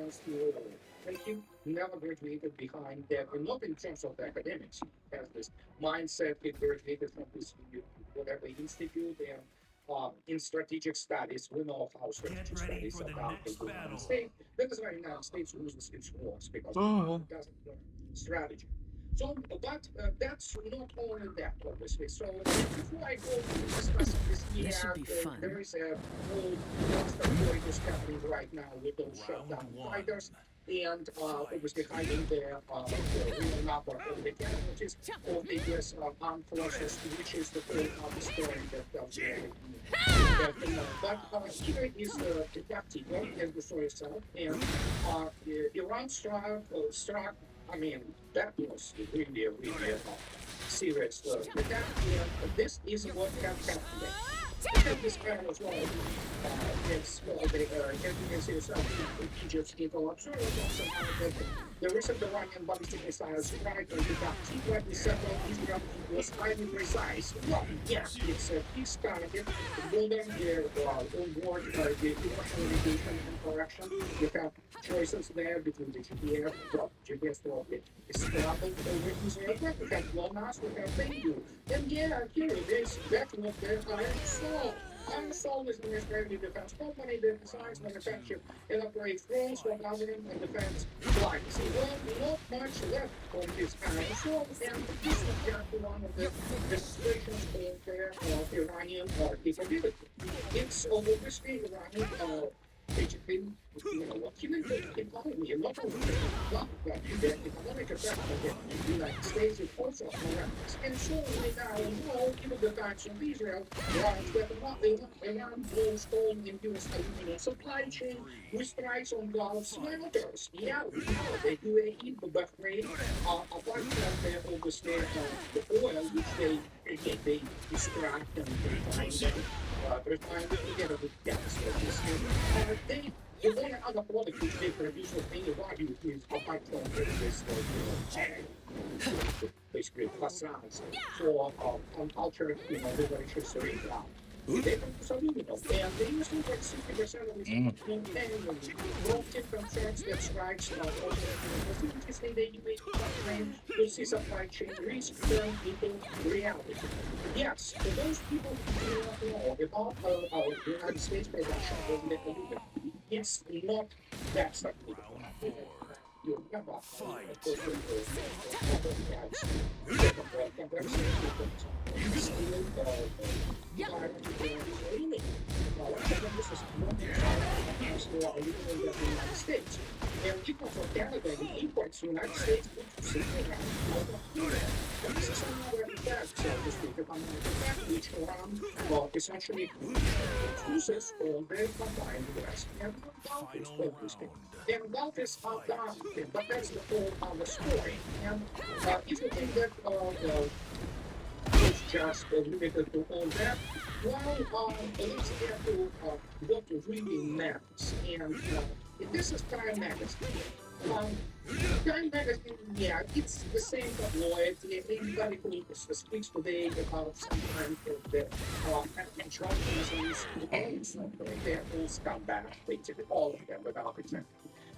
wants to and he never graduated behind that, and not in terms of the academics. He has this mindset. He graduated from this whatever institute, and in strategic studies, we know how Get strategic ready studies for are the done in next the United battle. States. That is why the United States loses its wars because Oh, it doesn't learn strategy. So, but that's not only that, obviously. So, before I go to discussing this, This should yeah, be fun. there is a whole cluster point is happening right now with those Round shutdown one. fighters, and obviously Fight. hiding the real number of the casualties of the U.S. armed forces, which is the whole other story that we have to know. But here is the captive, as the story itself, and Iran struck. I mean, that was really serious attack, and this is what had happened. We have this kind of like it's called the as you can see yourself in Egypt's Eagle Observer talks about that the recent Iranian ballistic missile strike on the T-20 Central Israel was highly precise. Well, yeah, it's a peace target, building on board the commercial navigation and correction. You have choices there between the GDF, well, GDF probably is scrambled over Israel, but we have GLONASS, we have Bengu. And yeah, here it is, that's what they're hiring so. Amazon is an Israeli defense company that designs, manufactures, and operates drones for government and defense clients. Well, not much left on this Amazon, and this is just one of the demonstrations of their Iranian capability. It's obviously Iranian basically, human economy, and not only the economic effect of the United States is also horrendous. And so right now, given the times of Israel, that Iran blows hole in U.S. aluminum supply chain with strikes on Gulf smelters. Yeah, we know the UAE, the Bahrain, apart from the obviously the oil which they extract and refine it together with gas, obviously. They the only other product which they produce of any value is apart from this, basically facades for uncultured, liberations of ground. They produce aluminum, and they use like 60% of its mm. annually. Prompting concerns that strikes operating facilities in the UAE Bahrain will see supply chain risk turn into reality. Yes, for those people who do not know about the United States production of the aluminum, it's not that something. Round four. You remember, of Fight. course, the property tax, comparison equipment, steel, iron, and aluminum. China uses more more aluminum than the United States. And people from Canada and imports the United States into Singapore out of Europe. And this is another effect, so to speak, economic effect, which Iran essentially produces all the combined US and Gulf is Final obviously. round. And Gulf is done, Fight. but that's the whole other story. And if you think that it's just limited to all that, well, let's get to what really matters. And this is Time Magazine. Um, Time Magazine, yeah, it's the same tabloid. Anybody who speaks today about some kind of the patriotisms, they're all scumbag, basically all of them without exception.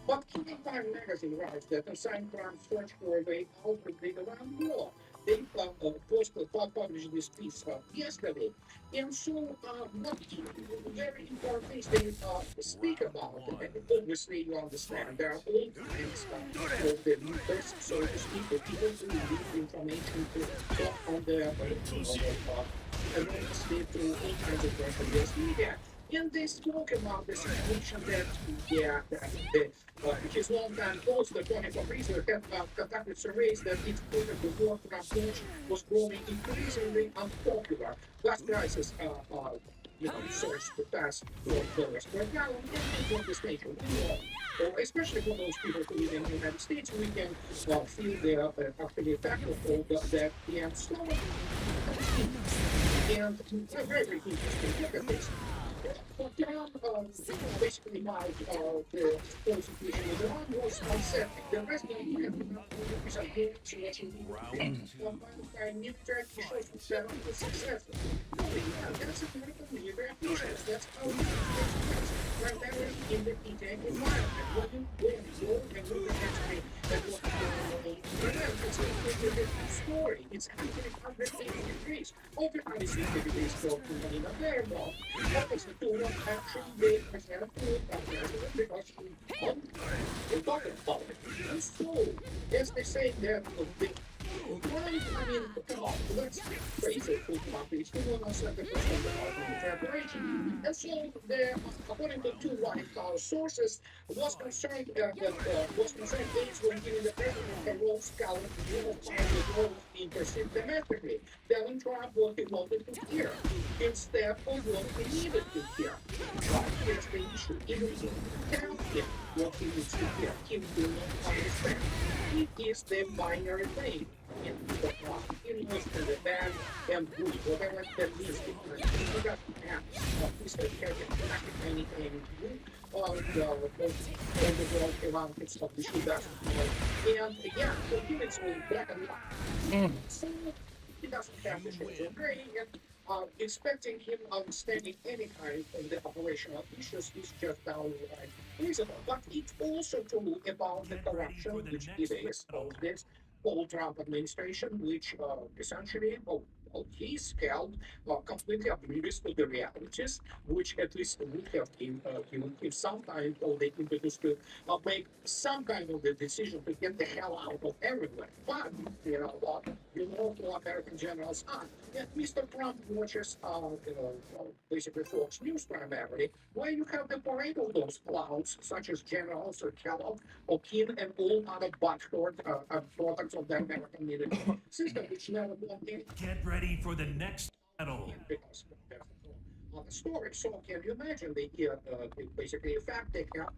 But keeping Time Magazine writes that the cybercrime search for the outbreak around the world. They published this piece yesterday. And so, what very important things they speak Round about, one. and obviously you understand, there are Fight. all kinds of the leakers, so to speak, the people who leak information to on the anonymously through all kinds of different media. And they spoke about the situation that, yeah, his longtime boss, the Tony Fabrizio, had conducted surveys that its product the war from Bush was growing increasingly unpopular. Gas prices, surged to past $4 per gallon, and people of this nation, we know, or especially for those people who live in the United States, we can feel the actually effect of all that. And so, that's interesting. And very, very interesting. Look at this. But down, basically now, the whole situation with Iran was unsettling. The president was a good situation. Round two. By military officials who said it was successful. No, yeah, that's American military officials. That's how it is. Primarily in the heating environment. When story. It's actually 180 degrees. Everybody sees the degrees talking in a very well. Obviously, two of them actually they present to a president because we're talking about it. And so, as they say that right, I mean, come on, let's face it, food companies, who will not set the percent of military operation. And so, according to two White House sources, was concerned aides were giving the president a role scout rule of the goals being perceived domestically, telling Trump what he wanted to hear instead of what he needed to hear. But here's the issue. Even if you tell him what he needs to hear, he will not understand. It is the binary thing in the plot. It is the bad and good, whatever that means. He doesn't have Mr. Tekken anything good on the world around itself. The shoe doesn't know. And yeah, so humans will black and white. So he doesn't have the shades of gray. And expecting him understanding any kind of the operational issues is just downright reasonable. But it's also true about the corruption, which it is of this whole Trump administration, which essentially, he's held completely oblivious to the realities, which at least would have given him some time for the impetus to make some kind of the decision to get the hell out of everywhere. But, you know what? You know who American generals are. And Mr. Trump watches, basically Fox News primarily, where you have the parade of those clowns, such as Generals or Kellogg, O'Keefe, and all other butthurt products of the American military system, which never want anything Get ready for the next battle. because there's the story. So can you imagine basically the fact they have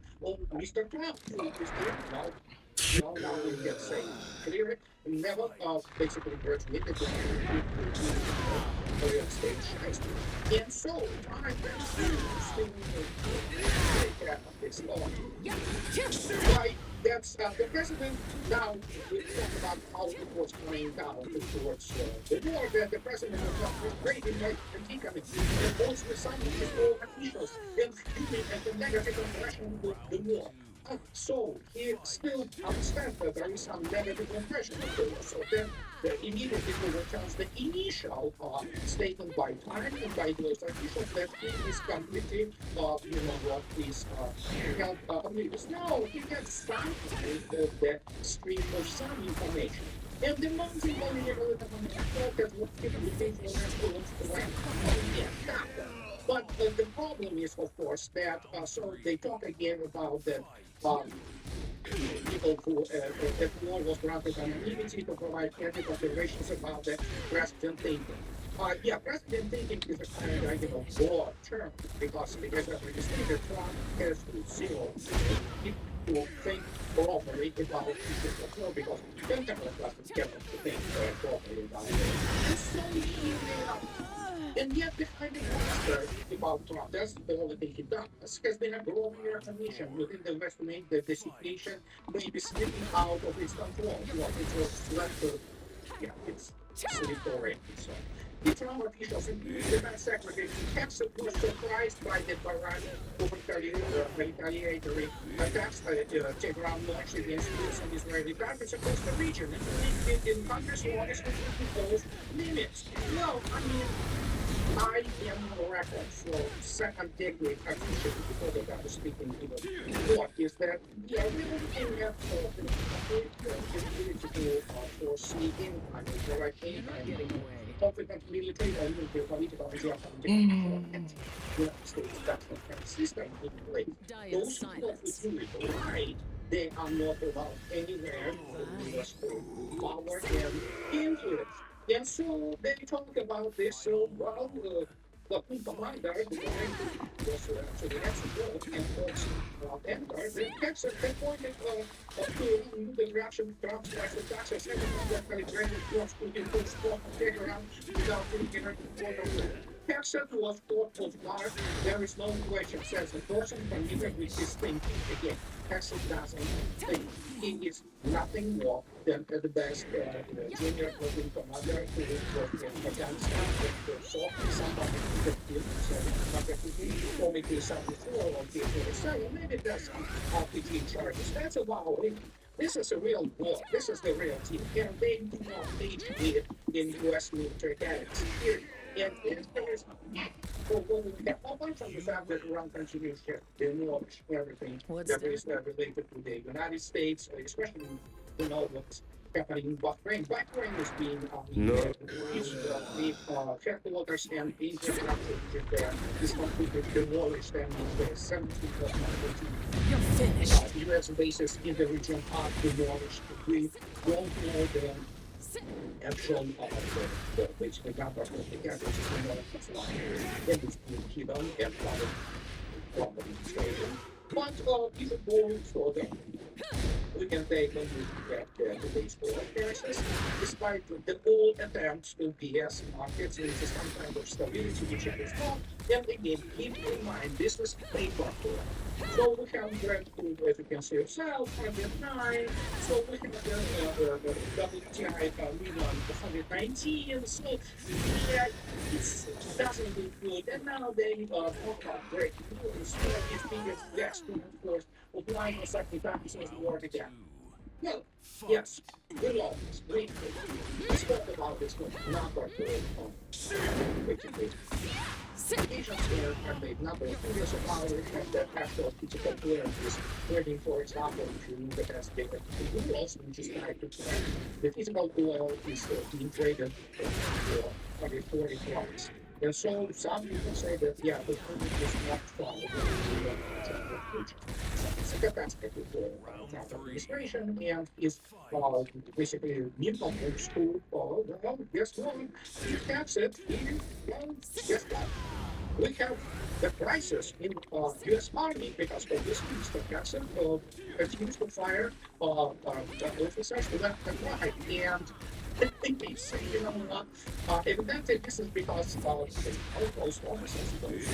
Mr. Trump who is there now we can say clearly never basically graduated to Korean state shies. And so time still take care of this law. Right, that's the president now we talk about how it was going down towards the war that the president was not great in like critique of it and also resigning his all officials and shooting at the negative impression of the war. So he still understands that there is some negative impression of the war. So then immediately overturns the initial statement by time and by those officials that he is completely, what is held oblivious. No, he gets some kind of the stream of some information. And the most important is what people think influence the land. Yeah, but the problem is, of course, that so they talk again about the people who that war was granted anonymity to provide candid observations about the president thinking. Yeah, president thinking is a kind of broad term because as a legislator, Trump has zero to think properly about issues of war because Pentagon doesn't get to think properly about it. And so he and yet, behind the monster about Trump, that's the only thing he does, has been a growing recognition within the West Wing that the situation may be slipping out of its control. Well, it was left to, yeah, it's slippery. So, the Trump officials, including the Defense Secretary, Texas was surprised by the barrage of retaliatory attacks Tehran launched against US and Israeli targets across the region, and in Congress law is imposed limits. Well, I mean, I am on record for second decade official before the guy speaking to the court is that yeah, we don't think that the ability to foresee any kind of direct any kind of competent military or even political example in the United States that's the kind of system in place. Those people who do it right, they are not allowed anywhere in the US power and influence. And so they talk about this. So, well, the commander, the was actually executed and was entered. The text at that point to the reaction Trump's national taxes and that calibrated was put into spot and take around without thinking of the Texas was caught off guard. There is no question, says the person committed with his thinking. Again, Texas doesn't think. He is nothing more than the best junior working commander who was in Afghanistan and saw somebody that killed himself. But if he told me to 74 or 47, maybe there's some RPG charges. That's about it. This is a real war. This is the real team. And they do not teach it in U.S. military academies. Period. And it is well, apart from the fact that Iran continues to demolish everything What's that that? is related to the United States, especially what's happening in Bahrain. Bahrain is being No. the headquarters and infrastructure region there is completely demolished, and the 17 of You're finished. U.S. bases in the region are demolished. We don't know the actual basically number of the casualties in the line. Then it's being hidden and probably taken. But even going further, we can take a look at the baseball prices. Despite the old attempts to BS markets into some kind of stability, which it is not, and again, keep in mind this is paper. So we have Brent crude, as you can see yourself, 109. So we have the WTI median 119. So yeah, it doesn't look good. And now they talk about breaking news. It's biggest gas to enforce applying a second time since the war began. Well, yes, good always, great. We spoke about this one, not our basically. Asians there have made number of figures of power that have to physical clearances, waiting for example, if you look at as data to also which is tied to the physical oil is being traded for every 40 dollars. And so some people say that yeah, the climate is not following the future. It's a catastrophe for Trump administration and is basically minimum old school. Well, guess what? You tax it, well, guess what? We have the crisis in U.S. Army because of this Mr. Jackson continues to fire the officers left and right. And they say, you know what, evidently this is because all those officers, those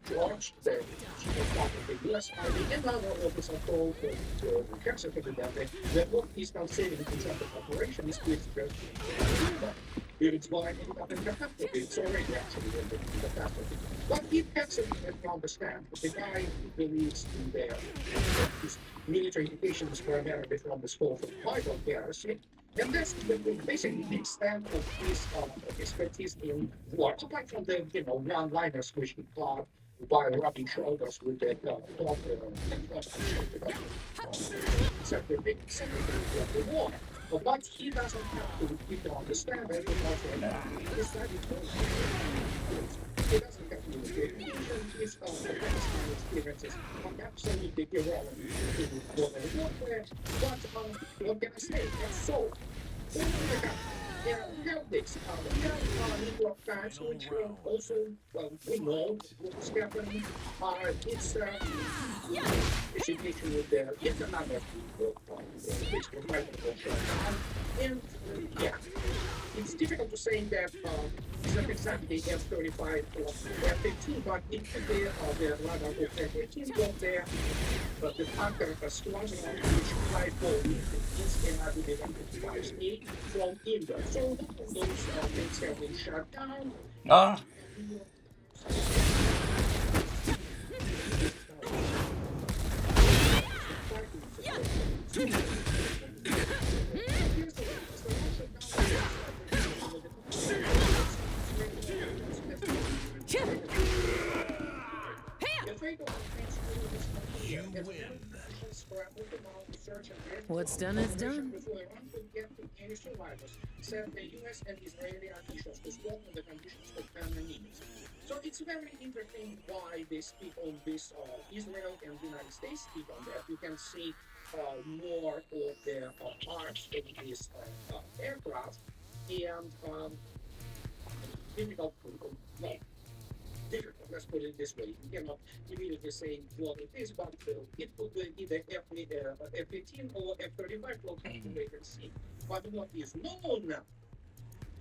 George, the chief of staff of the U.S. Army, and other officers told to Jackson evidently that what he's now saying in terms of operation is with it's going to end up in catastrophe. It's already actually in the catastrophe. But he has to understand the guy who believes in their his military education is primarily from the school for Bible heresy. And that's basically the extent of his expertise in war. Apart from the one-liners which he taught by rubbing shoulders with the secretary of the war. But he doesn't have to people understand it because he studied he doesn't have to get his Afghanistan experiences are absolutely irrelevant to global warfare. But what can I say? And so, yeah, we have this. We have New York Times, which also we know what's happening. It's the situation with the another which provides and yeah, it's difficult to say that it's not exactly F-35 or F-15, but it could be the radar of F-15 got there, but the tanker has strong enough which fly for is cannot be identified from India. So those things have been shut down. Ah. You win. What's done is done. Said the US and Israeli officials to spoke on the conditions of anonymity. So it's very interesting why they speak on this Israel and the United States speak on that. You can see more of the parts of this aircraft and difficult well, difficult, let's put it this way. You cannot immediately say what it is, but it could be either F-15 or F-35, we'll have to wait and see. But what is known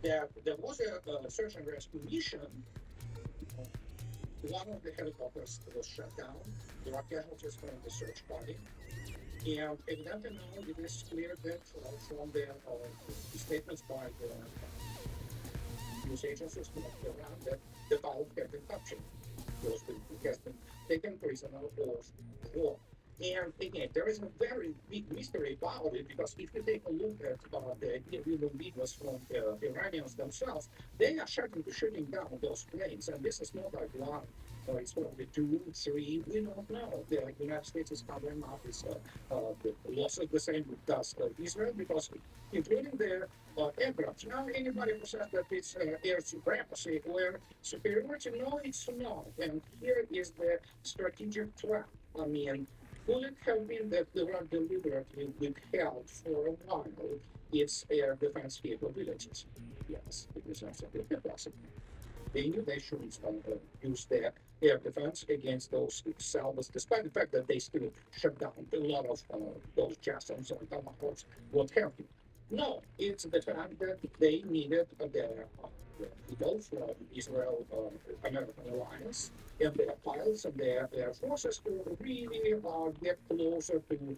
that there was a search and rescue mission. One of the helicopters was shut down. There are casualties from the search party. And evidently now it is clear that from the statements by the news agencies around that the pilot had been captured. He has been taken prisoner or war. And again, there is a very big mystery about it because if you take a look at the individual videos from the Iranians themselves, they are shutting down those planes, and this is not like one. It's probably two, three. We don't know. The United States is covering up its the losses the same does Israel because including the aircraft. Now, anybody who says that it's air supremacy or superiority, no, it's not. And here is the strategic trap. I mean, could it have been that Iran deliberately withheld for a while its air defense capabilities? Yes, it is absolutely possible. They knew they shouldn't use their air defense against those salvos, despite the fact that they still shut down a lot of those Jacksons and Tomahawks, what have you. No, it's the fact that they needed their people from Israel American alliance and their pilots and their forces to really get closer to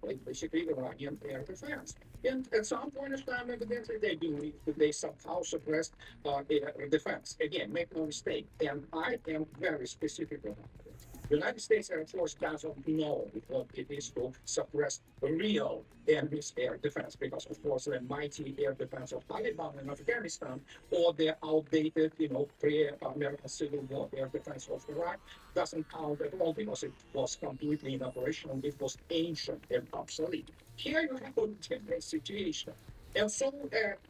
like basically Iranian air defense. And at some point of time, evidently, they believe that they somehow suppressed air defense. Again, make no mistake, and I am very specific about it. The United States Air Force doesn't know what it is to suppress real enemy's air defense because, of course, the mighty air defense of Taliban in Afghanistan or the outdated, pre-American Civil War air defense of Iraq doesn't count at all because it was completely inoperational. It was ancient and obsolete. Here you have a different situation. And so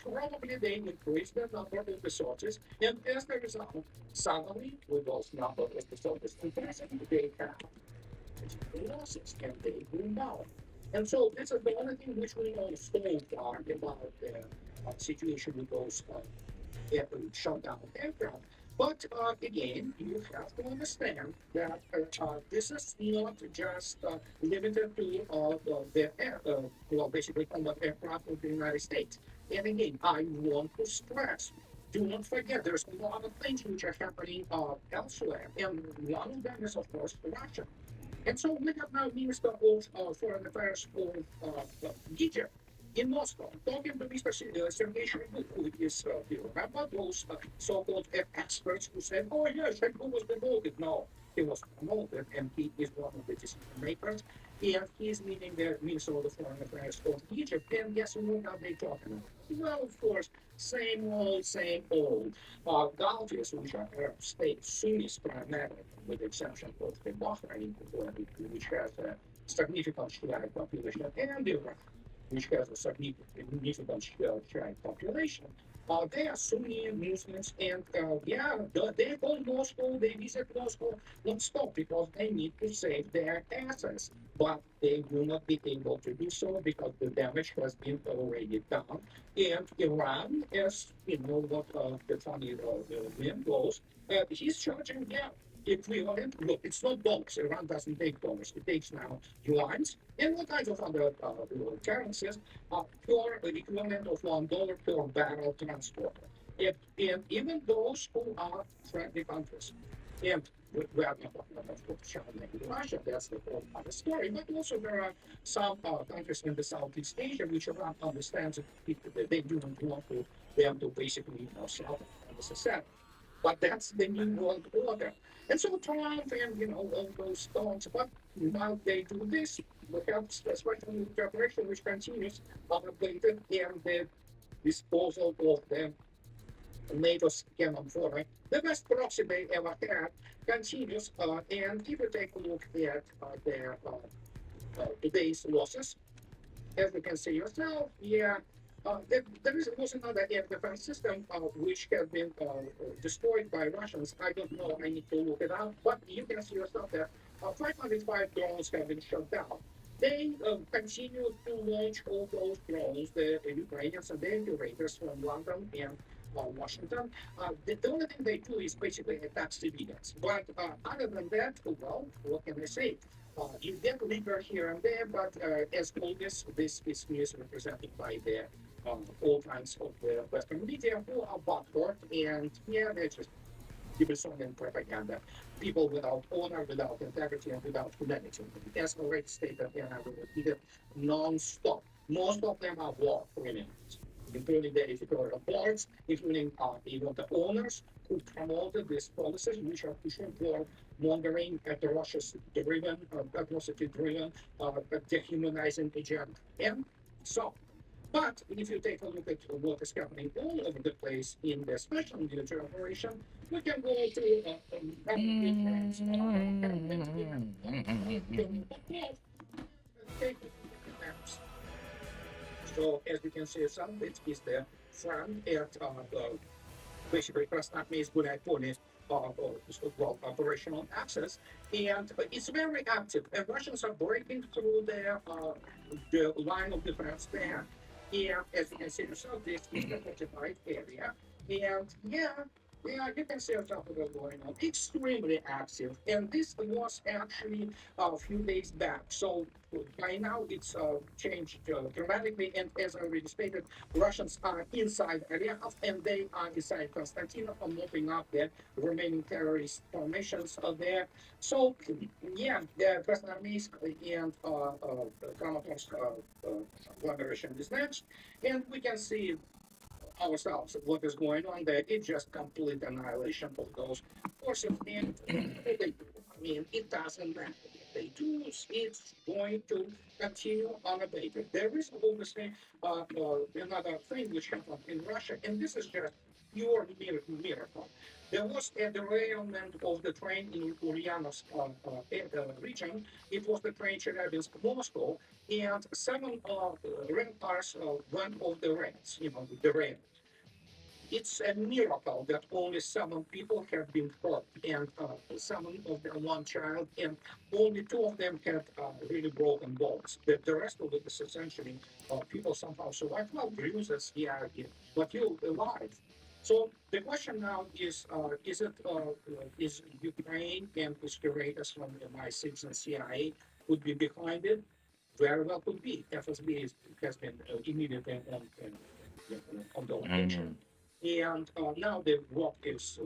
probably they increased the number of resources, and as a result, suddenly with those number of resources increasing, they have losses and they go down. And so this is the only thing which we know so far about the situation with those shut down aircraft. But again, you have to understand that this is not just limited to the air, well, basically combat aircraft of the United States. And again, I want to stress, do not forget, there's a lot of things which are happening elsewhere. And one of them is, of course, Russia. And so we have now Minister of Foreign Affairs of Egypt in Moscow, talking to Mr. Sergei Shoigu, who is, you remember those so-called experts who said, oh, yes, Shoigu was demoted. No, he was promoted, and he is one of the decision makers. And he is meeting the Minister of the Foreign Affairs of Egypt. And guess what are they talking about? Well, of course, same old, same old. Gulfists, which are Arab states, Sunnis primarily, with the exception of the Bahrain, which has a significant Shiite population, and Iraq, which has a significant Shiite population. They are Sunni Muslims, and yeah, they go to Moscow, they visit Moscow non-stop because they need to save their assets. But they will not be able to do so because the damage has been already done. And Iran, as you know what the funny name goes, he's charging them equivalent. Look, it's not dollars. Iran doesn't take dollars. It takes now yuans and all kinds of other currencies for the equivalent of $1 per barrel transport. And even those who are friendly countries. And we are not talking about, of course, China and Russia, that's the whole other story. But also there are some countries in the Southeast Asia which Iran understands that they do not want to them to basically sell as I said. But that's the new world order. And so Trump and all those thoughts, but now they do this. We have especially preparation which continues unabated and the disposal of the NATO's cannon fodder. The best proxy they ever had continues. And if you take a look at today's losses, as you can see yourself, yeah, there was another air defense system which had been destroyed by Russians. I don't know, I need to look it up, but you can see yourself that 505 drones have been shot down. They continue to launch all those drones, the Ukrainians and the Eurasians from London and Washington. The only thing they do is basically attack civilians. But other than that, well, what can I say? You get liver here and there, but as always, this is misrepresented by the all kinds of the Western media who are butthurt, and yeah, they're just Gibbon and propaganda. People without honor, without integrity, and without humanity. As already stated, and I will repeat it non-stop. Most of them are war criminals, including the editorial boards, including even the owners who promoted these policies, which are pushing for mongering at the Russia's driven, atrocity-driven, dehumanizing agenda. And so, but if you take a look at what is happening all over the place in the special military operation, we can go to different take maps. So as you can see, some of it is the front at basically Krasnodar is good at pulling well, operational access, and it's very active. And Russians are breaking through the line of defense there. And as you can see yourself, this is the occupied area. And yeah, you can see yourself what's going on. Extremely active. And this was actually a few days back. So by now it's changed dramatically. And as I already stated, Russians are inside Aryakov and they are inside Konstantinov, mopping up the remaining terrorist formations there. So, yeah, the Krasnoarmeysk and Kramatorsk agglomeration is next. And we can see ourselves what is going on there. It's just complete annihilation of those forces. And what they do, I mean, it doesn't matter what they do, it's going to continue unabated. There is obviously another thing which happened in Russia, and this is just pure miracle. There was a derailment of the train in Ulyanovsk region. It was the train Chelyabinsk-Moscow, and seven rail cars went off the rails, the rail. It's a miracle that only seven people have been hurt, and seven of them one child, and only two of them had really broken bones. The rest of it is essentially people somehow survived. Well, bruises, yeah, yeah, but you alive. So the question now is Ukraine and its curators from MI6 and CIA could be behind it? Very well could be. Has been immediately on the location. And now the rock is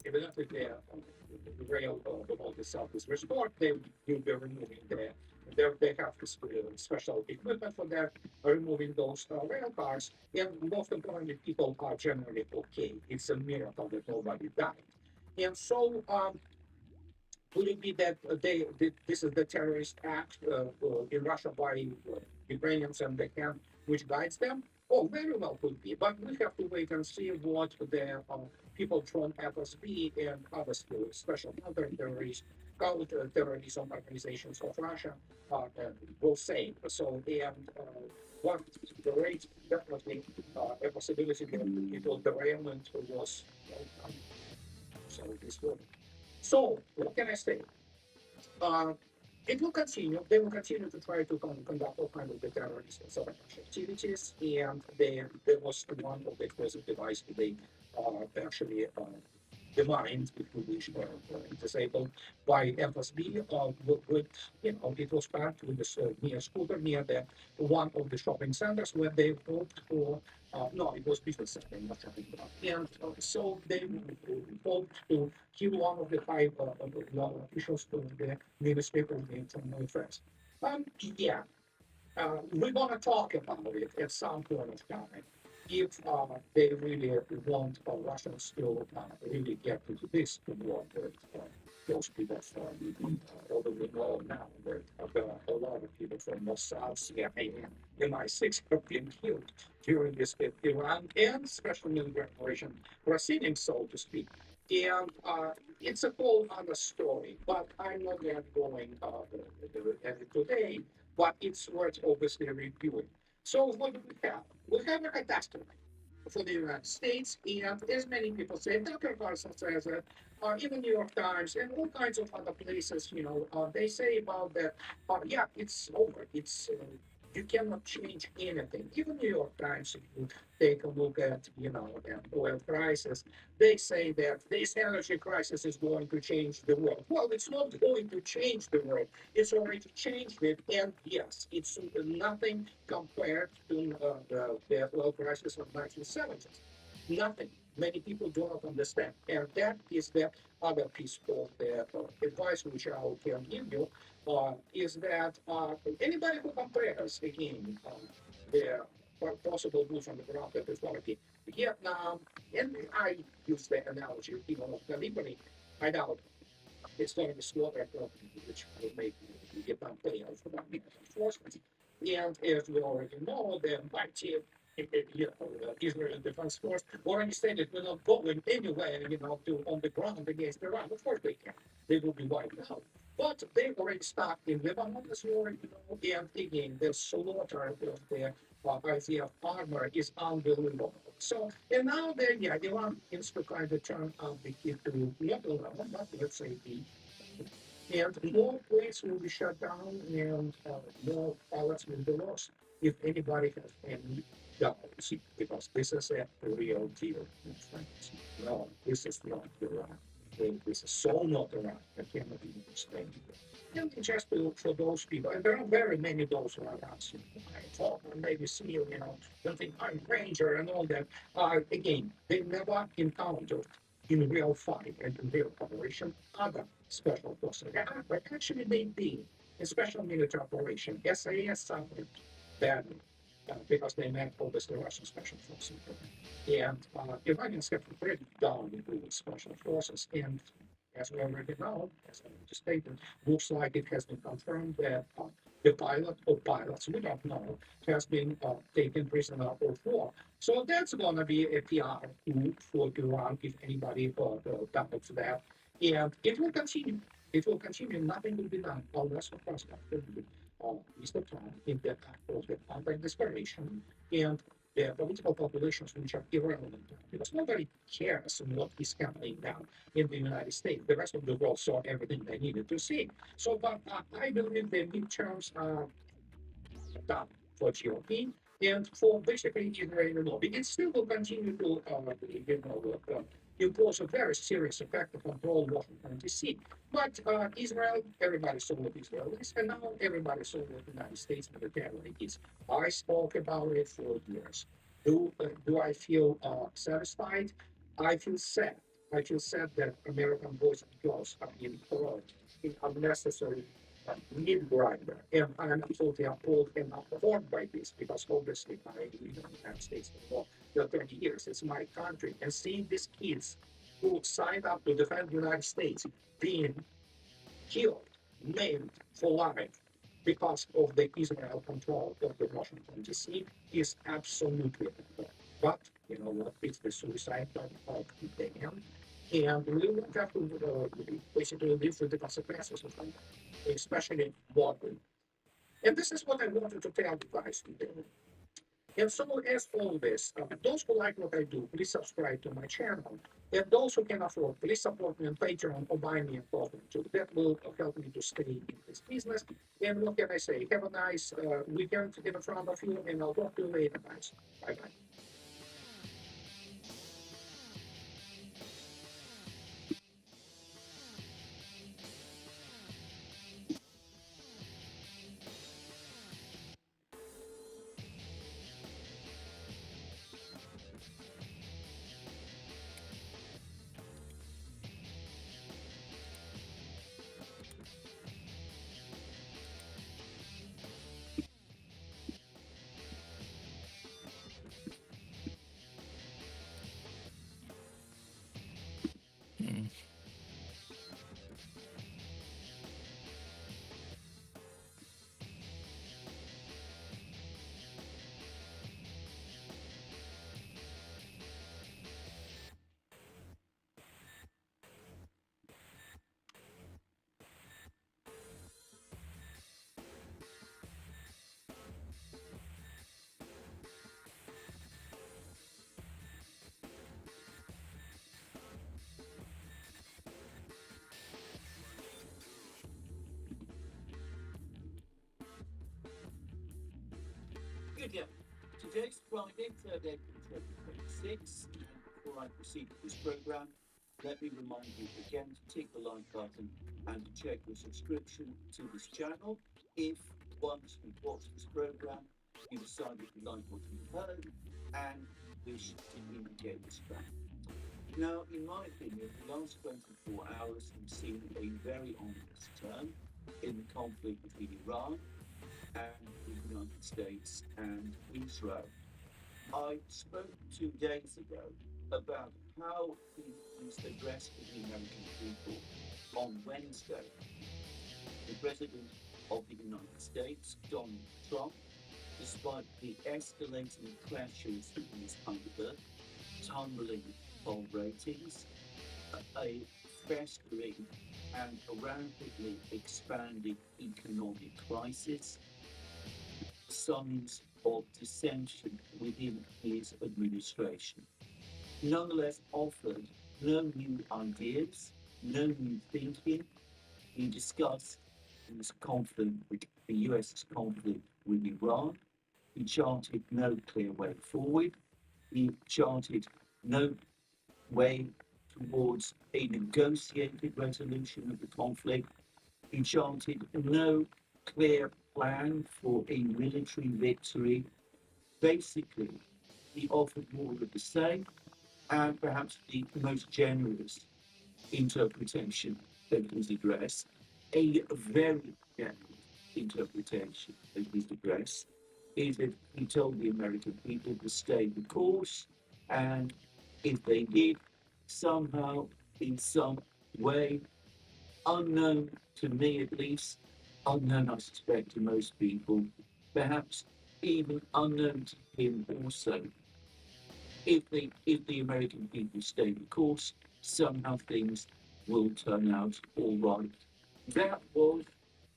evidently the rail of the south is restored. They will be removing they have this special equipment for that, removing those rail cars. And most importantly, people are generally okay. It's a miracle that nobody died. And so could it be that this is the terrorist act in Russia by Ukrainians and the camp which guides them? Oh, very well could be, but we have to wait and see what the people from FSB and other special counter-terrorism organizations of Russia will say. So, and what the rate definitely a possibility that people derailment was so this will. So what can I say? Uh, it will continue. They will continue to try to conduct all kinds of the terrorist and sabotage activities. And there was one of the explosive devices they actually the mind, if you wish, disabled by FSB. With it was parked with this near scooter near the one of the shopping centers where they hoped for. No, it was business center, not shopping mall. And so they hoped to kill one of the five law officials to the newspaper name from my friends. Yeah, we're going to talk about it at some point of time if they really want Russians to really get to this war with those people from although we know now that a lot of people from Mossad, CIA, and MI6 have been killed during this Iran and special military operation proceedings, so to speak. And it's a whole other story, but I'm not going at it today, but it's worth obviously reviewing. So what do we have? We have a catastrophe for the United States, and as many people say, Dr. Carson says that, even New York Times and all kinds of other places, they say about that, yeah, it's over. You cannot change anything. Even New York Times, if you take a look at, the oil crisis, they say that this energy crisis is going to change the world. Well, it's not going to change the world. It's already changed it, and yes, it's nothing compared to the oil crisis of 1970s. Nothing. Many people do not understand, and that is the other piece of the advice which I can give you is that anybody who compares again the possible moves on the ground that is going to be Vietnam. And I use that analogy, deliberately. I doubt it's going to be slaughter, which will make Vietnam pay off for that enforcement. And as we already know, the mighty Israeli Defense Force already stated we're not going anywhere, to on the ground against Iran. Of course they can. They will be wiped out. But they already started in Lebanon as well, and again, the slaughter of the IDF armor is unbelievable. So, and now they want is to kind of turn the kid to level, not let's say the and more planes will be shut down and more pilots will be lost if anybody has any doubts, because this is a real deal, my friends. No, this is not Iran. This is so not Iran. I cannot even explain it. And just for those people, and there are very many those who are asking, I talk and maybe see something I'm ranger and all that. Again, they never encountered in real fight and in real operation other special forces. But actually, they did a special military operation. SAS suffered badly because they met always the Russian special forces. And Iranians have already gone into the special forces. And as we already know, as I just stated, looks like it has been confirmed that the pilot or pilots, we don't know, has been taken prisoner of war. So that's going to be a PR coup for Iran if anybody doubts that. And it will continue. It will continue. Nothing will be done unless, of course, after Mr. Trump in the act of the anti-desperation and the political populations which are irrelevant because nobody cares what is happening now in the United States. The rest of the world saw everything they needed to see. So, but I believe the midterms are done for GOP and for basically Israeli lobby. It still will continue to, impose a very serious effect on control Washington D.C. But Israel, everybody saw what Israel is, and now everybody saw what the United States militarily is. I spoke about it for years. Do I feel satisfied? I feel sad. I feel sad that American boys and girls are being thrown in unnecessary meat grinder. And I'm absolutely appalled and appalled by this because obviously I live in the United States for 30 years. It's my country. And seeing these kids who signed up to defend the United States being killed, maimed for life because of the Israel control of the Washington D.C. is absolutely unfair. But you know what? It's the suicide of Tekken. And we will have to basically live with the consequences of that, especially water. And this is what I wanted to tell you guys today. And so, as always, those who like what I do, please subscribe to my channel. And those who can afford, please support me on Patreon or buy me a coffee too. That will help me to stay in this business. And what can I say? Have a nice weekend in front of you, and I'll talk to you later, guys. Bye bye. Good, yeah. Today's Friday, 3rd April 2026, and before I proceed with this program, let me remind you again to tick the like button and to check your subscription to this channel if, once you've watched this program, you decide that you like what you've heard and wish to communicate this back. Now, in my opinion, the last 24 hours have seen a very ominous turn in the conflict between Iran and the United States and Israel. I spoke 2 days ago about how he was addressed to the American people on Wednesday. The President of the United States, Donald Trump, despite the escalating pressures in his under, tumbling poll ratings, a festering and rapidly expanding economic crisis, signs of dissension within his administration, nonetheless offered no new ideas, no new thinking. He discussed his conflict with the US's conflict with Iran. He charted no clear way forward. He charted no way towards a negotiated resolution of the conflict. He charted no clear plan for a military victory. Basically, he offered more of the same and perhaps the most generous interpretation of his address, a very generous interpretation of his address, is that he told the American people to stay the course, and if they did, somehow, in some way, unknown to me at least, unknown I suspect to most people, perhaps even unknown to him also, if the American people stay the course, somehow things will turn out all right. That was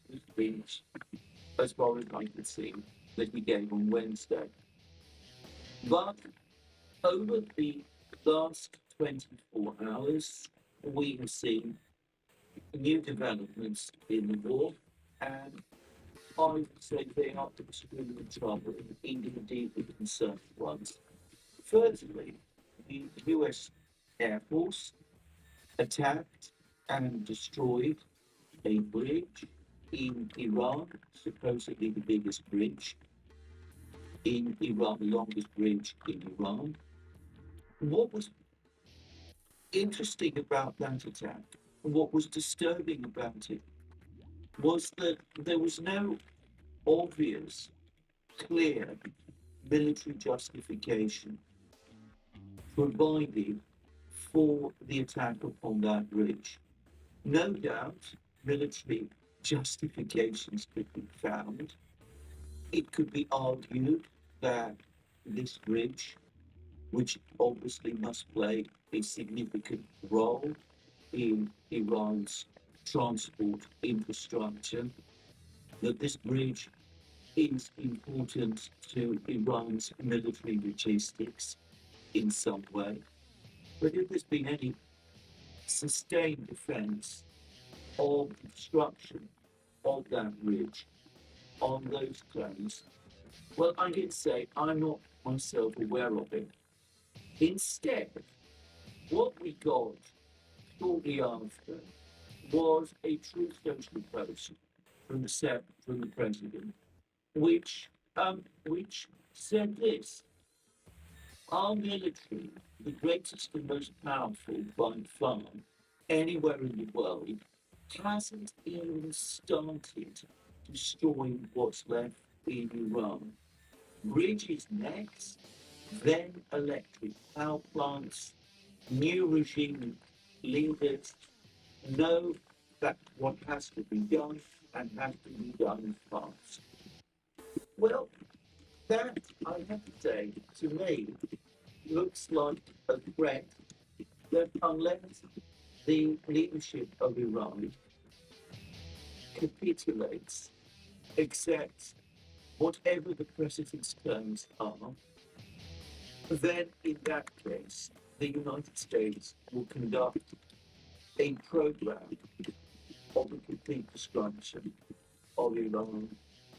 the speech, as far as I could see, that he gave on Wednesday. But over the last 24 hours, we have seen new developments in the war, and I would say they are extremely troubling, even deeply concerning ones. Firstly, the US Air Force attacked and destroyed a bridge in Iran, supposedly the biggest bridge in Iran, the longest bridge in Iran. What was interesting about that attack, what was disturbing about it, was that there was no obvious, clear military justification provided for the attack upon that bridge. No doubt military justifications could be found. It could be argued that this bridge, which obviously must play a significant role in Iran's transport infrastructure, that this bridge is important to Iran's military logistics in some way. But if there's been any sustained defense of the destruction of that bridge on those claims, well, I can say I'm not myself aware of it. Instead, what we got shortly after was a true social post from the president, which said this: our military, the greatest and most powerful by far anywhere in the world, hasn't even started destroying what's left in Iran. Bridges next, then electric power plants, new regime leaders know that what has to be done and has to be done fast. Well, that, I have to say, to me, looks like a threat that unless the leadership of Iran capitulates, accepts whatever the president's terms are, then in that case, the United States will conduct a program of the complete destruction of Iran,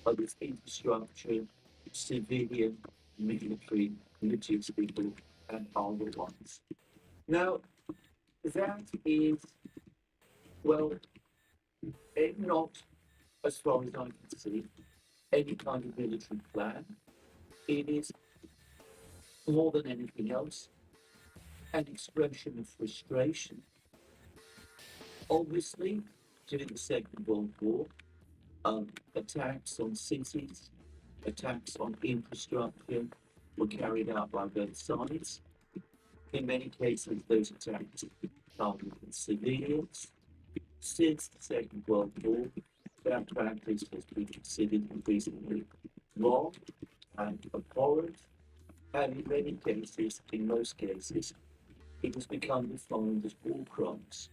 of its infrastructure, civilian, military, logistical, and other ones. Now, that is, well, not, as far as I can see, any kind of military plan. It is, more than anything else, an expression of frustration. Obviously, during the Second World War, attacks on cities, attacks on infrastructure, were carried out by both sides. In many cases, those attacks targeted civilians. Since the Second World War, that practice has been considered increasingly wrong and abhorrent, and in many cases, in most cases, it has become defined as war crimes.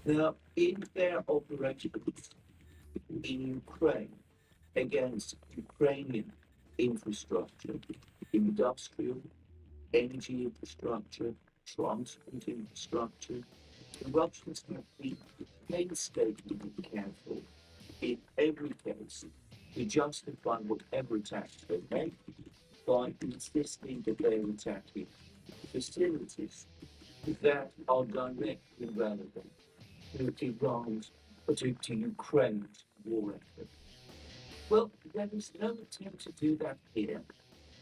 Now, in their operations in Ukraine against Ukrainian infrastructure, industrial, energy infrastructure, transport infrastructure, the Russians have been painstakingly careful in every case to justify whatever attacks they make by insisting that they're attacking facilities that are directly relevant to Iran's or to Ukraine's war effort. Well, there is no attempt to do that here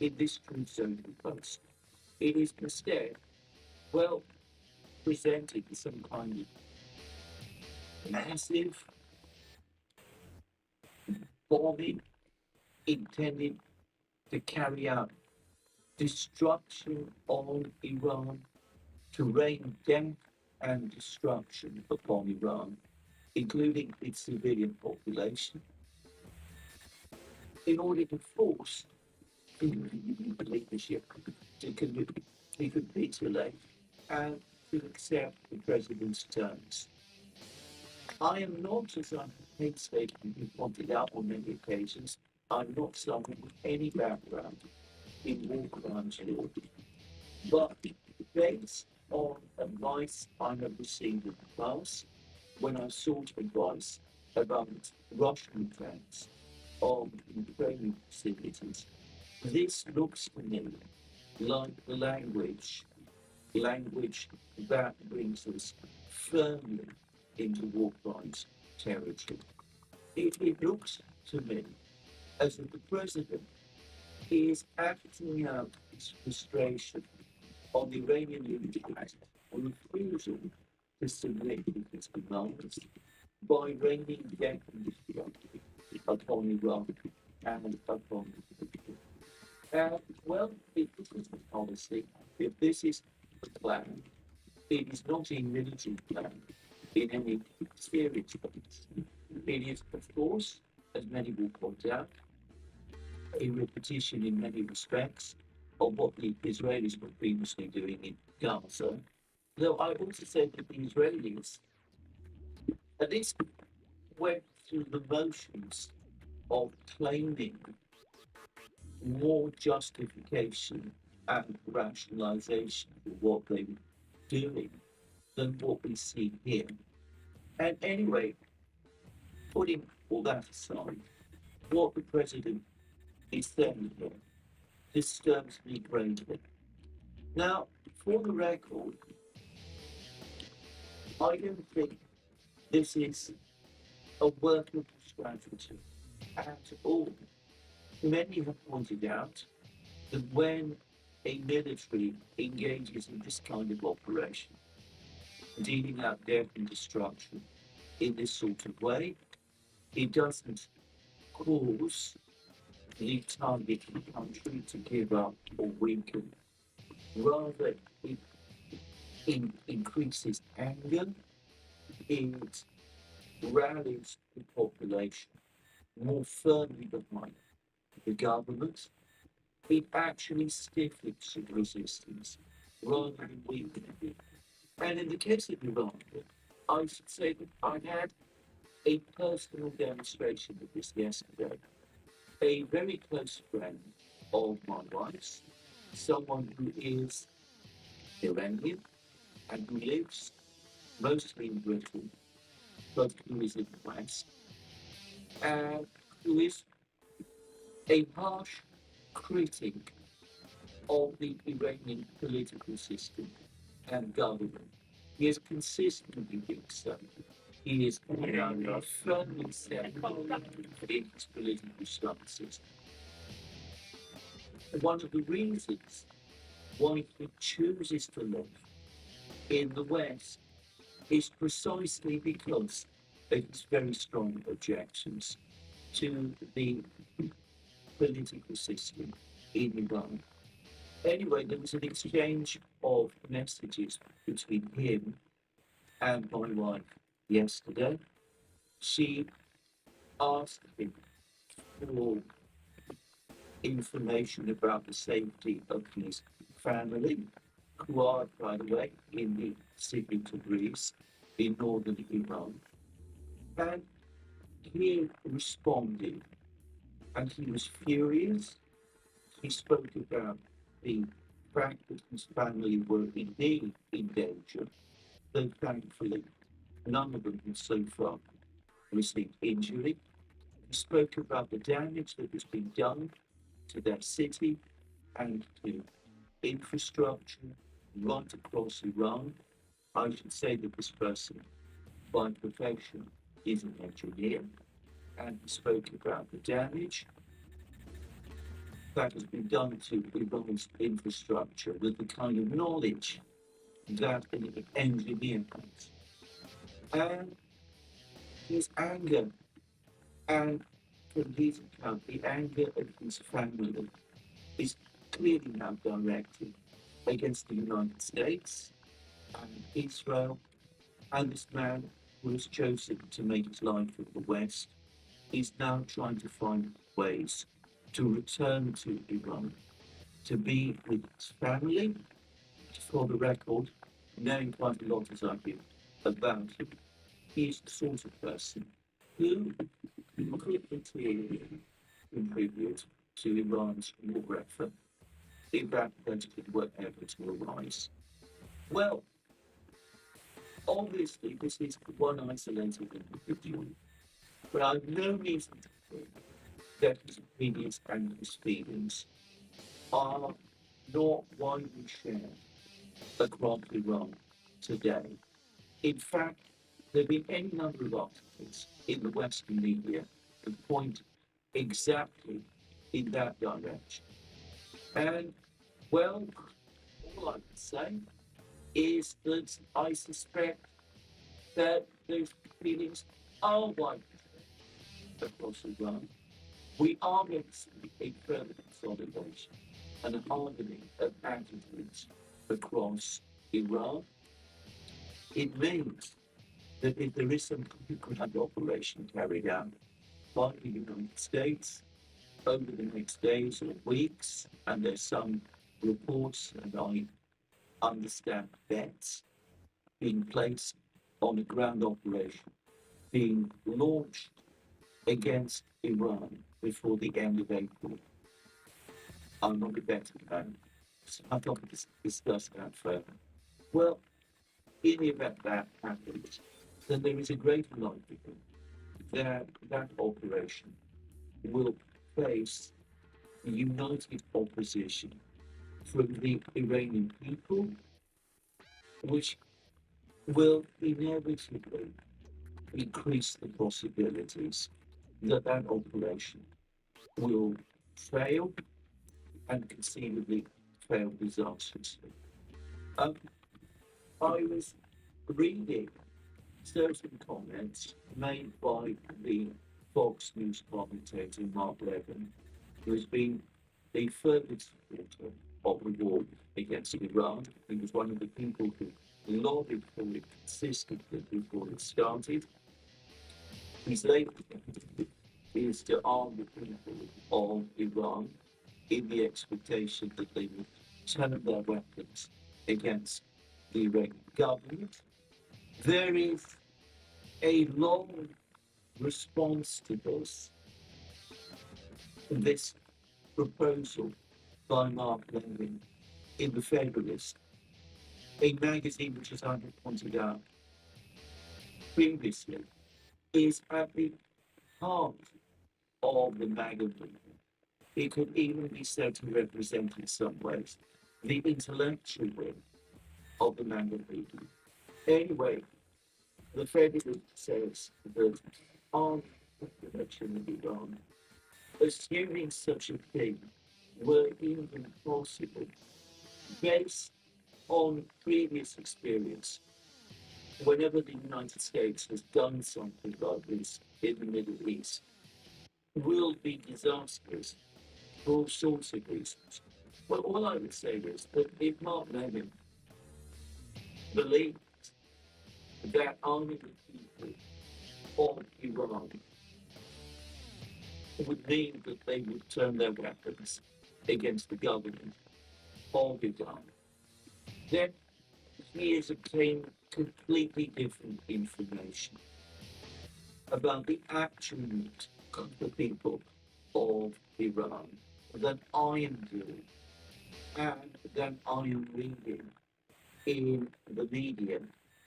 in this Crusoe post. It is instead, well, presented as some kind of massive bombing intended to carry out destruction on Iran, to rain death and destruction upon Iran, including its civilian population, in order to force the leadership to capitulate and to accept the president's terms. I am not, as I have painstakingly pointed out on many occasions, I'm not someone with any background in war crimes law, but based on advice I have received in the past, when I sought advice about Russian attacks on Ukrainian facilities, this looks to me like language that brings us firmly into war crimes territory. It looks to me as if the president is acting out his frustration on the Iranian leadership on refusal to submit to his demands by raining death and destruction upon Iran and upon the people. Well, if this is the policy, if this is the plan, it is not a military plan in any serious sense. It is, of course, as many will point out, a repetition in many respects of what the Israelis were previously doing in Gaza. Though I also say that the Israelis at least went through the motions of claiming more justification and rationalization for what they were doing than what we see here. And anyway, putting all that aside, what the president is saying here disturbs me greatly. Now, for the record, I don't think this is a workable strategy at all. Many have pointed out that when a military engages in this kind of operation, dealing out death and destruction in this sort of way, it doesn't cause the target country to give up or weaken. Rather, it increases anger, it rallies the population more firmly behind the government. It actually stiffens resistance rather than weakening it. And in the case of Iran, I should say that I had a personal demonstration of this yesterday. A very close friend of my wife's, someone who is Iranian and who lives mostly in Britain, but who is in the West, and who is a harsh critic of the Iranian political system and government. He has consistently been so. He is firmly set in his political stances. One of the reasons why he chooses to live in the West is precisely because of his very strong objections to the political system in Iran. Anyway, there was an exchange of messages between him and my wife yesterday. She asked him for information about the safety of his family, who are, by the way, in the city of Greece, in northern Iran. And he responded, and he was furious. He spoke about the fact that his family were indeed in danger, though thankfully none of them had so far received injury. He spoke about the damage that has been done to their city and to infrastructure right across Iran. I should say that this person, by profession, is an engineer, and he spoke about the damage that has been done to Iran's infrastructure with the kind of knowledge that an engineer has. And his anger, and from his account, the anger of his family is clearly now directed against the United States and Israel, and this man who has chosen to make his life in the West is now trying to find ways to return to Iran, to be with his family. For the record, knowing quite a lot as I do about him, he is the sort of person who could materially contribute to Iran's war effort if that question were ever to arise. Well, obviously, this is one isolated individual, but I've no reason to think that his opinions and his feelings are not widely shared across Iran today. In fact, there have been any number of articles in the Western media that point exactly in that direction. And, well, all I can say is that I suspect that those feelings are widely across Iran. We are going to see a further consolidation and a hardening of attitudes across Iran. It means that if there is some ground operation carried out by the United States over the next days or weeks, and there's some reports, and I understand bets being placed on a ground operation being launched against Iran before the end of April. I'm not a betting man, so I'm not going to discuss that further. Well, in the event that happens, then there is a great likelihood that that operation will face united opposition from the Iranian people, which will inevitably increase the possibilities that that operation will fail and conceivably fail disastrously. Um, I was reading certain comments made by the Fox News commentator Mark Levin, who has been a fervent supporter of the war against Iran. He was one of the people who lobbied for it consistently before it started. His latest is to arm the people of Iran in the expectation that they would turn their weapons against the Iranian government. There is a long response to this proposal by Mark Levin in The Federalist, a magazine which, as I have pointed out previously, is at the heart of the MAGA movement. It could even be said to represent in some ways the intellectual wing of the MAGA movement. Anyway, the Federalist says that on the election of Iran, assuming such a thing were even possible, based on previous experience, whenever the United States has done something like this in the Middle East, will be disastrous for all sorts of reasons. Well, all I would say is that if Mark Levin believed that only the people of Iran would mean that they would turn their weapons against the government of Iran, then he is obtaining completely different information about the actual needs of the people of Iran than I am doing and than I am reading in the media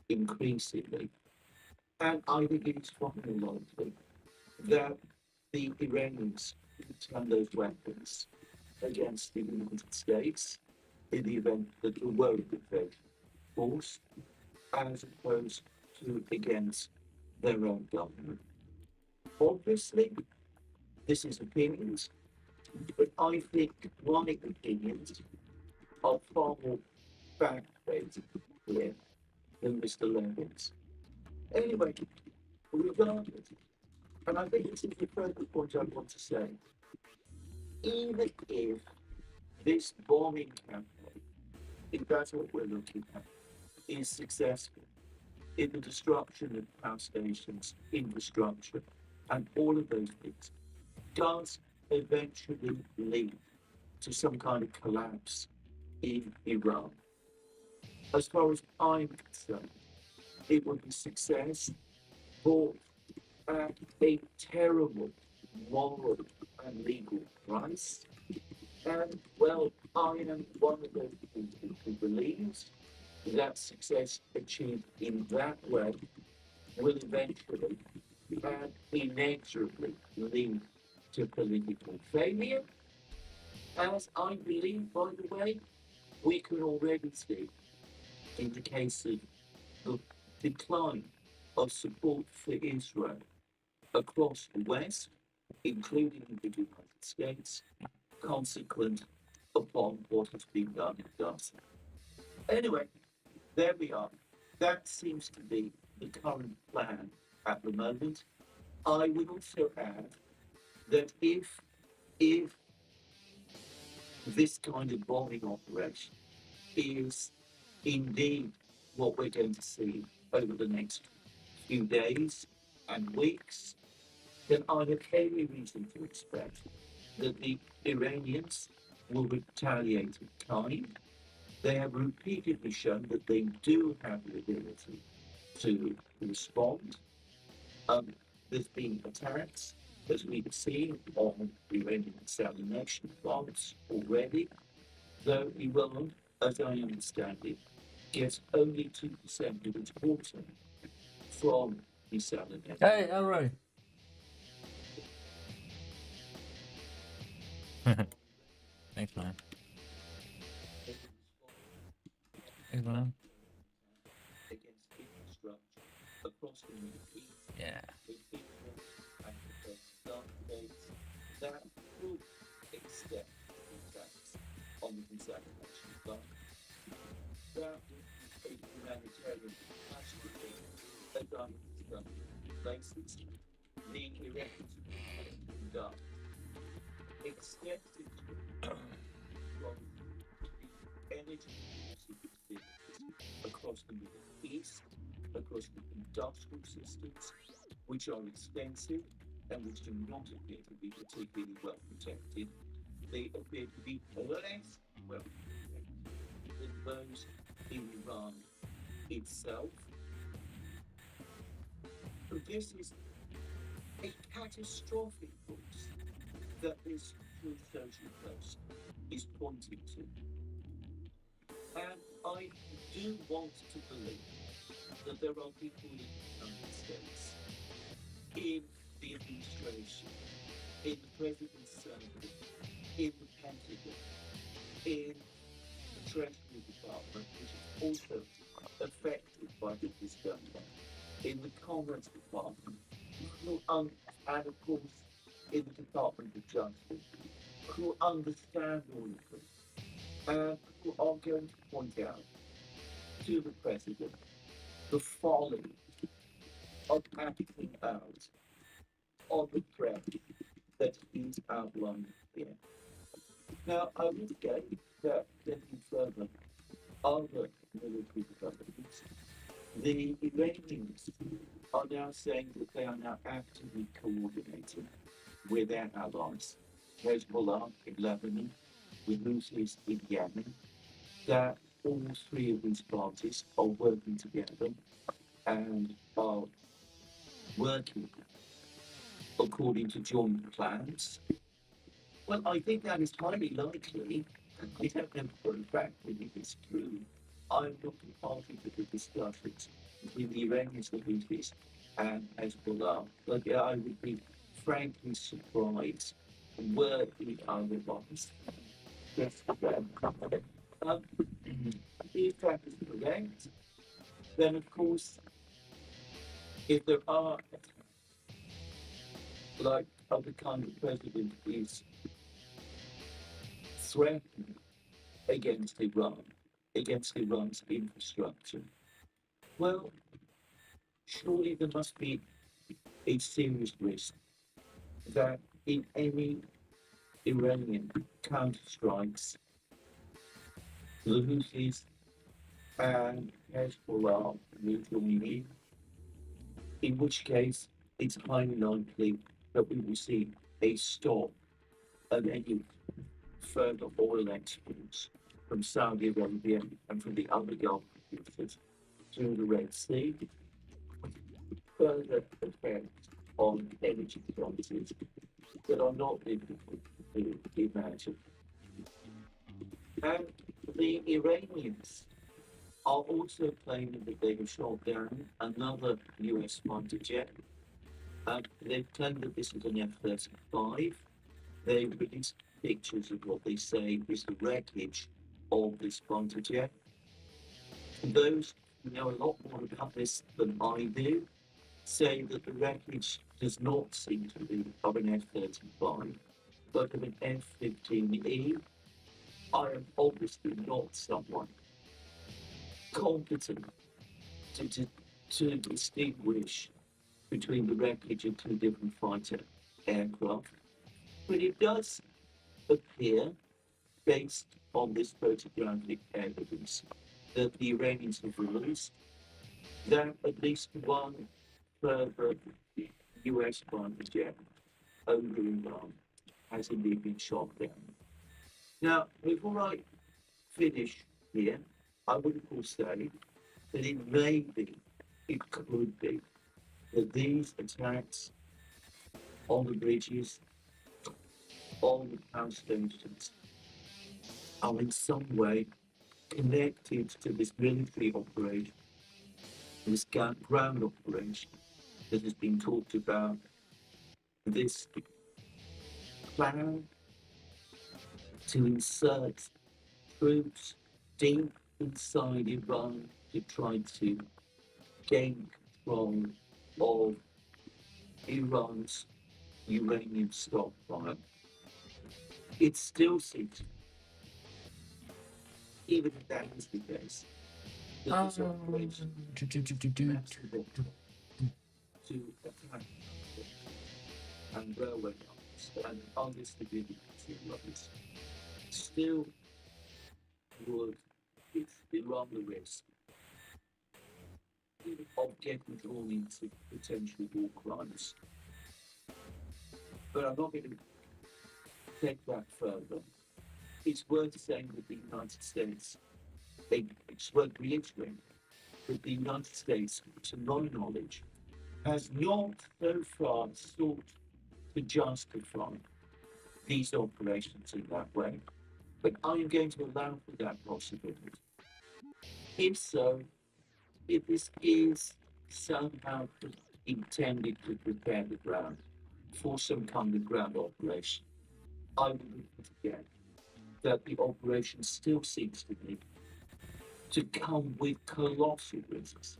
increasingly. And I think it is far more likely that the Iranians would turn those weapons against the United States in the event that there were a defense force, as opposed to against their own government. Obviously, this is opinions, but I think my opinions are far more fact-based here than Mr. Levin's. Anyway, regardless, and I think this is the further point I want to say, even if this bombing campaign, if that's what we're looking at, is successful in the destruction of power stations, infrastructure, and all of those things, does eventually lead to some kind of collapse in Iran. As far as I'm concerned, it would be success, but at a terrible moral and legal price. And well, I am one of those people who believes that success achieved in that way will eventually and inexorably lead to political failure. As I believe, by the way, we can already see in the case of the decline of support for Israel across the West, including the United States, consequent upon what has been done in Gaza. Anyway, there we are. That seems to be the current plan at the moment. I would also add that if this kind of bombing operation is indeed what we're going to see over the next few days and weeks, then I have every reason to expect that the Iranians will retaliate in kind. They have repeatedly shown that they do have the ability to respond. Um, there's been attacks, as we've seen, on Iranian desalination plants already, though Iran, as I understand it, gets only 2% of its water from desalination. Hey, all right. Thanks, man. Thanks, man. Against infrastructure across the Middle East, Yeah. in Israel, Africa, Gulf states, that could extend the attacks on the desalination plant. That would be a humanitarian catastrophe that done places, the Iranians would done extensive from the energy producing across the Middle East, across the industrial systems, which are extensive and which do not appear to be particularly well protected. They appear to be less well protected than those in Iran itself. This is a catastrophic force that this Truth Social Post is pointing to. And I do want to believe that there are people in the United States, in the administration, in the president's circle, in the Pentagon, in the Treasury Department, which is also affected by this government, in the Commerce Department, and of course in the Department of Justice, who understand all of this and who are going to point out to the president the folly of acting out on the threat that he's outlined here. Now, I would say further other military developments, the Iranians are now saying that they are now actively coordinating with their allies, Hezbollah in Lebanon, with Houthis in Yemen, that all three of these parties are working together and are working according to joint plans. Well, I think that is highly likely. I don't know for a fact whether it's true. I'm not a party to the discussions between the Iranians, the Houthis, and Hezbollah. But yeah, I would be frankly surprised were it otherwise. Yes, um, if that is correct, then of course, if there are like other kind of president is threatening against Iran, against Iran's infrastructure, well, surely there must be a serious risk that in any Iranian counterstrikes, the Houthis and Hezbollah will join in which case it's highly likely that we will see a stop of any further oil exports from Saudi Arabia and from the other Gulf producers through the Red Sea, further effect on energy prices that are not difficult to imagine. And the Iranians are also claiming that they have shot down another US fighter jet. They've claimed that this is an F-35. They released pictures of what they say is the wreckage of this fighter jet. Those who know a lot more about this than I do say that the wreckage does not seem to be of an F-35, but of an F-15E. I am obviously not someone competent to distinguish between the wreckage of two different fighter aircraft, but it does appear, based on this photographic evidence that the Iranians have released, that at least one further US fighter jet over Iran has indeed been shot down. Now, before I finish here, I would of course say that it may be, it could be, that these attacks on the bridges, on the power stations, are in some way connected to this military operation, this ground operation that has been talked about, this plan to insert troops deep inside Iran to try to gain control of Iran's uranium stockpile. It still seems, even if that is the case, that this operation to attack and railway lines and other stability lines still would, if they run the risk of getting drawn into potential war crimes. But I'm not going to take that further. It's worth saying that the United States, it's worth reiterating that the United States, to my knowledge, has not so far sought to justify these operations in that way. But are you going to allow for that possibility? If so, if this is somehow intended to prepare the ground for some kind of ground operation, I would repeat again that the operation still seems to me to come with colossal risks.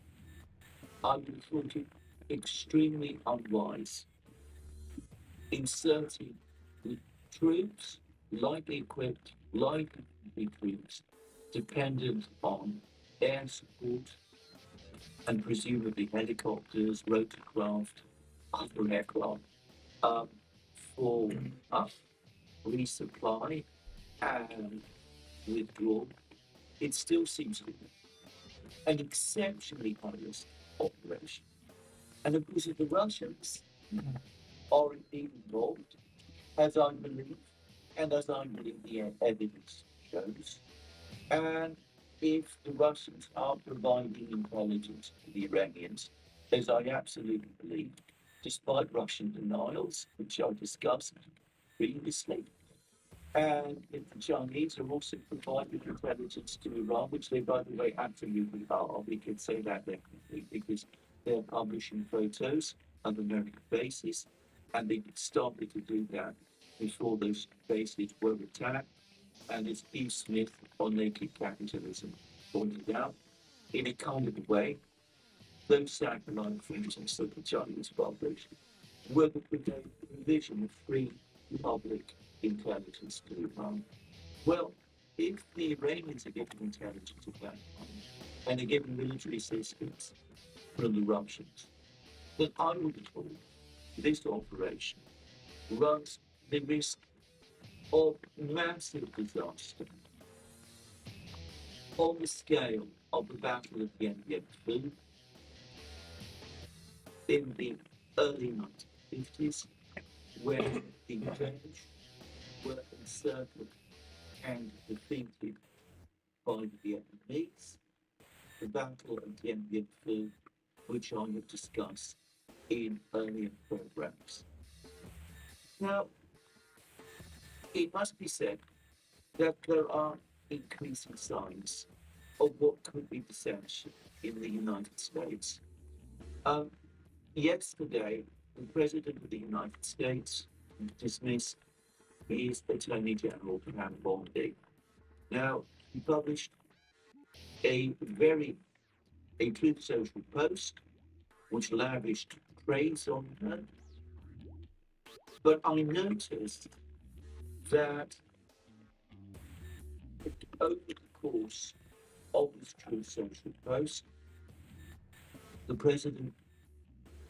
I would have thought it extremely unwise inserting troops, lightly equipped, lightly troops, dependent on air support and presumably helicopters, rotorcraft, other aircraft, for resupply and withdrawal it still seems to be an exceptionally high-risk operation. And of course, if the Russians are indeed involved, as I believe, and as I believe the evidence shows, and if the Russians are providing intelligence to the Iranians, as I absolutely believe, despite Russian denials, which I discussed previously, and if the Chinese are also providing intelligence to Iran, which they, by the way, absolutely are, we can say that definitely, because they're publishing photos of American bases, and they started to do that before those bases were attacked. And as Steve Smith on Naked Capitalism pointed out, in a kind of a way, those satellite photos that the Chinese published were the provision of free public intelligence to Iran. Well, if the Iranians are getting intelligence of that kind and are getting military assistance from the Russians, then I would have thought this operation runs the risk of massive disaster on the scale of the Battle of Dien Bien Phu in the early 1950s, where the French were encircled and defeated by the Vietnamese, the Battle of Dien Bien Phu, which I have discussed in earlier programs. Now, it must be said that there are increasing signs of what could be dissension in the United States. Um, Yesterday, the President of the United States dismissed his Attorney General, Pam Bondi. Now, he published a Truth Social post which lavished praise on her. But I noticed that over the course of this Truth Social post, the President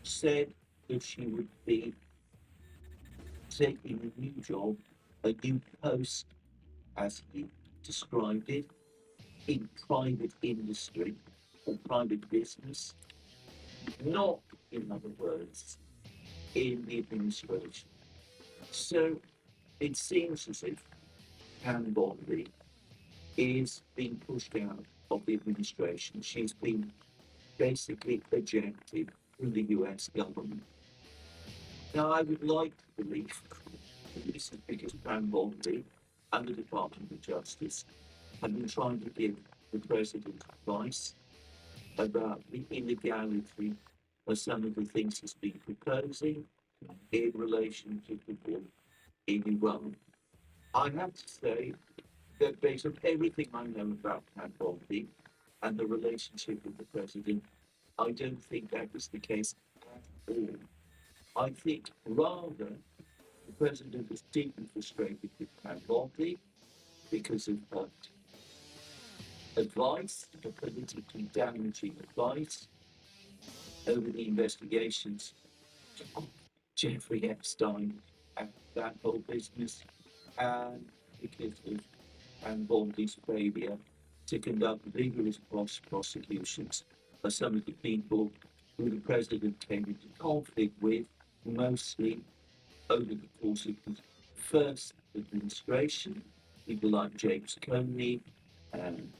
said that she would be taking a new job, a new post, as he described it, in private industry or private business, not, in other words, in the administration. So it seems as if Pam Bondi is being pushed out of the administration. She's been basically ejected from the US government. Now, I would like to believe that this is because Pam Bondi and the Department of Justice have been trying to give the president advice about the illegality of some of the things he's been proposing in relation to the war in Iran. I have to say that based on everything I know about Pam Bondi and the relationship with the president, I don't think that was the case at all. I think rather the president was deeply frustrated with Pam Bondi because of her advice, her politically damaging advice over the investigations of Jeffrey Epstein and that whole business, and because of Pam Bondi's failure to conduct vigorous prosecutions of some of the people who the president came into conflict with, mostly over the course of the first administration, people like James Comey and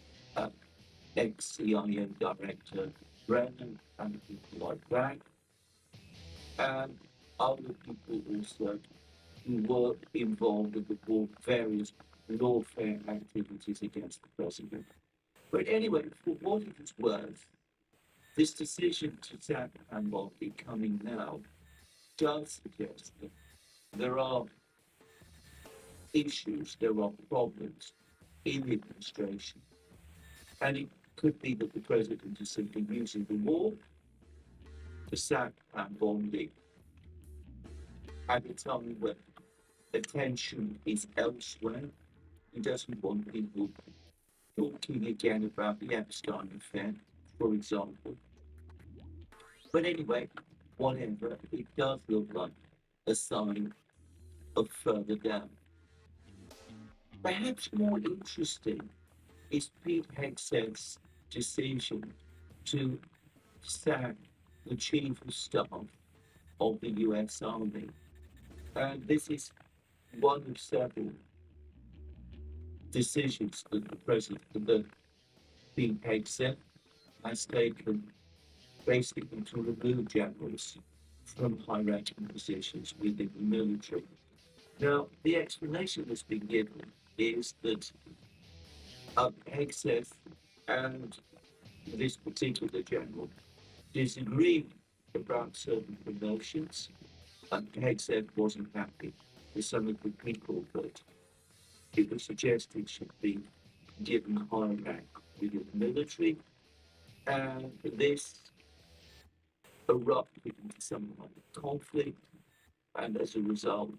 ex-CIA Director Brennan and people like that, and other people also who were involved in the various lawfare activities against the president. But anyway, for what it is worth, this decision to tap Pam Bondi coming now does suggest that there are issues, there are problems in the administration, and it could be that the president is simply using the war to sack Pam Bondi at a time when attention is elsewhere. He doesn't want people talking again about the Epstein affair, for example. But anyway, whatever, it does look like a sign of further down. Perhaps more interesting is Pete Hegseth's decision to sack the chief of staff of the US Army. And this is one of several decisions that the president, that Pete Hegseth has taken basically to remove generals from high-ranking positions within the military. Now, the explanation that's been given is that Hegseth and this particular general disagree about certain promotions, and Hegseth wasn't happy with some of the people that it was suggested should be given higher rank within the military, and this erupted into some kind of conflict, and as a result,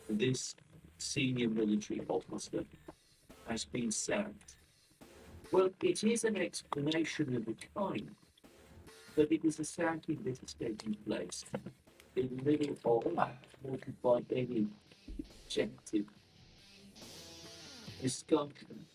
this senior military officer has been sacked. Well, it is an explanation of the kind, but it is a sacking that is taking place in the middle of what could by any objective discussion.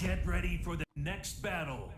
Get ready for the next battle.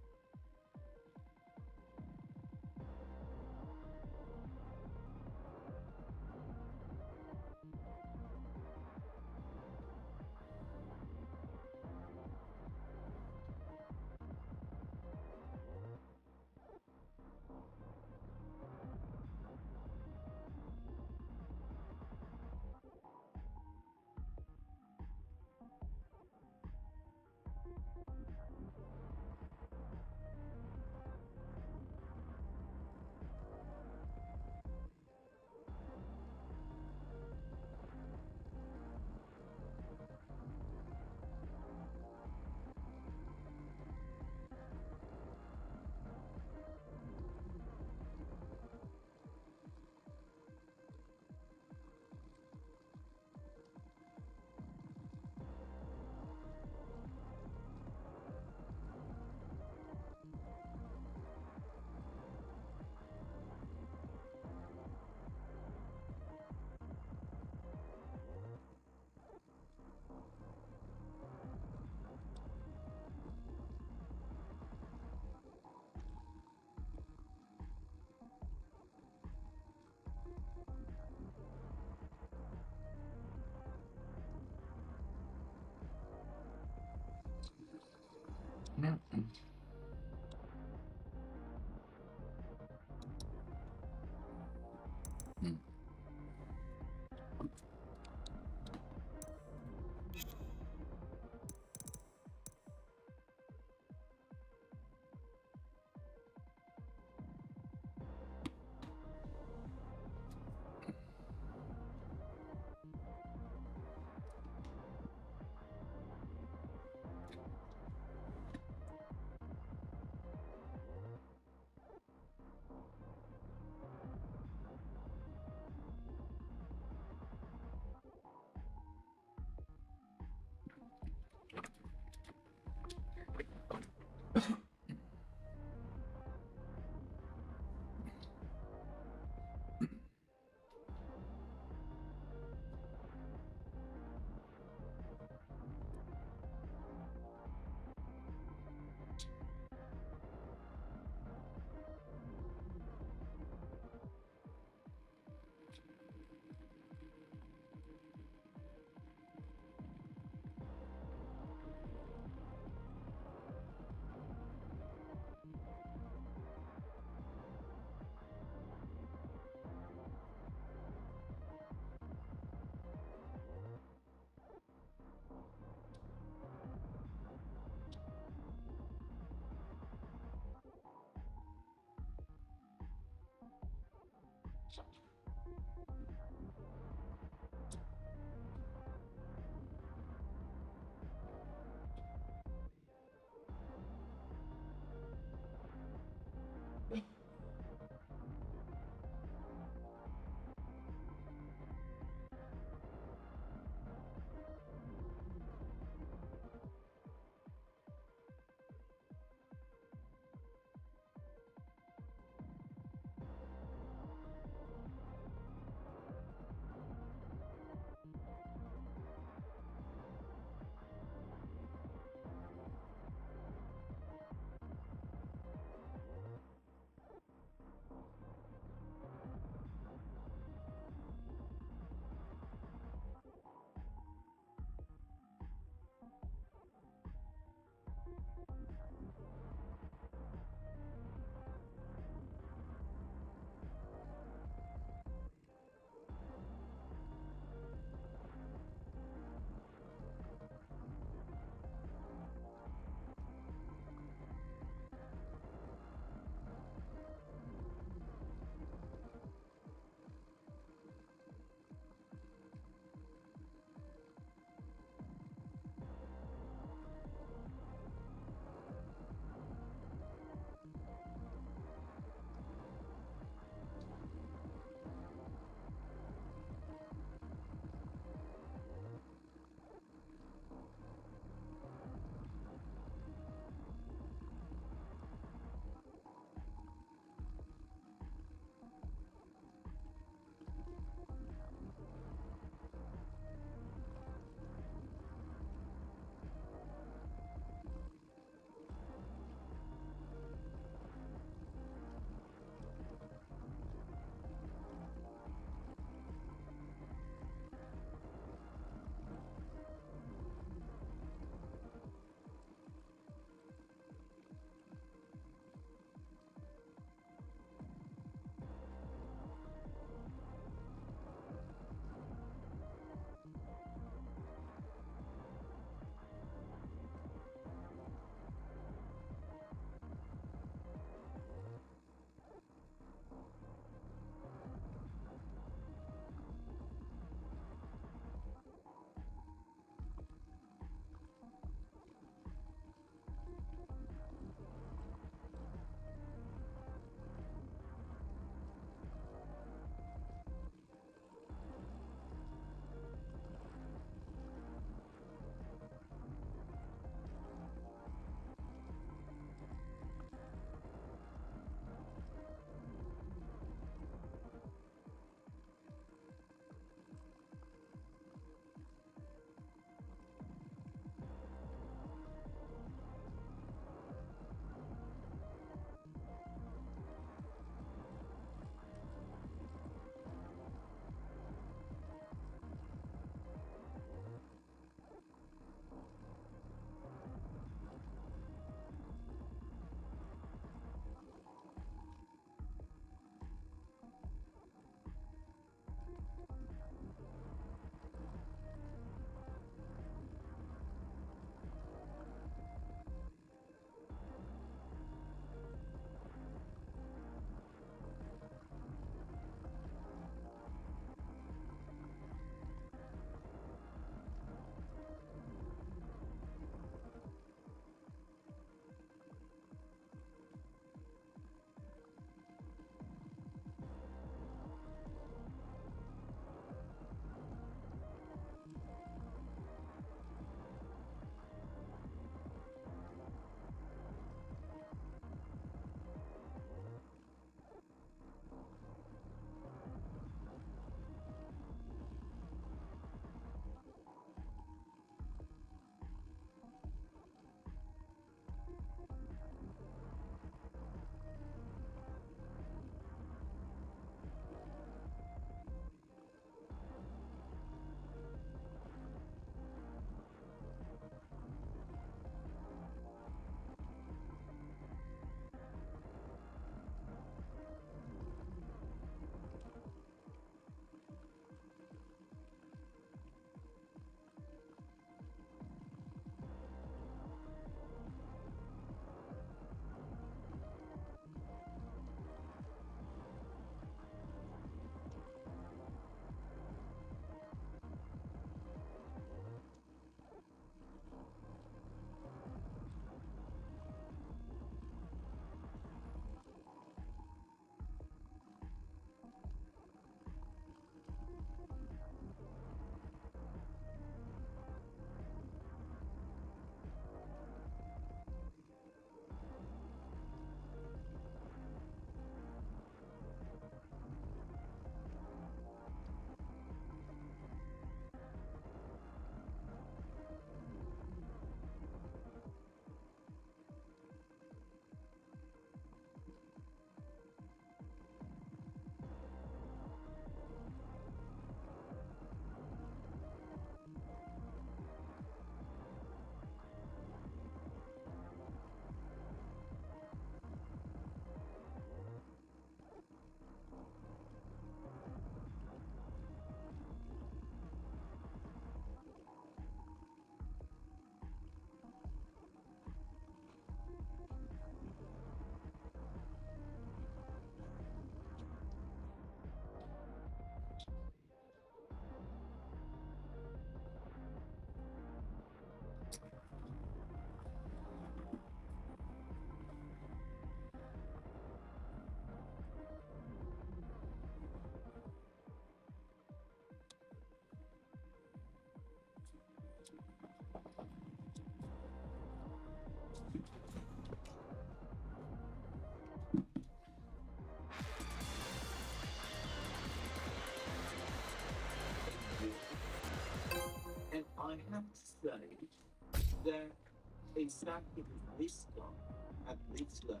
exactly with this guy at this level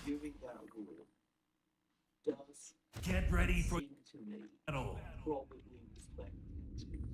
during that war does Get ready for seem to me battle. probably respect between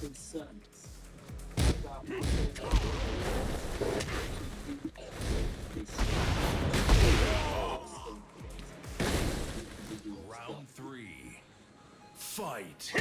concerns about Round 3. Fight.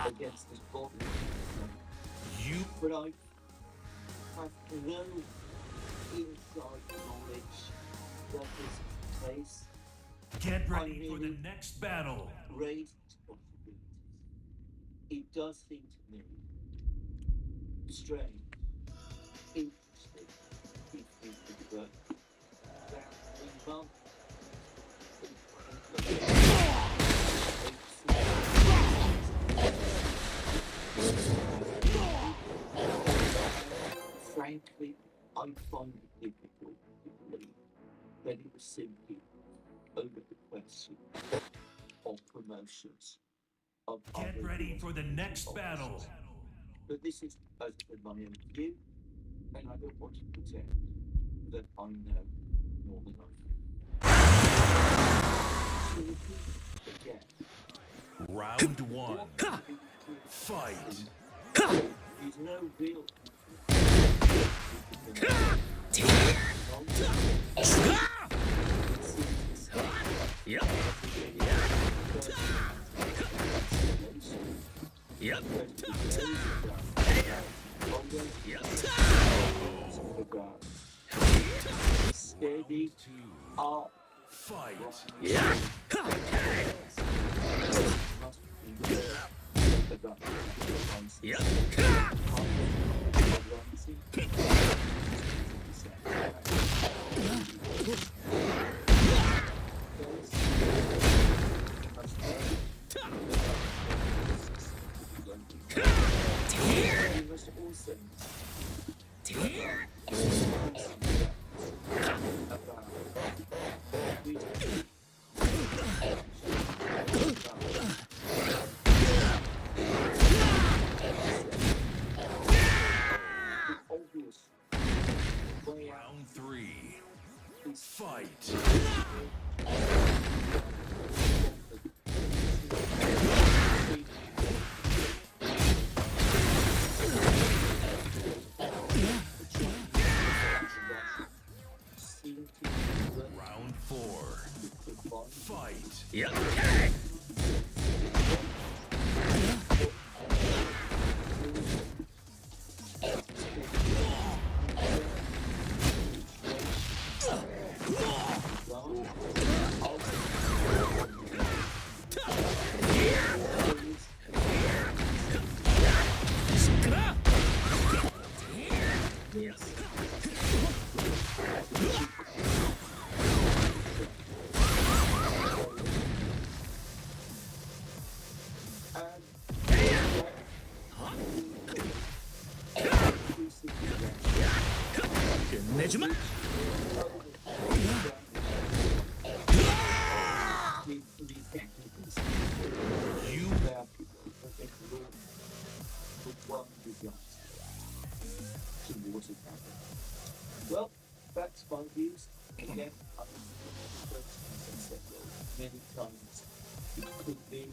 Against this body. You But I have no inside knowledge that this place get ready for the next battle. raised possibilities. It does seem to me strange, interesting, if you prefer, that we must frankly, I find it difficult to believe that it was simply over the question of promotions of Get other ready for the next officers. battle. But this is, as I said, my own view, and I don't want to pretend that I know more than I do. To repeat again, Round 1. what can be Fight. is no real Yep. Yep. Steady up. Fight. Yeah. Yep. You must also about ねじま You Well, that's my views. Again, I think as I said many times, it could be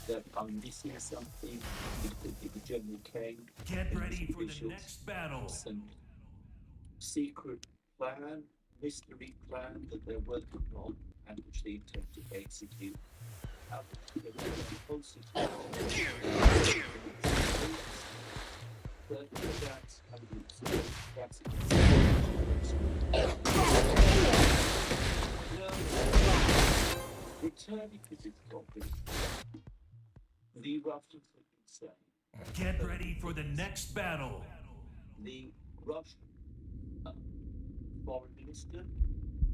that I'm missing something. It could be the General Kane. get and ready his for the officials. next battle. Some secret plan, mystery plan that they're working on and which they intend to execute. Closer to but that's how it is. That's it. Now, returning to this topic, the Russians have been saying Get ready for the next battle. the Russian Foreign Minister,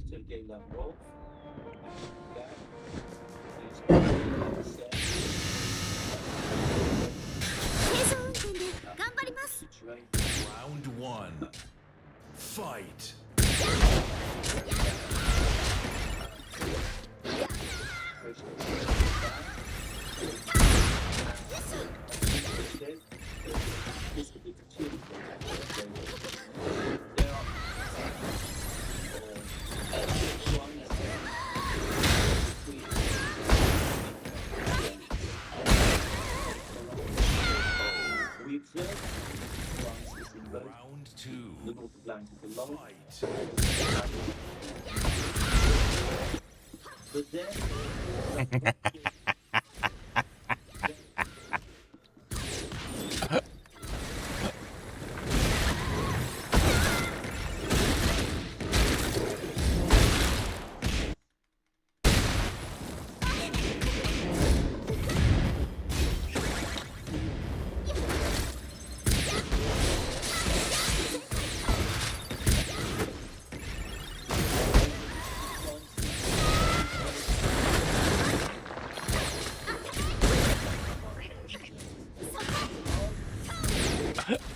Sergei Lavrov, that is said situation Round one. Fight. Round two. Fight. But then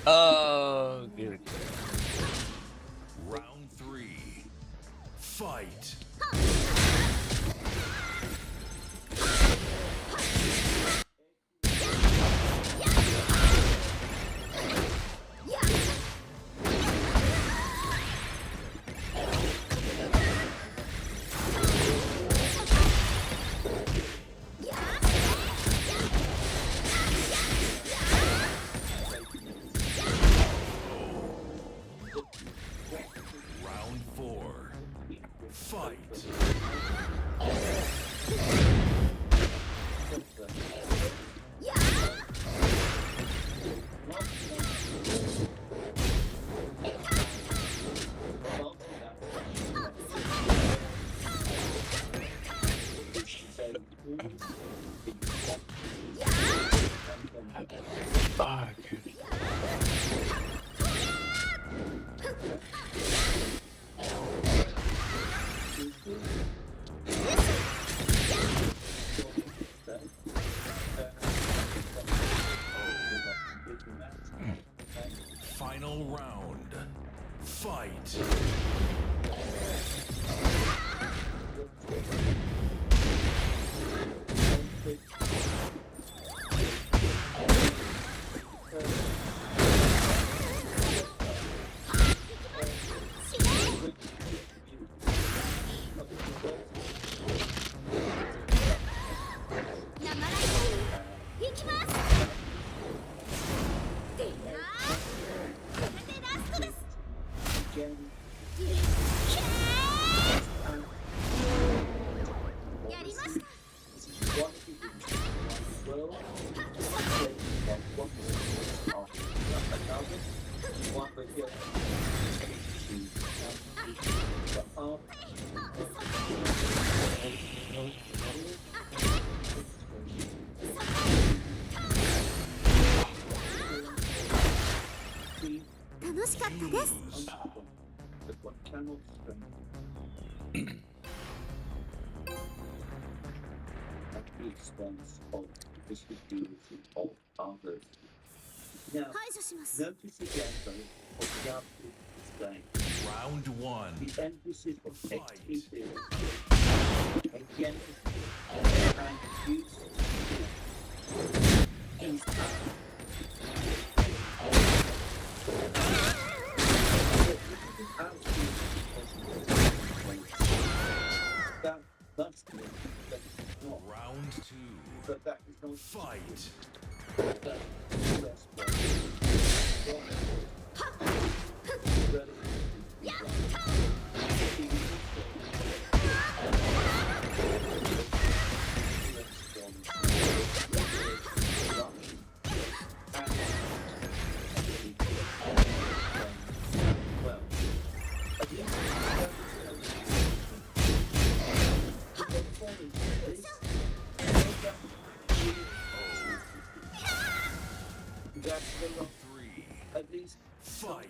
Oh, good. Round three. Fight. Round four. Fight. Oh, good. Final round. Fight. again, やりました。 this is one of the things in the world. One one but here. See, 楽しかったです。 but one cannot at the expense of the security of others. Now, 排除します。 notice again though what the output is saying. Round one. The emphasis of Fight. executing again and use is that's good. That is not. Round two. But that is not Fight. that less Three. at least Fight.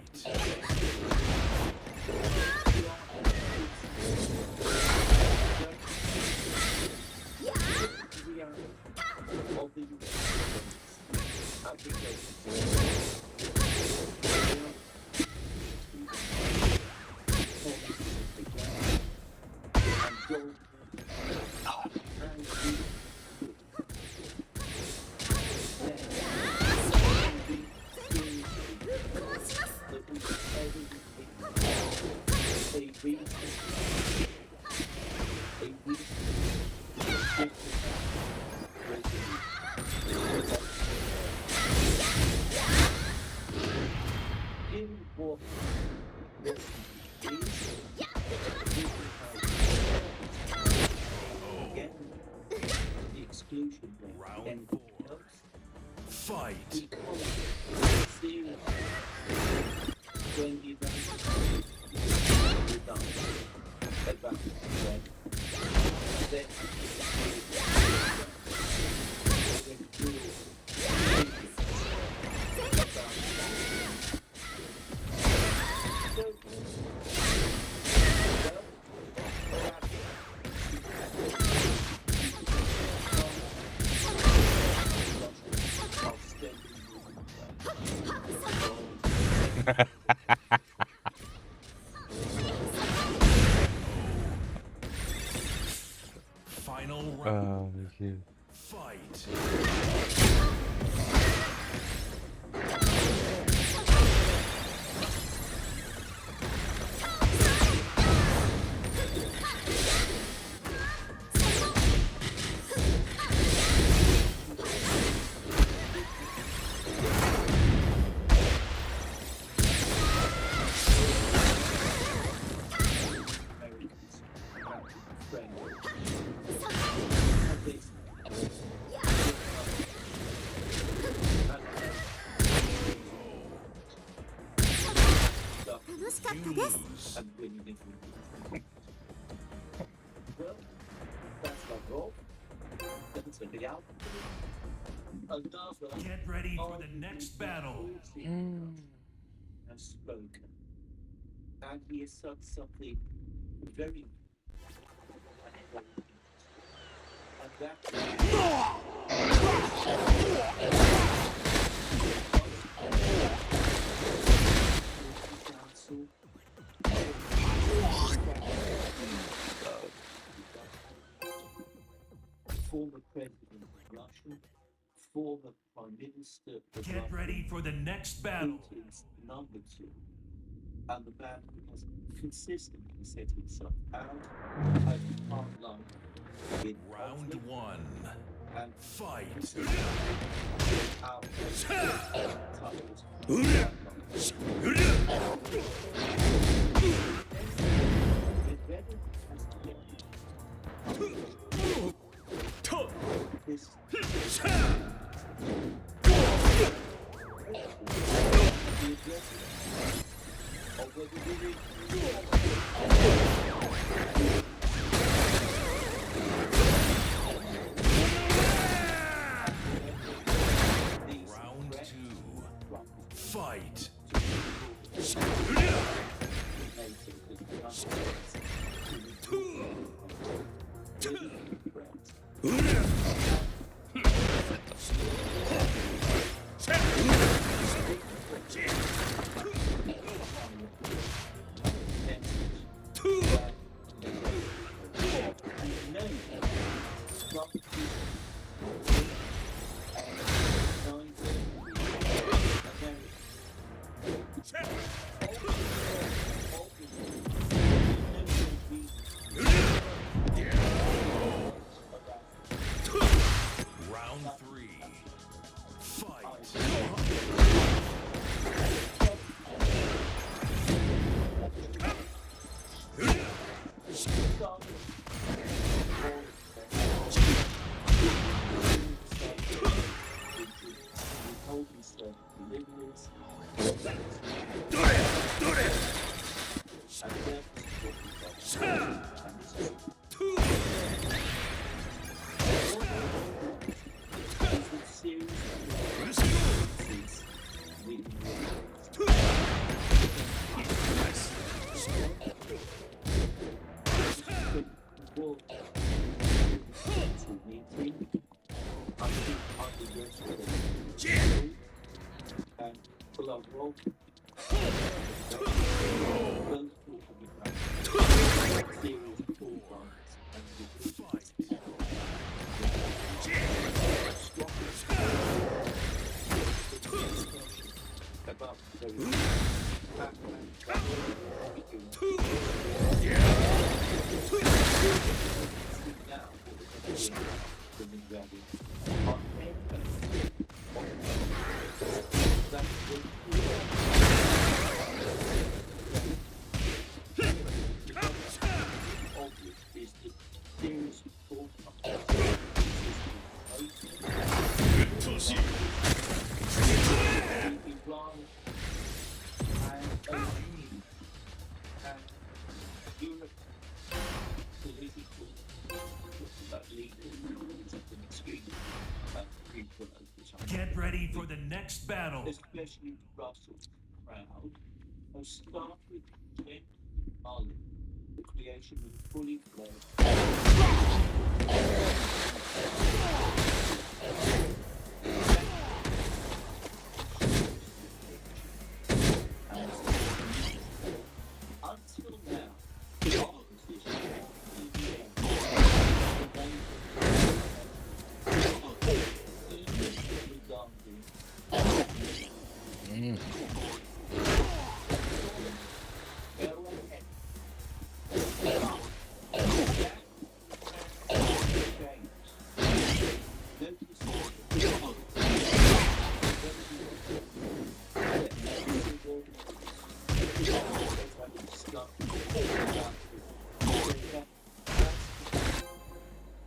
of the application. Again, the exclusion Round and four. Fight. become serious when you done advance then Final round. shit. Fight. Americans friend this 楽しかったです and winning it. Well, that's my goal. That's a out. Another Get ready for the next battle. has spoken. And he has said something very important. And that council former president of Russia, former prime minister of Get Russia, ready for the next battle. Putin's number two, and the man who has consistently set himself out as a hard line in Round conflict one. and Fight. out toughest. This Round two. Fight. drum roll. Get ready for the next battle. Especially Russell's crowd, has started gently mulling the creation of a fully fledged until now, the opposition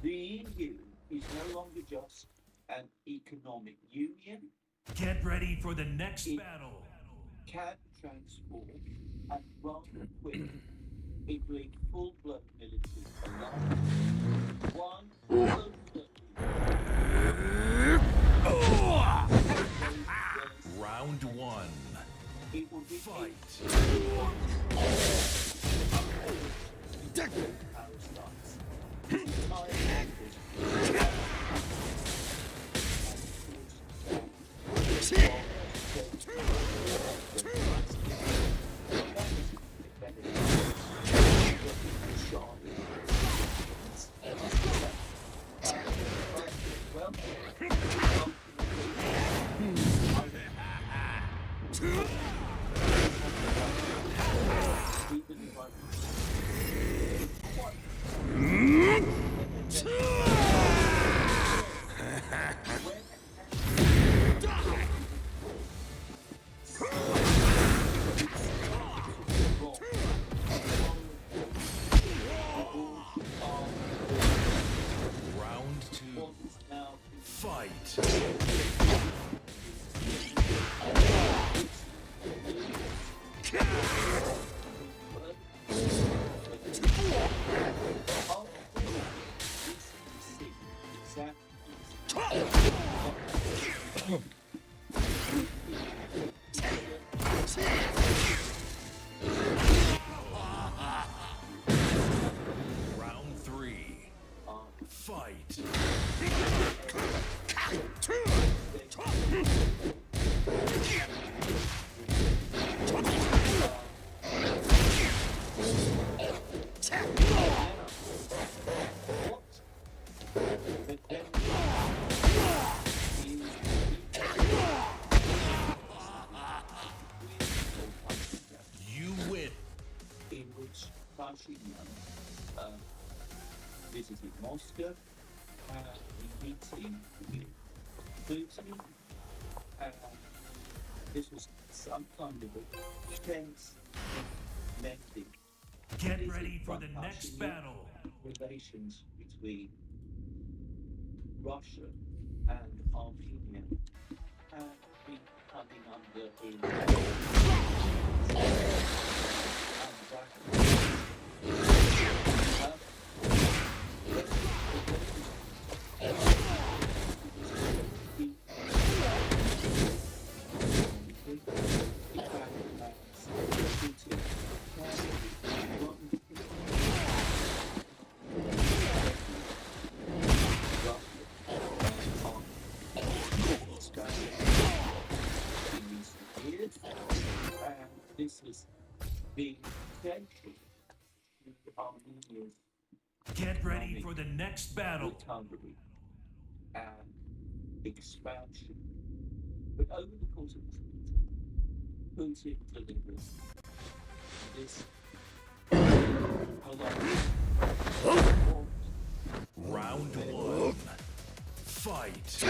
The EU is no longer just an economic union, Get ready for the next It- battle. can transform and rather quick into a full-blown military alliance. One ultimately Round one. it will be Fight. Round two. Fight. Round three. Fight. You win. In which Pashinyan visited Moscow in meeting with Putin, and this was some kind of a tense mending Get ready for the next battle. relations between Russia and Armenia have been coming under a this is the potential Armenia's Get ready for the next battle. recovery and expansion. But over the course of Putin delivers this Round one. Fight.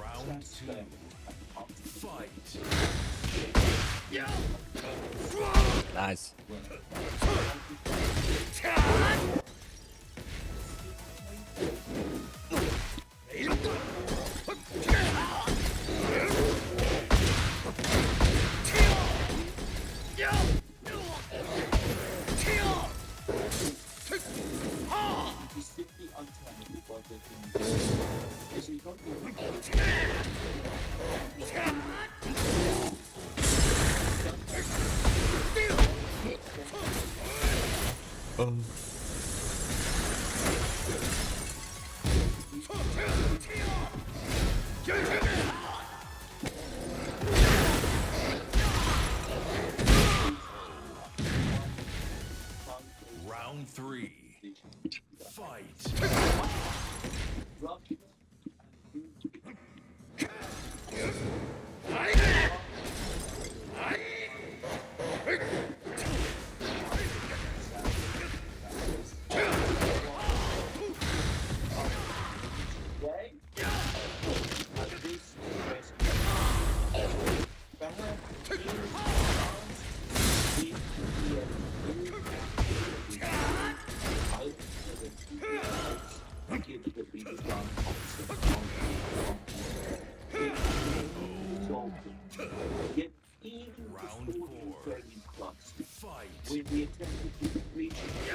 Round two. Fight. Nice. Oh. Round three. Fight. Round four. Fight. When we attempted to reach Final round.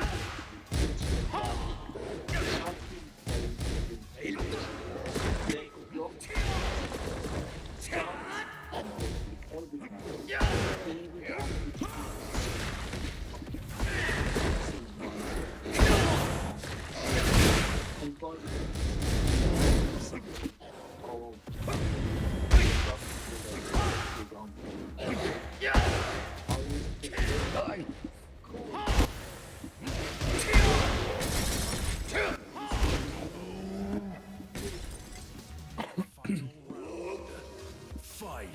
Fight.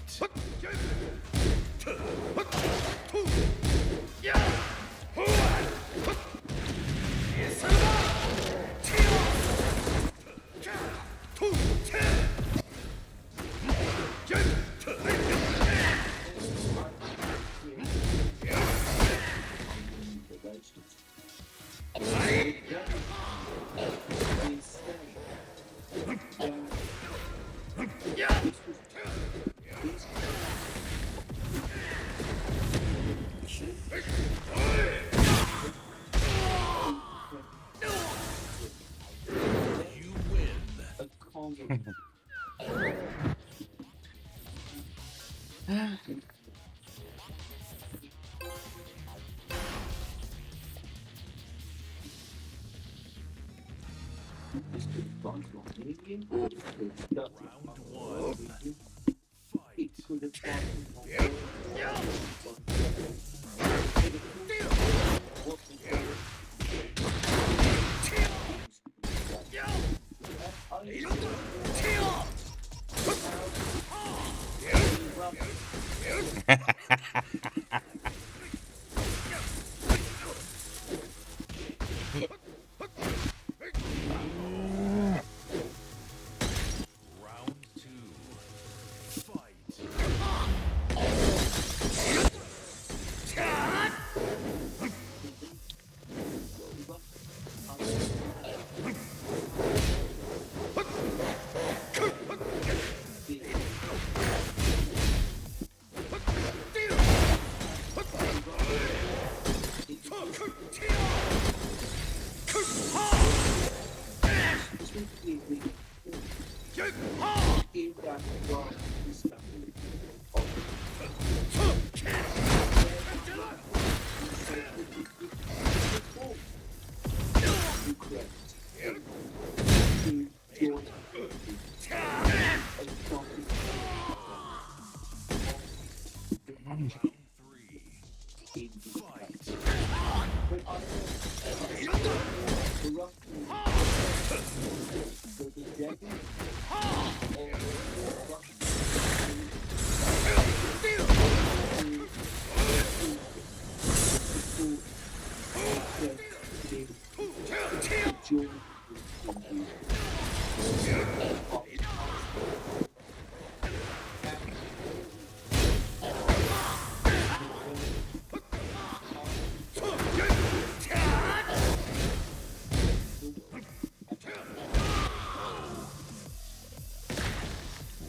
You win. Round one. Fight. Round two. Fight. Round 3. Fight. But I so the dragon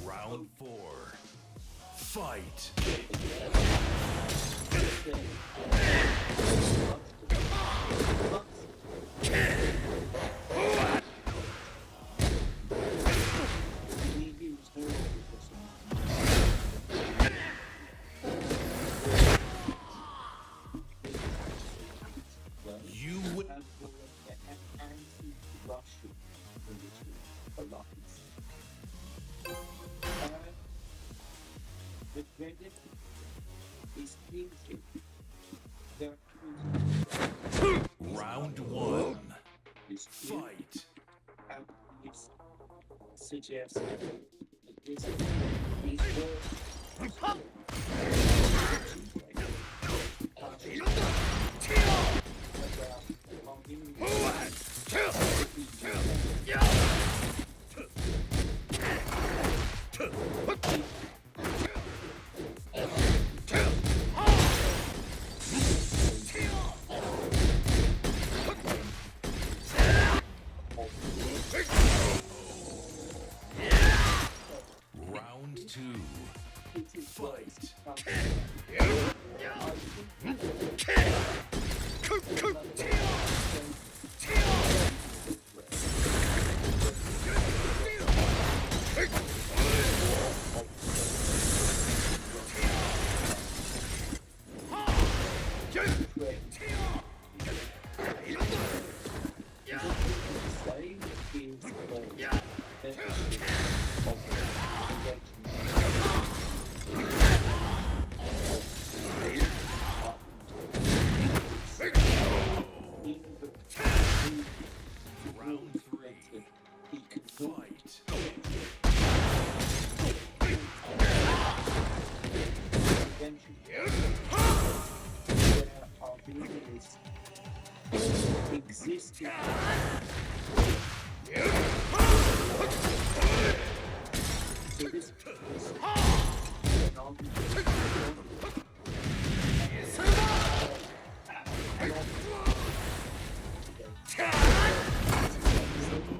Round 4. Fight. You win. The dragon is thinking. There Round 1. is Fight. and it's suggests that this these words Round 2. Fight. Round 3. Fight. Existing. So this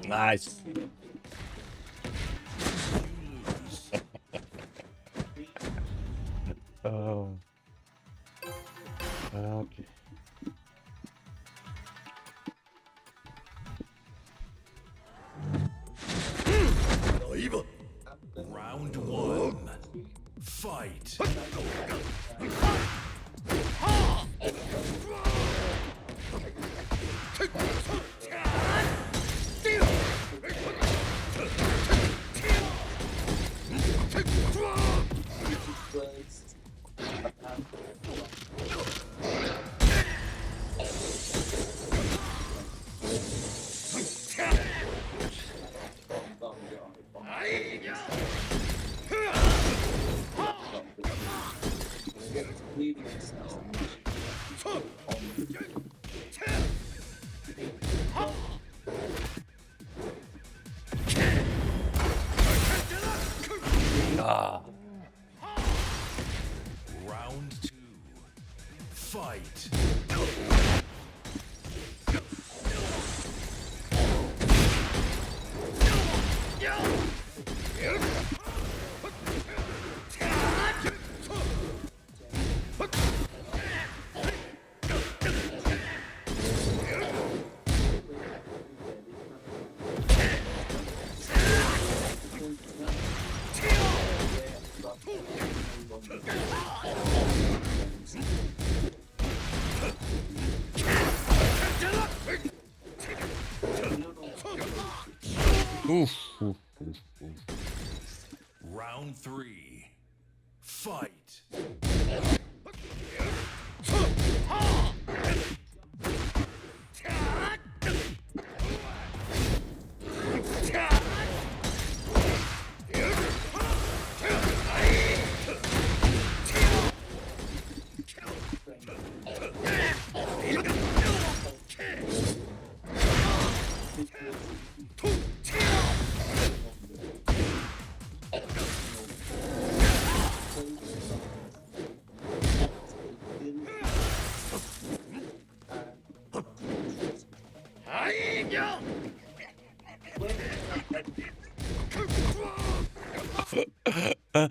Nice. Oh. Okay. Round 1. Fight. words Ah. Round 2. Fight. Oof. Round 3. Fight. Round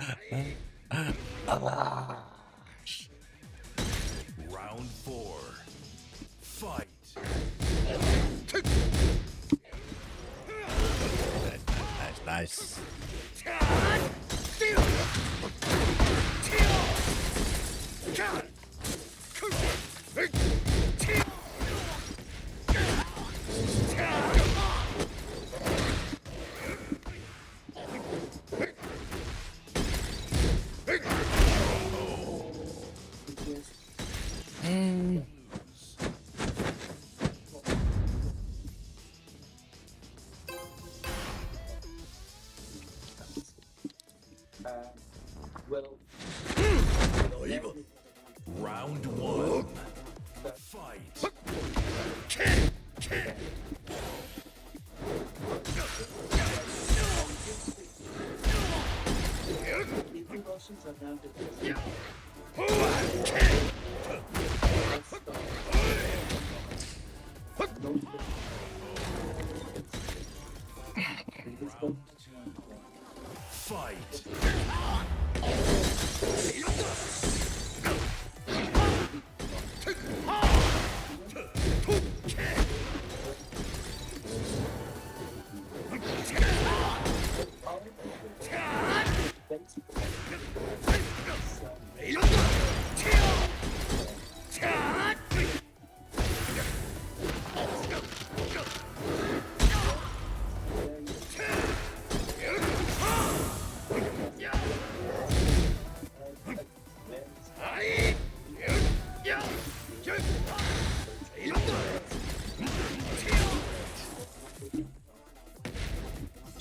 4. Fight. Nice. Well, Round 1. Fight. the Russians are now defeated. Round 2. Fight.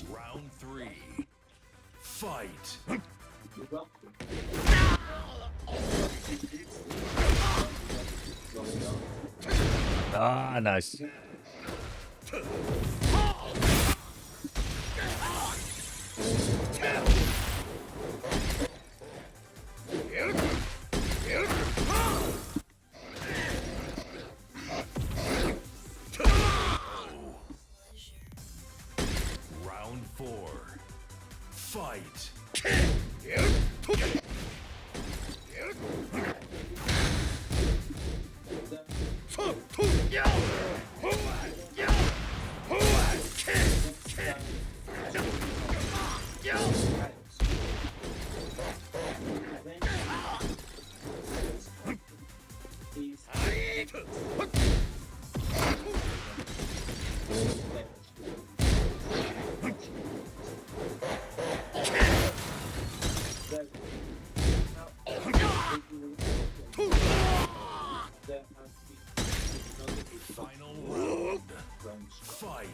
Round 3. Fight. Ah, nice. Round 4. Fight. Final round. Fight.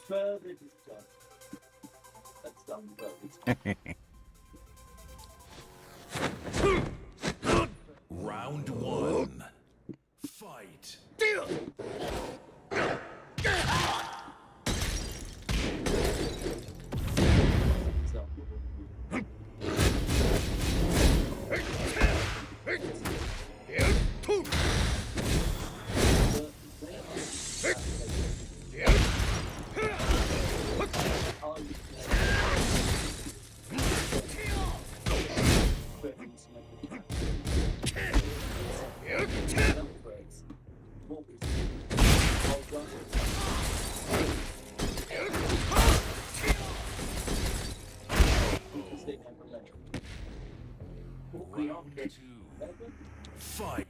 Further discuss. That's done well. Round 1. Fight. Round 2. Fight.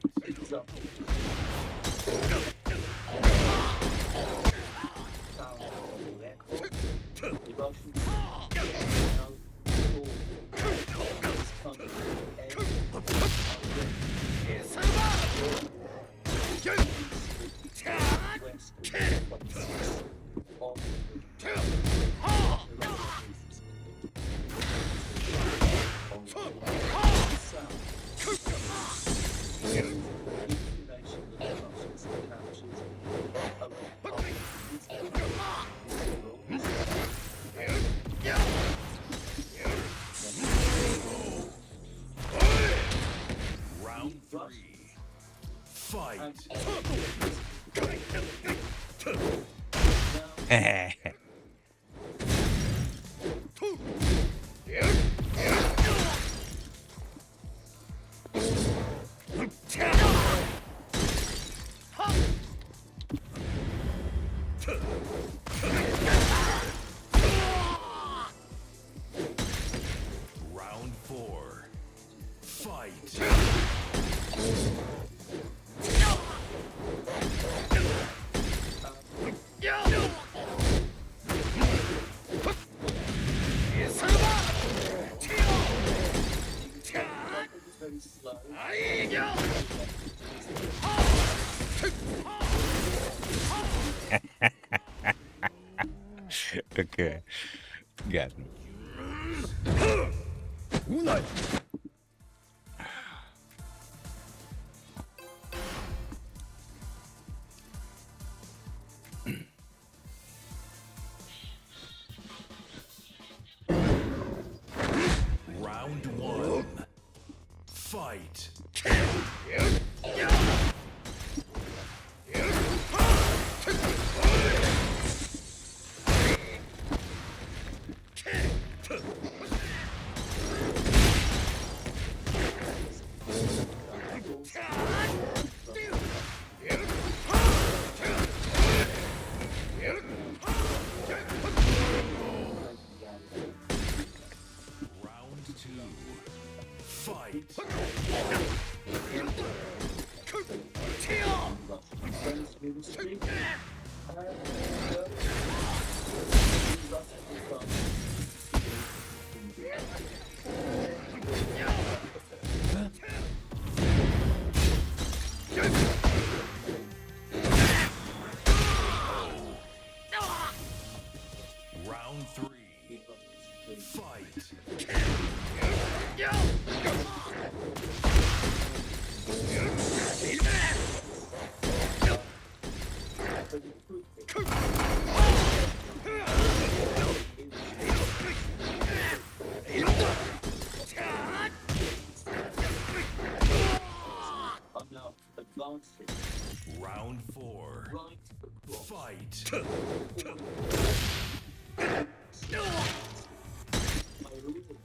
three. Fight. Round four. Fight. Very slow. Okay. Got me. Round one. Fight. Round two. Fight. Round three. Fight. I'm now advancing Round four. right across. Fight. My rule.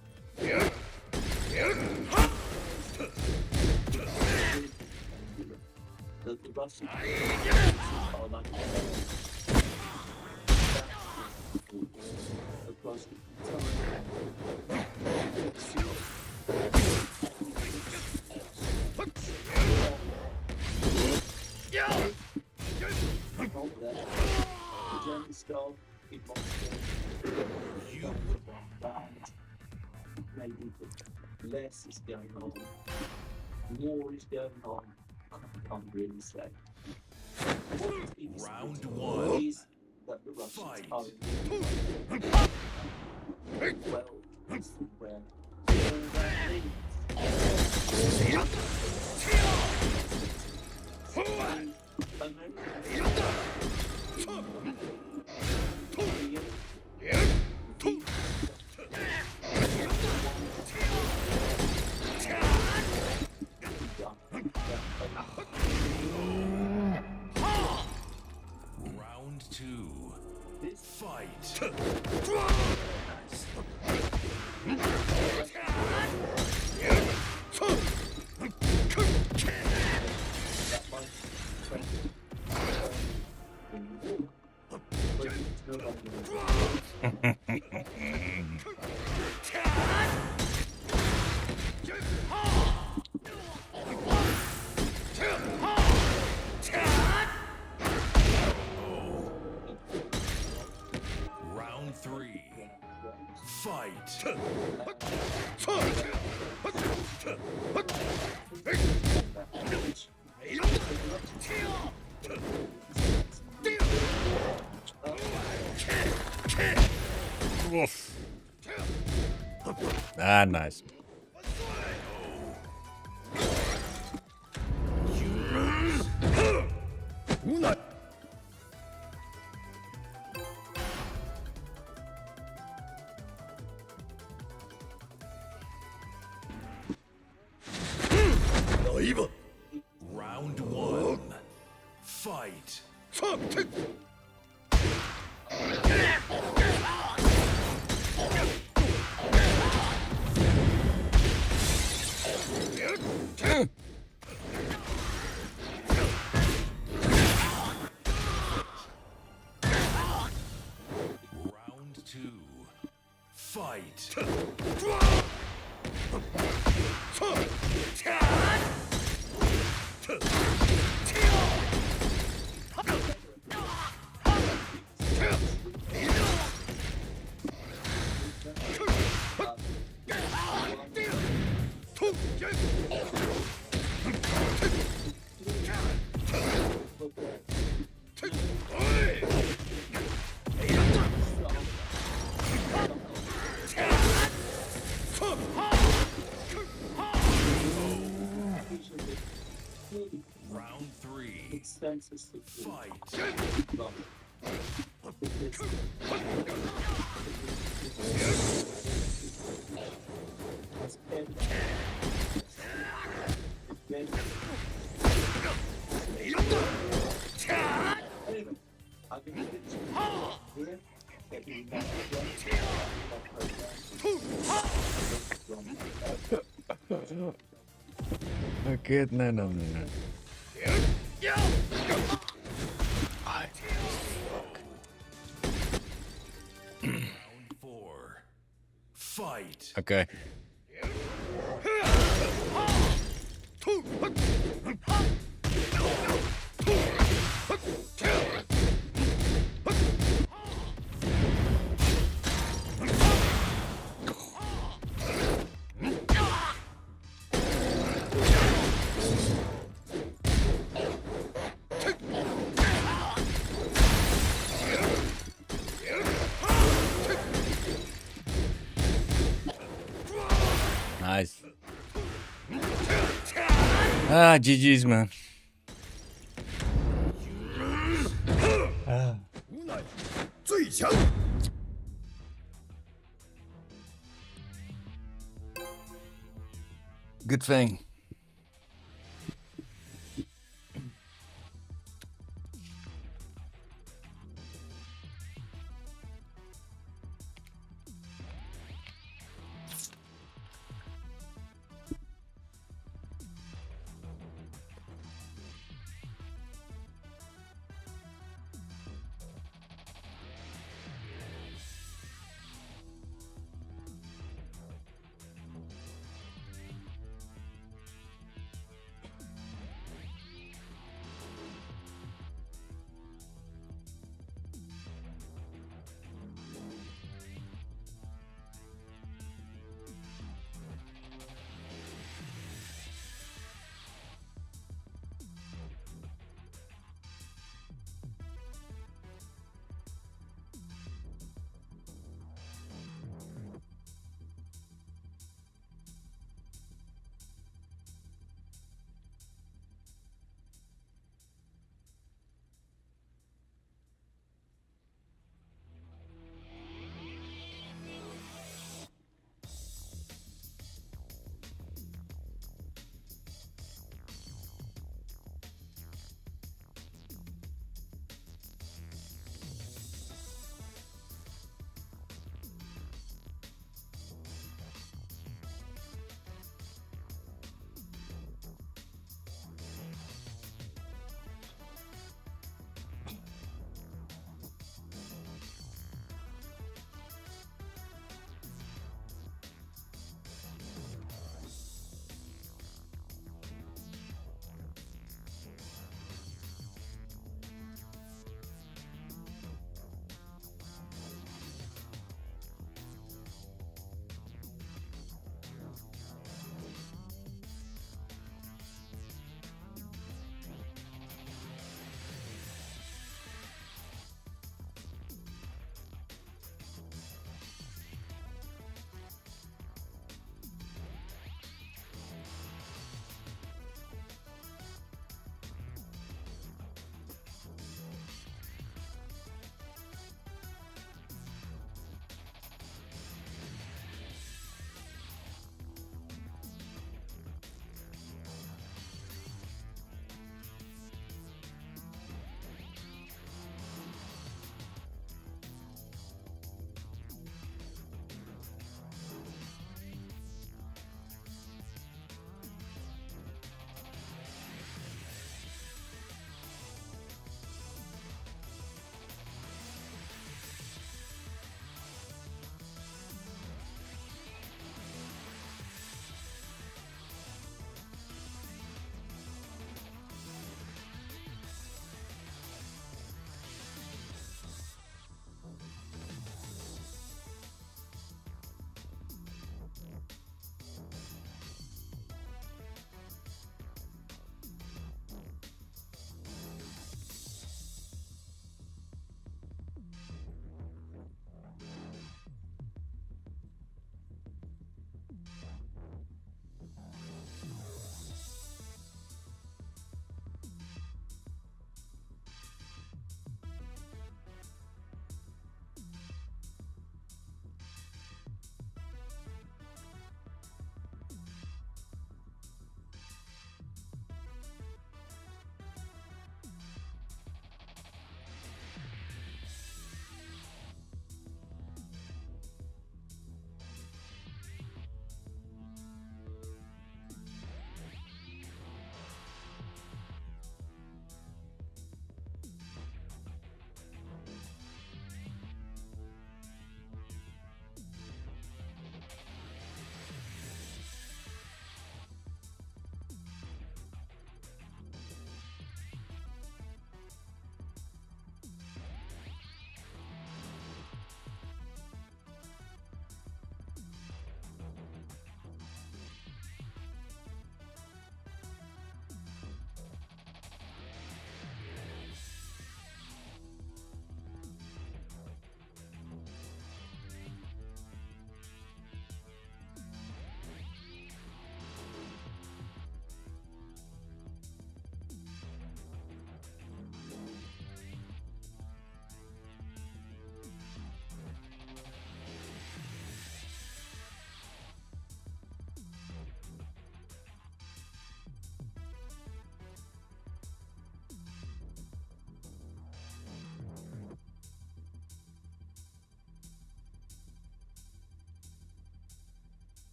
The Russians are like across the the German skull, it You maybe less is going on, more is going on. I can't really say. What is Round one. is that the Russians Fight. are well, this is where that leads. Round two. Fight. Round three. Fight. Oof. Ah, nice. Naiva. Fight. Round 2. Fight. Round 3. Census Fight. Okay, no. Round 4. Fight. Okay. Nice. Ah, GG's, man. Good thing.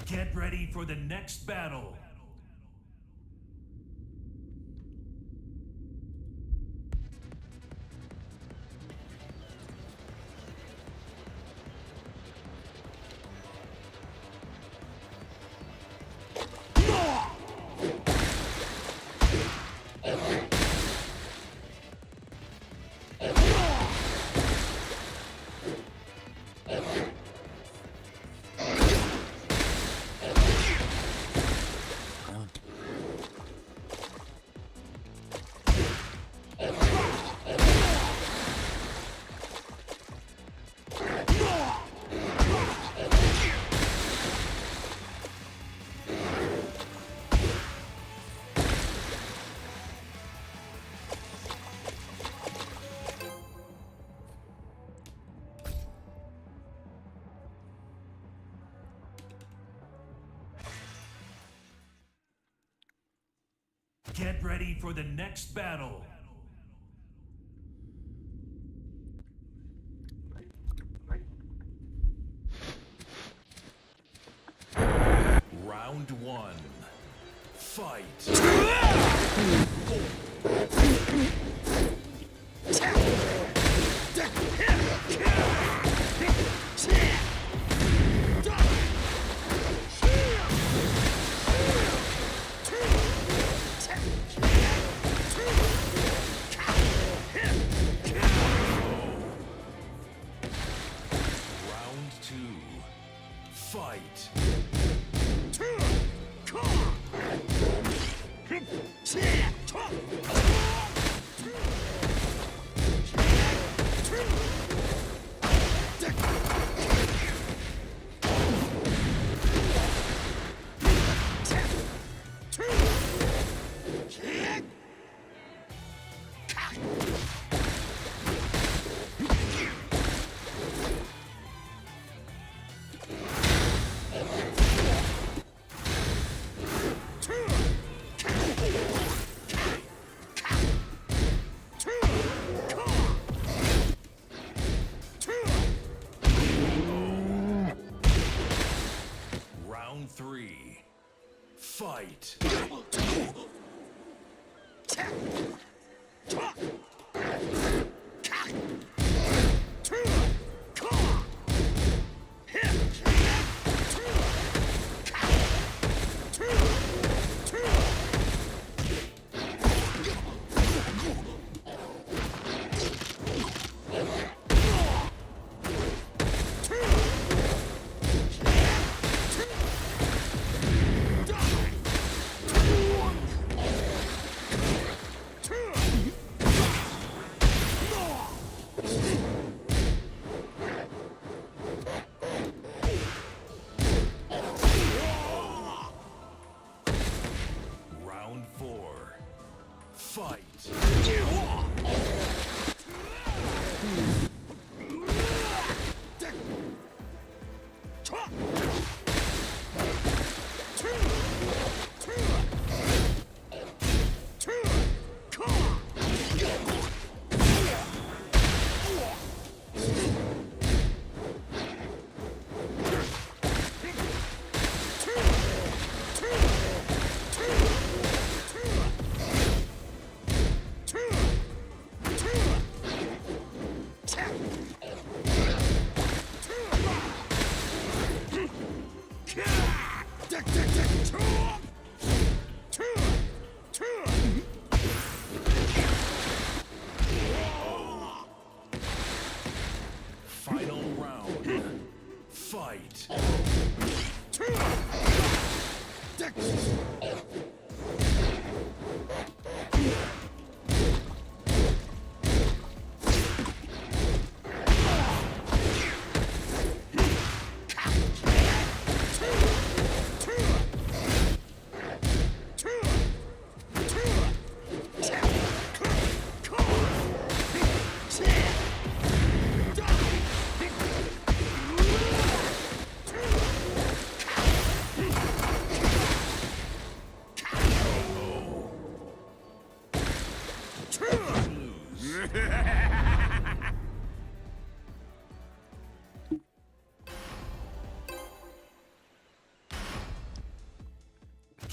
Get ready for the next battle. Get ready for the next battle. Round one. Fight. Round two. Fight. Round three. Fight. Round four. Fight. Final round. Fight.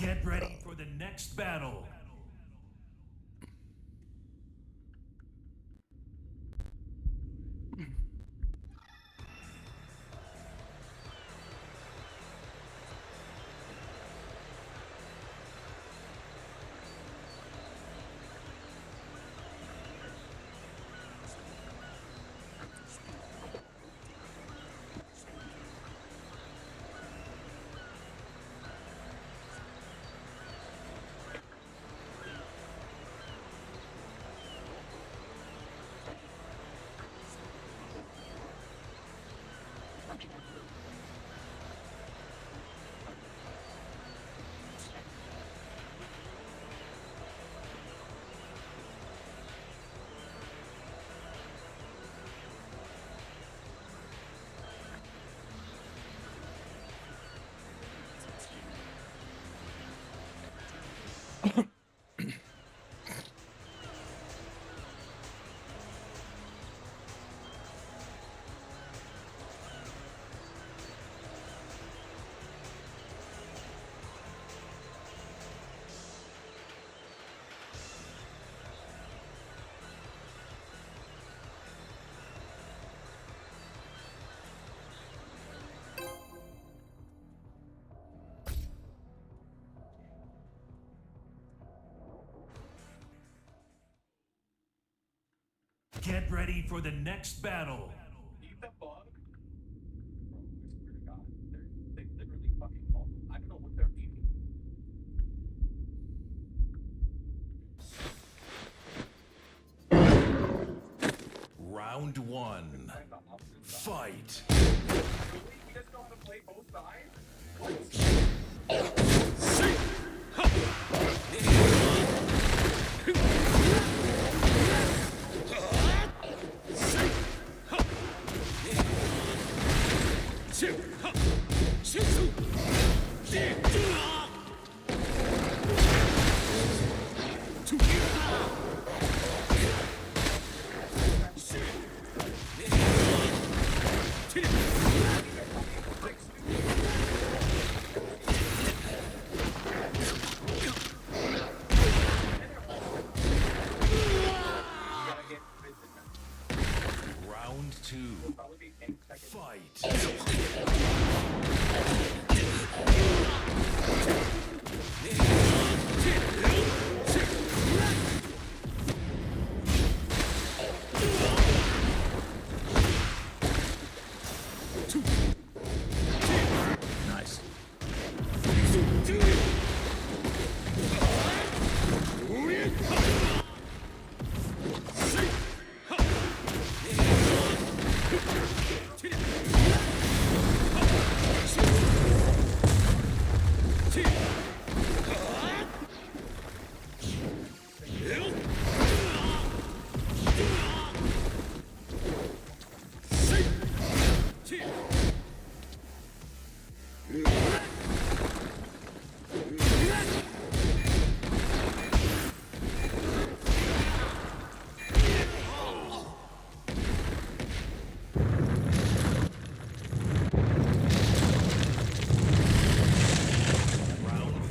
Get ready for the next battle. Get ready for the next battle. Eat the bug. I swear to God, they literally fucking fall. I don't know what they're eating. Round one. Fight. Really? You guys know how to play both sides? Round two. Fight. Nice. Round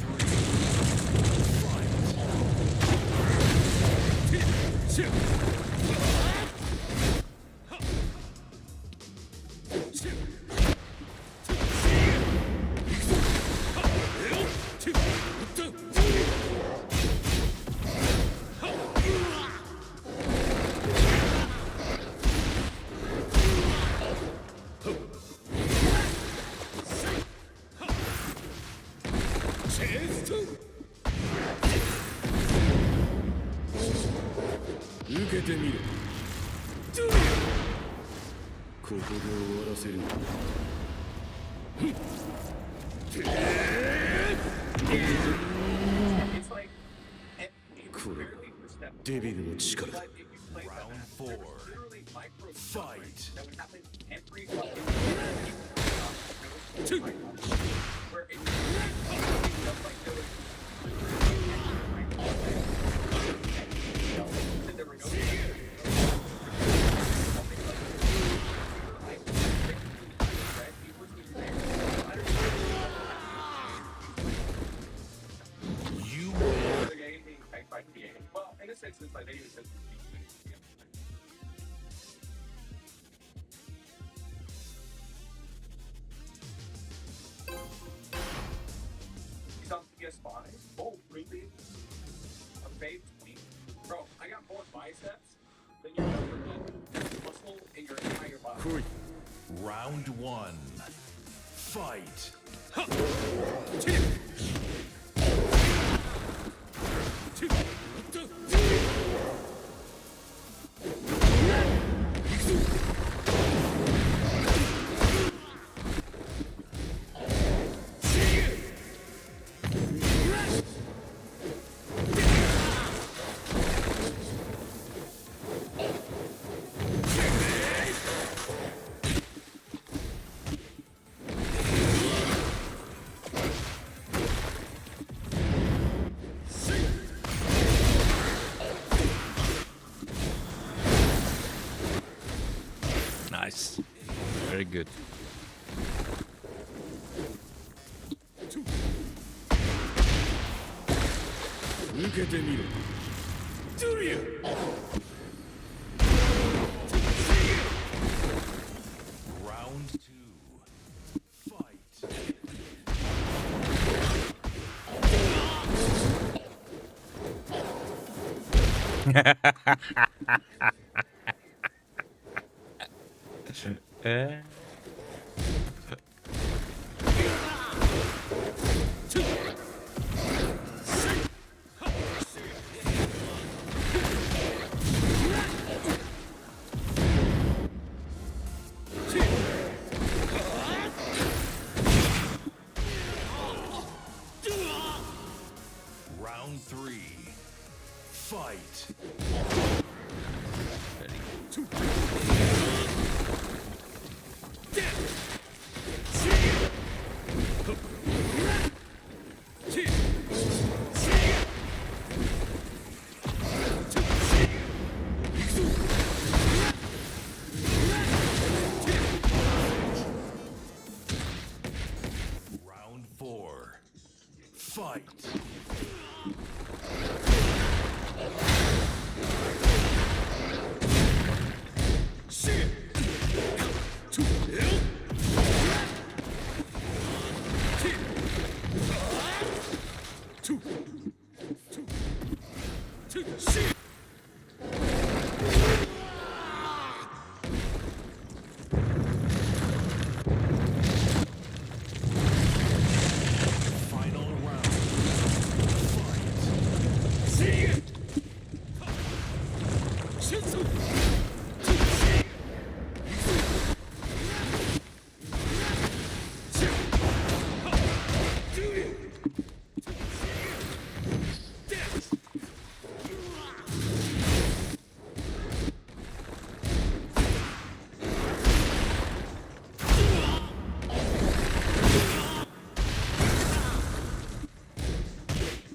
three. It's like, it's literally step. デビルの力だ But if you play the Round match, four. there's literally micro Fight. that would happen every fucking where it stuff like those. There were no He's on PS5. Oh, really? A vape tweet. Bro, I got more biceps than you ever did muscle in your entire body. Round one. Fight. Nice. Very good. Round two. Fight. Round three. Fight. Round four. Fight. Final round. Fight.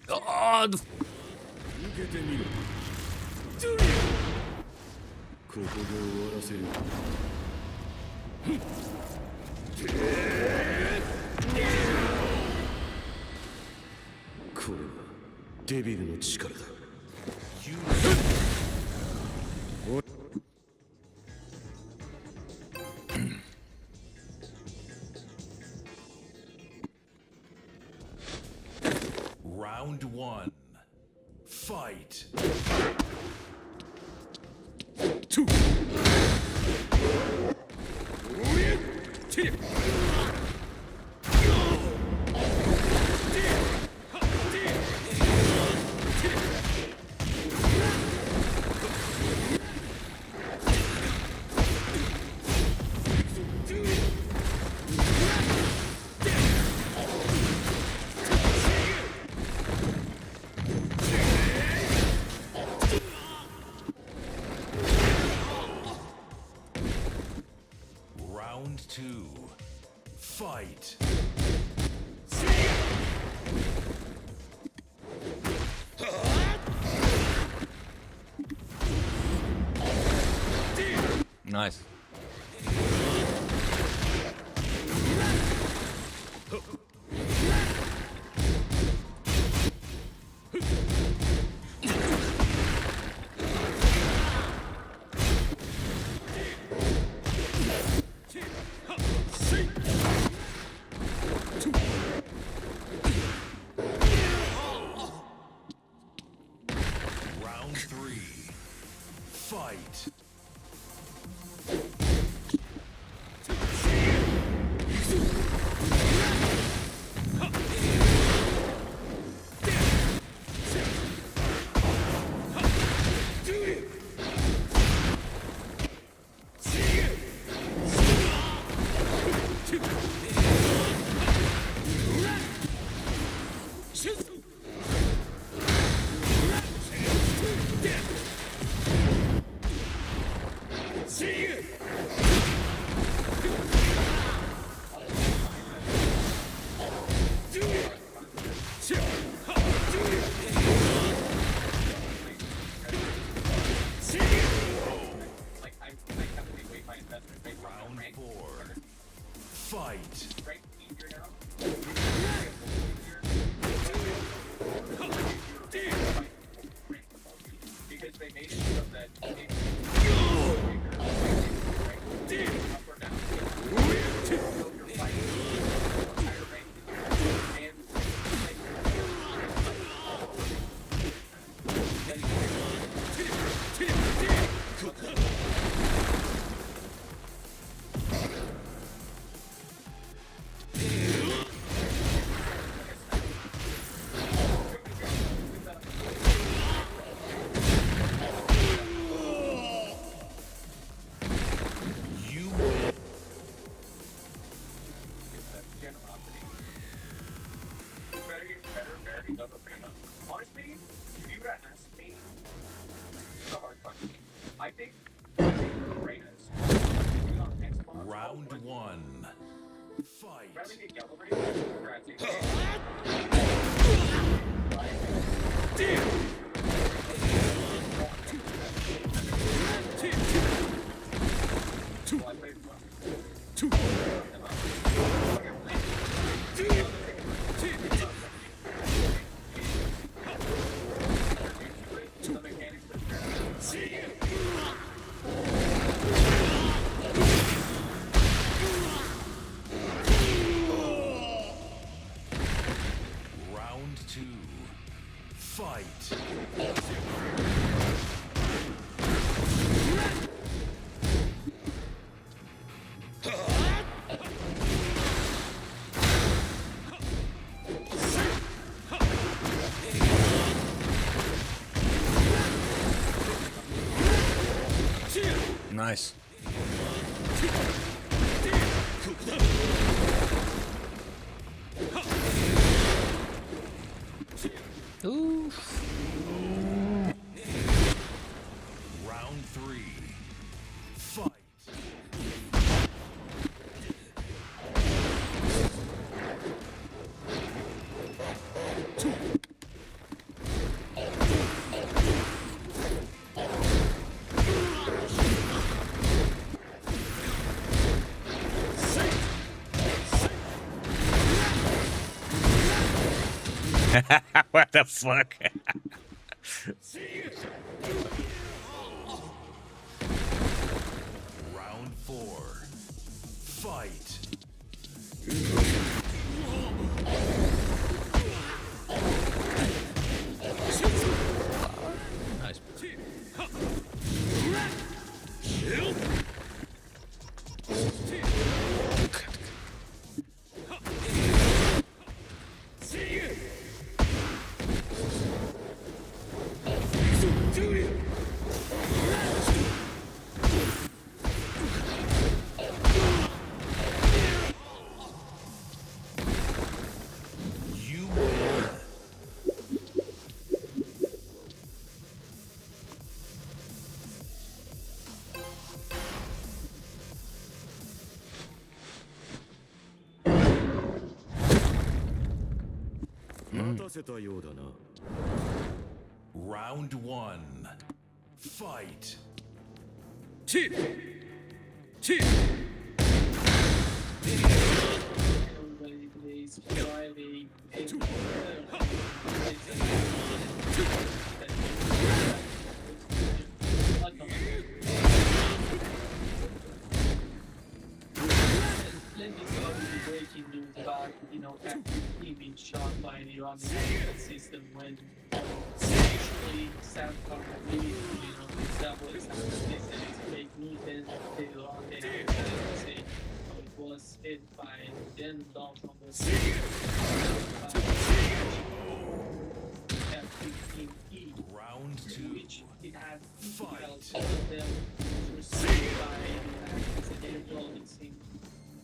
God. ここで終わらせる。これはデビルの力だ。 Round one. Fight. Round two. Fight. Nice. Fight. Round 4. Fight. Because they made it so that up or down. You're fighting higher rank and You win. generosity. Better get better, honestly, if you were to ask me, it's a hard question. I think arenas on Xbox. Round 1. Fight. Rather get yellow rated or I'd say well, I played one. The mechanics of Round 2. Fight. Nice. Ooh. Round 3. Fight. What the fuck? Round 4. Fight. Nice. You win. Round 1. Fight. everybody plays Friday. Let me go with the breaking news about, after he being shot by the Iranian system when basically South Park really, Subway Sounds. They said it's fake news, and they long they have to say it was hit by then long from the F-15E, Round two. which it had Fight. all of them was received by the accidental, it seemed.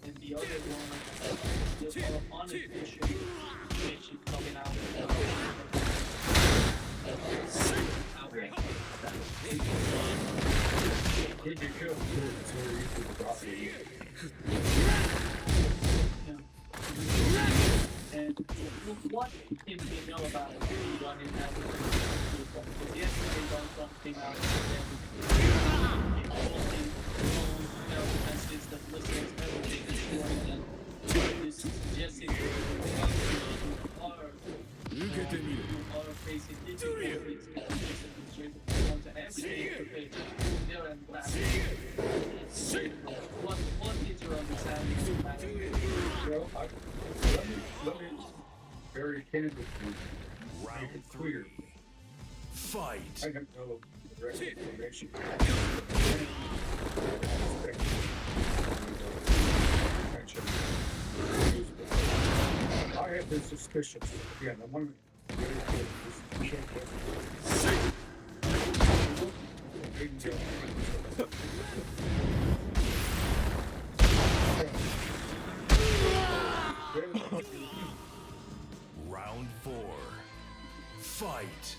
And the other one, the unofficial information coming out Could you kill it's very easy to copy. And what can we know about the one in that? Because yesterday done something out and messages that listeners everything is going on. This is just it. You are facing difficulties want to everything to pay there and glass. What is your understanding of that? Well, let me very candidly make Round it clear. three. Fight. I have no direct information. I have been suspicious. Again, I want to very clear. This is Round four. Fight.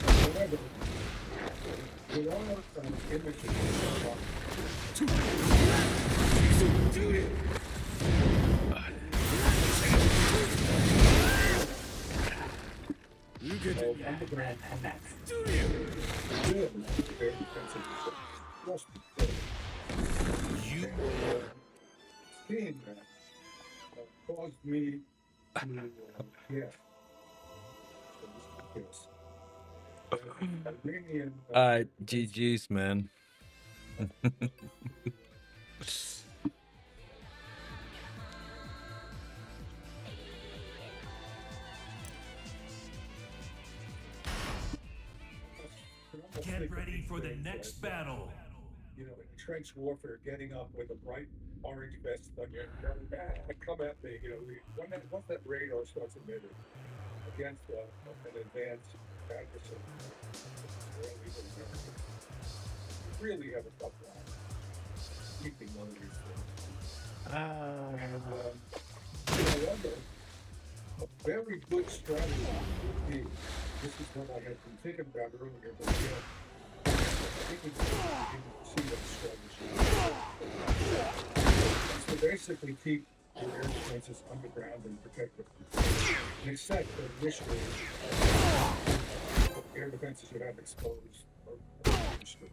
However, there are images of underground very defensive. Plus, You seeing that caused me to yes. Iranian GG's, man. get ready for the next battle. You know, in trench warfare, getting up with a bright orange vest on your come at me. You know, once that radar starts emitting against an advanced adversary, you really have a tough line keeping one of these things. However, a very good strategy would be, this is what I had been thinking about earlier, but again, I think we can see that strategy. So basically keep your air defenses underground and protect them. And except that initially, air defenses you have exposed or destroyed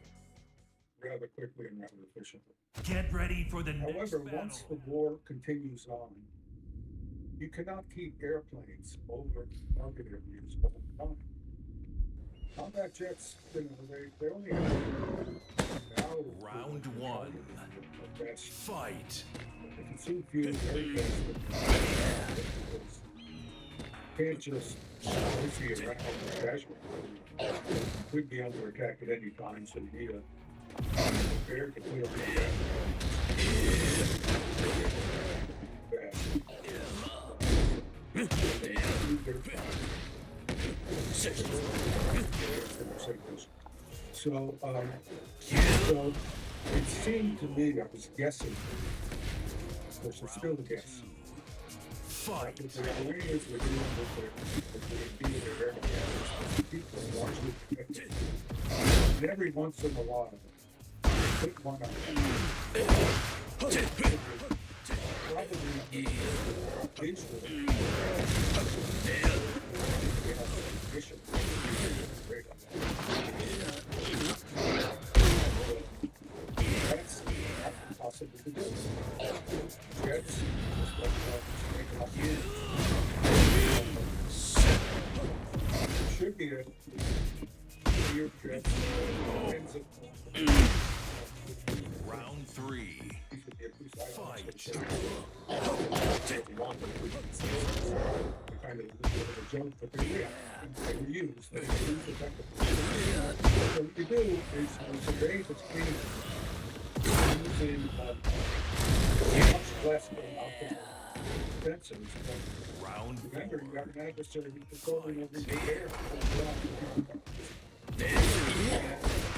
rather quickly and rather efficiently. Get ready for the next However, battle. once the war continues on, you cannot keep airplanes over target areas all the time. Combat jets, you know, they only have now Round one. best. Fight. They can soon fuse very fast. Can't just see around the casualty. Could be under attack at any time, so you need a very complete so it seemed to me, I was guessing, of course it's still a guess, Fight. that the Iranians were doing with their air defenses, people are largely protected. And every once in a while, they put one up. Probably visually. That's not possible to do. Jets, just like making up idea your jets ends up Round 3. Fight. kind of a joke, but they were used. They were used effectively. So what you do is to raise its clean, using much less sensors. Round Remember, you got an adversary controlling over the air.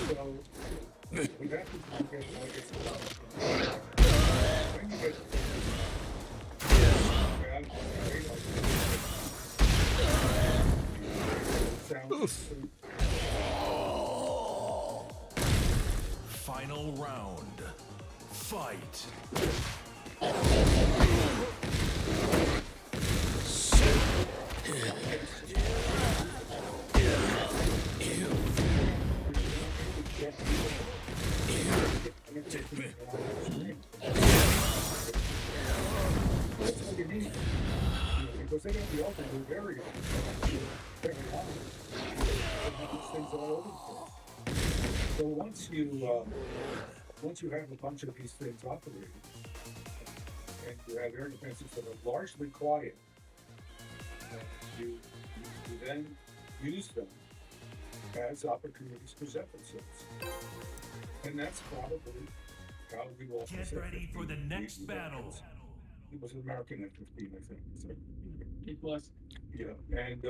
So, what happens is you get like it's when you get Final round. Fight. That's all you need. Because they don't be open to very long. These things all over the place. So once you have a bunch of these things operating, and you have air defenses that are largely quiet, you then use them as opportunities present themselves. And that's probably how we lost. Get ready for the next battle. It was an American F-15, I think. So, It was. yeah, and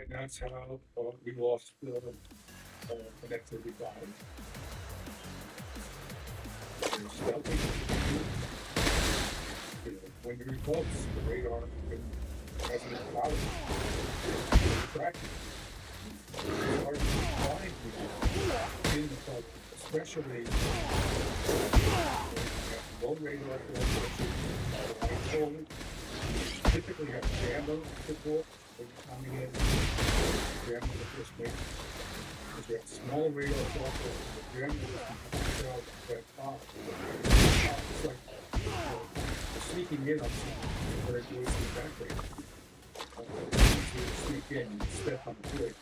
that's how we lost an F-35. When you're close, the radar has no power. It's hard to find people in the public, especially low radar cold. Typically have jammer support when you're coming in. Jammer the first mate. Because you have small radar software, the jammer that top. It's like sneaking in on something where it goes to the back radar. You sneak in and step on the foot.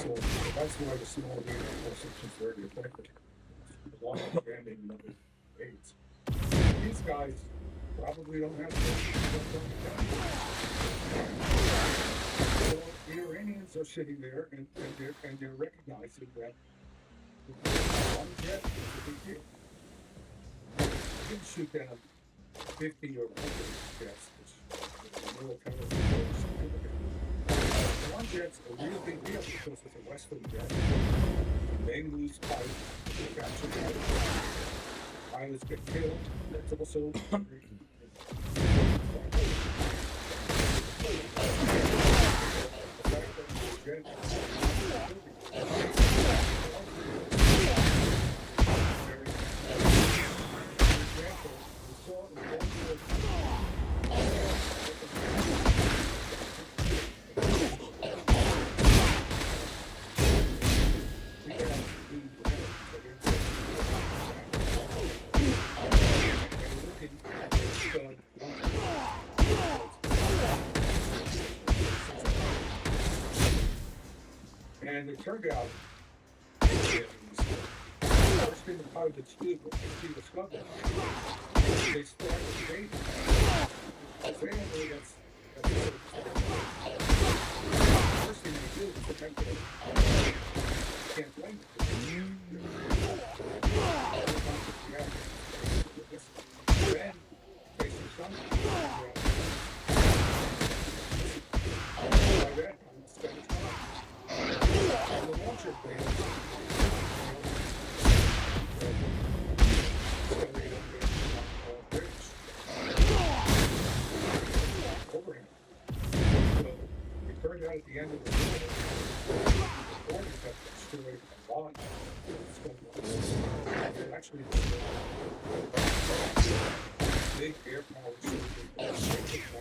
So that's why the small radar force is very effective. The long jamming number 8. These guys probably don't have so the Iranians are sitting there and they're recognizing that one jet is a big deal. You can shoot down 50 or 100 jets, which military one jet's a real big deal because it's a Western jet. They lose pilots, they capture pilots. Pilots get killed. That's also and it turned out first thing the pilots did was they discovered they started dating. They don't know that's first thing they do is protect them. Can't blame them. Then facing something. Like that, spend time. The launcher plane overhead. So it turned out at the end of the day, the boarding got destroyed a lot. Actually, big air power surgery.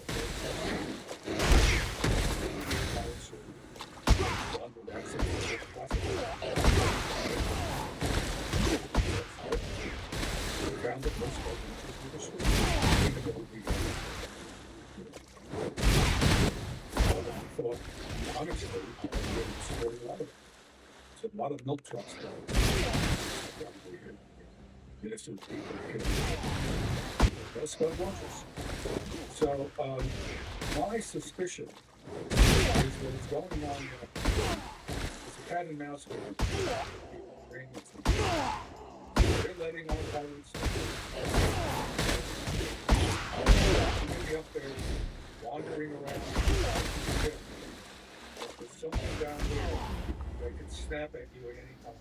thought, honestly, I was a lot of it. It's a lot of milk trucks. Innocent people here. That's what watches. So, my suspicion is what is going on there. It's a cat and mouse game. They're letting our pirates maybe up there wandering around. There's someone down there that can snap at you at any time.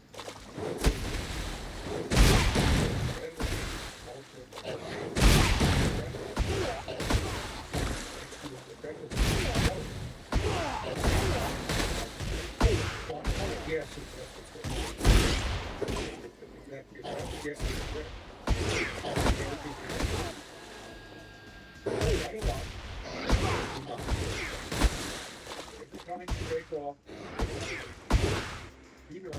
Yes, every time you take off, you know,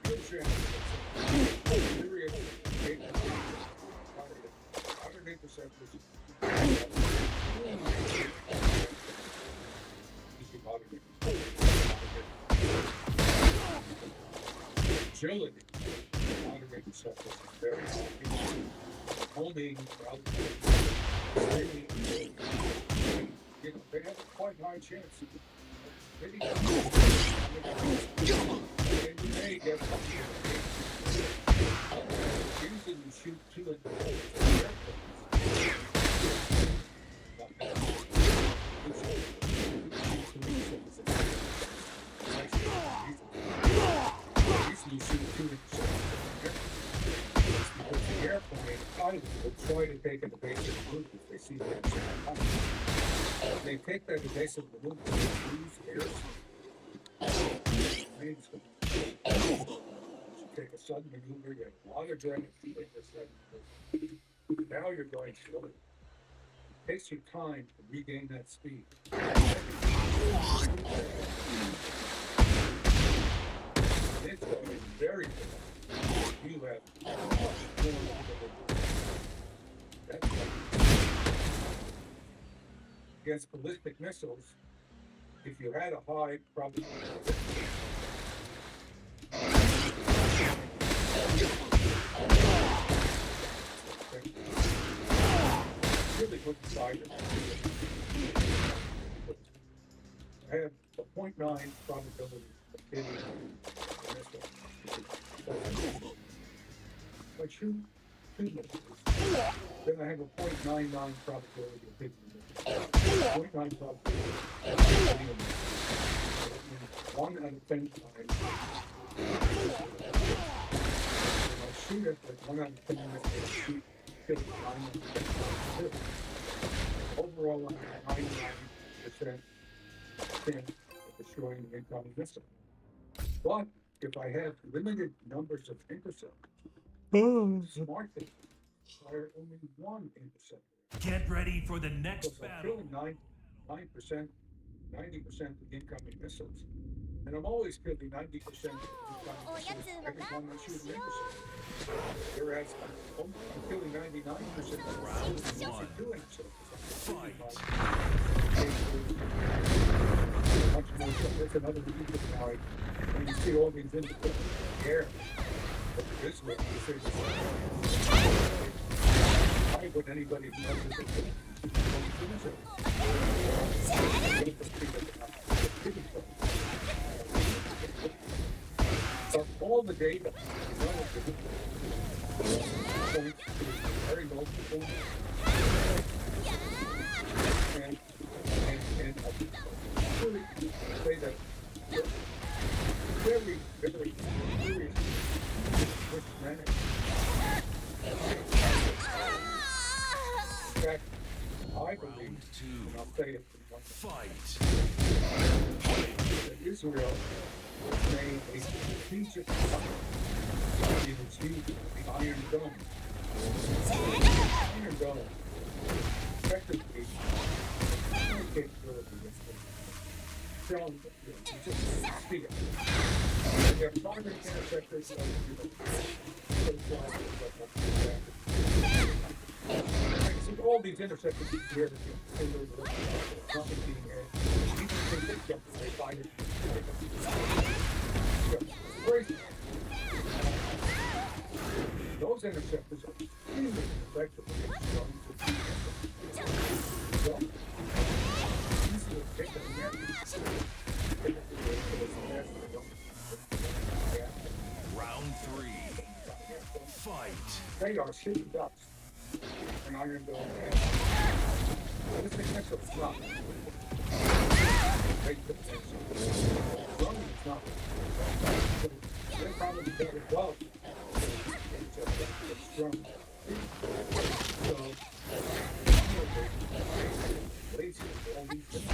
good chance serious 108% agility, moderating stuff is very homing, you know, they have a quite high chance. Maybe and you may get usually you shoot two of the you shoot two because the airplane pilots will try to take an evasive route if they see that coming. If they take that evasive route, they lose airs. Take a sudden maneuver, you have a lot of adrenaline, now you're going slow. It takes you time to regain that speed. It's going very good. You have that's against ballistic missiles. If you had a high probability really good side. I have a 0.9 probability of hitting this one. If I shoot two missiles, then I have a 0.99 probability of hitting this. 0.9 probability of hitting this. 1 out of 10 times. Shoot it like 1 out of 10 minutes, shoot, hit 9 out of 10. Overall, I'm 99% chance of destroying the incoming missile. But if I have limited numbers of interceptors, smart thing, fire only 1 interceptor. Get ready for the next So I'm battle. killing 9%, 90% of the incoming missiles. And I'm always killing 90% of the incoming missiles every time I shoot an interceptor. Whereas I'm killing 99% of the Round 2 interceptors. Fight. Much more so. That's another reason why when you see all these individuals in the air, but this way, you say this. Why would anybody who knows this is so all the data, points to very low performance. And I really say that very, very serious mismanagement. In fact, I believe, and I'll say it in one Fight. that Israel made a strategic cut in its use of the Iron Dome. Iron Dome effectively capability of shown, you just see it. You have target interceptors, all all these interceptors here that nothing being here. You can take this jump and they find it. Crazy. Those interceptors are extremely effective against drones with so, easy to pick them there. Round 3. Fight. They are shooting ducks. And I'm going to go ahead. This thing makes a flop. They're probably better well. It's strong. So, lazy, all these things.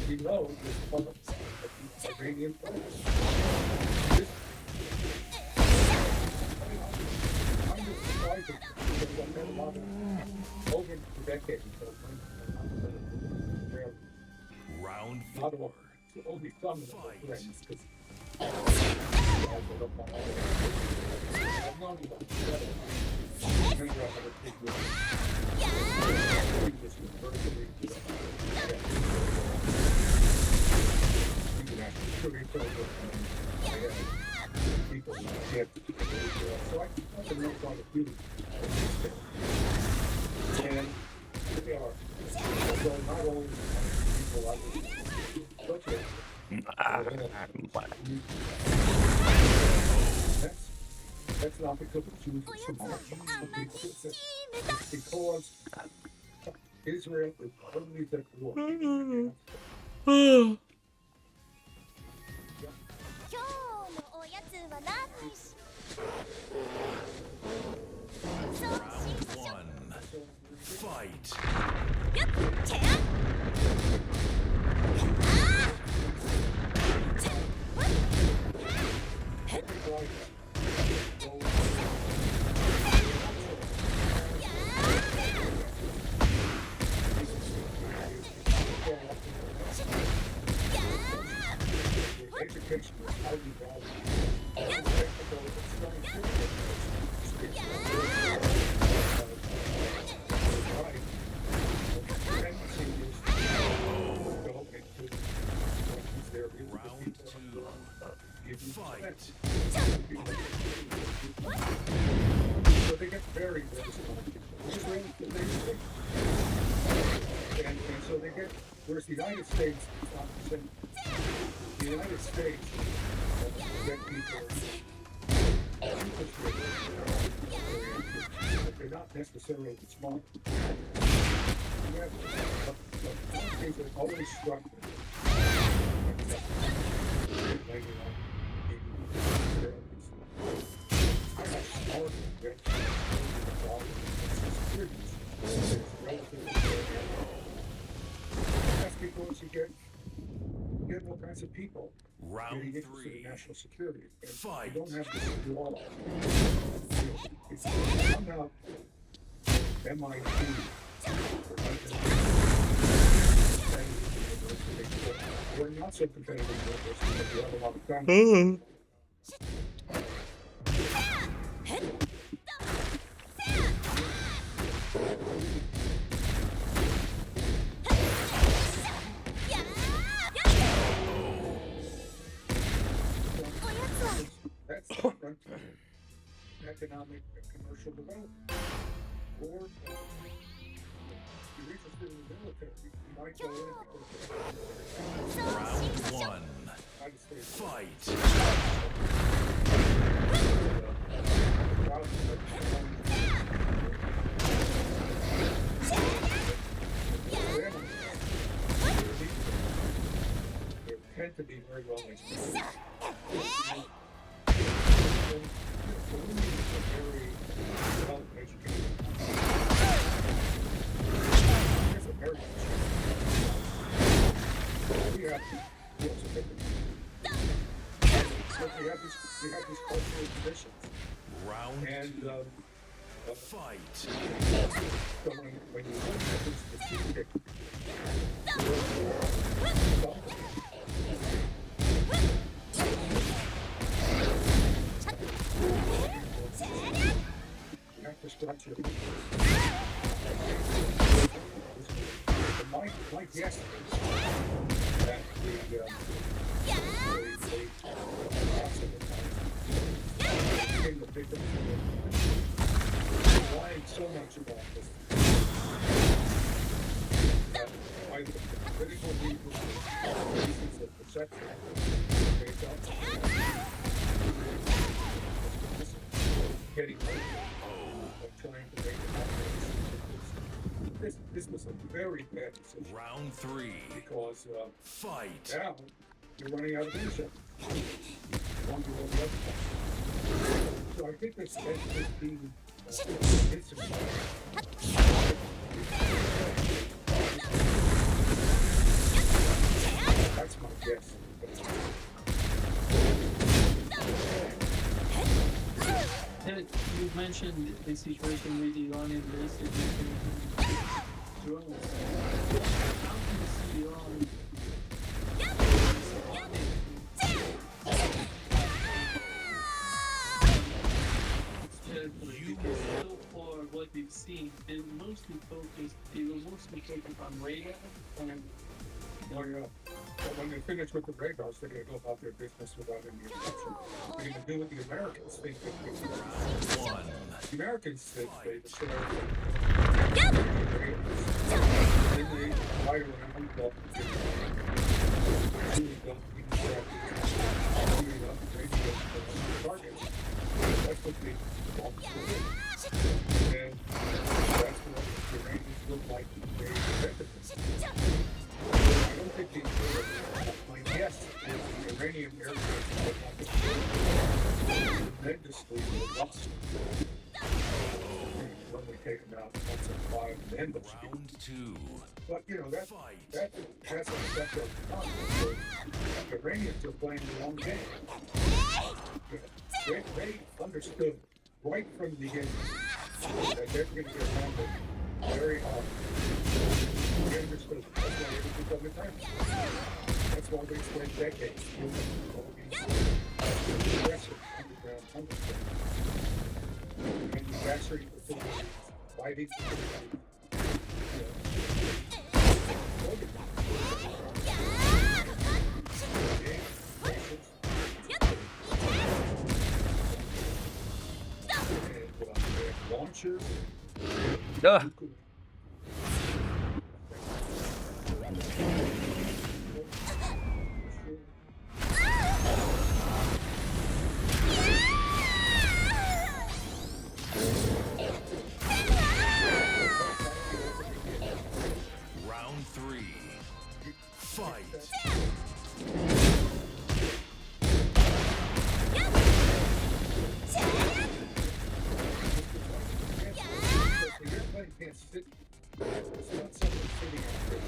We know this public Iranian players. I'm just surprised that they've had a lot of over the decades. Round Not 4. all, only some of them are friends. I've known you about maybe I'll have a big one. This was vertically. People get so I can look on the beauty and they are so not only people I would but that's not because of Jews or because Israel is always at war. 今日のおやつは何にしそう Round 1. Fight. よっチェアEducation is highly valued. Round 2. Fight. So they get very, very strong. And so they get, whereas the United States is not the same. The United States get people, but they're not necessarily smart. You have things that always struck me. That's because you get all kinds of people Round getting interested 3. in national security. And Fight. you don't have to do all of it. I'm not MIT. We're not so competitive university, but we have a lot of time. That's different economic and commercial development. Or you're interested in the military, you might go in Round 1. United States. Fight. They tend to be very well educated. Very well educated. It's a very we have fields of different. So we have these cultural traditions. Round And 2. Fight. so when you look at this strategic yes, that the became the victim of lying so much about this. That by the critical reasons of perception, they felt getting of trying to make it. This was a very bad decision. Round 3. Because Fight. now you're running out of leadership. One to the other. So I think this being that's my guess. You mentioned the situation with Iran and the situation with drones. How can you see Iran? Because so far, what we've seen, they were mostly focused on radar and Oh, yeah. But when they finish with the radars, they're going to go about their business without any interruption. They're going to do what the Americans think they can do. 1. The Americans think they share the radars. Then they fly around, but they don't interact with targets. That's what they want to do. And that's what the Iranians look like they invented them. I don't think my guess is the Iranian Air Force will tremendously robust when we take them out once in 5 and then the Round 2. But you know that's a separate problem. The Iranians are playing the long game. They understood right from the beginning that they're going to get hammered very hard. They understood. That's why everything's on the time. That's why they spent decades doing all these aggressive underground underground. Manufacturing facilities, fighting facilities. Launchers. Round 3. Fight. Everybody can't sit. It's not someone sitting out there.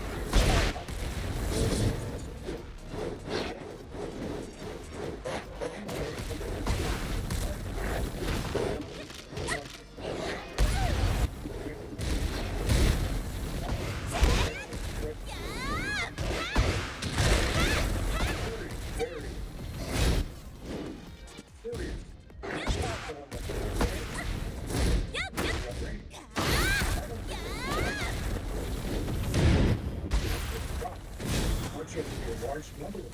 Large number of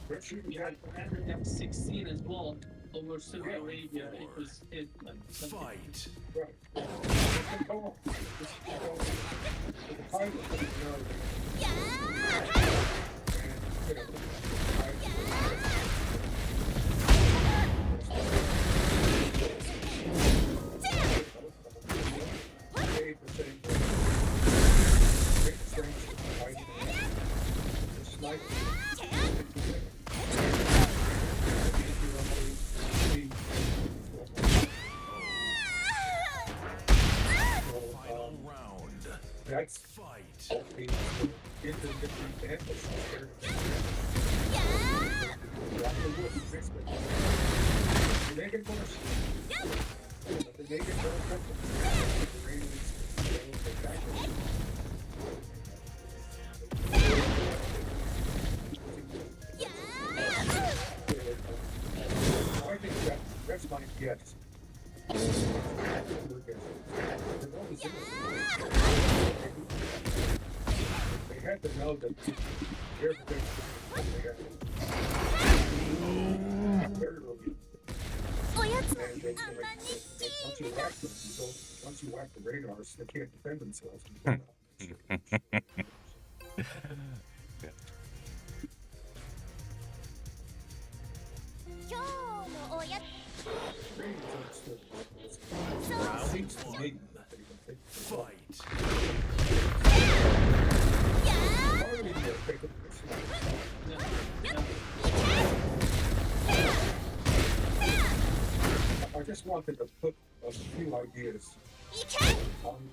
Red shooting we had F-16 as well over Saudi Arabia. It was like something. Fight. Right. The pilot didn't know. Final round. That's Fight. You make it worse. They make it more I think that's my guess. have to know that they're big. Once you whack the radars, they can't defend themselves. 今日のおや Round one. Fight. I just wanted to put a few ideas on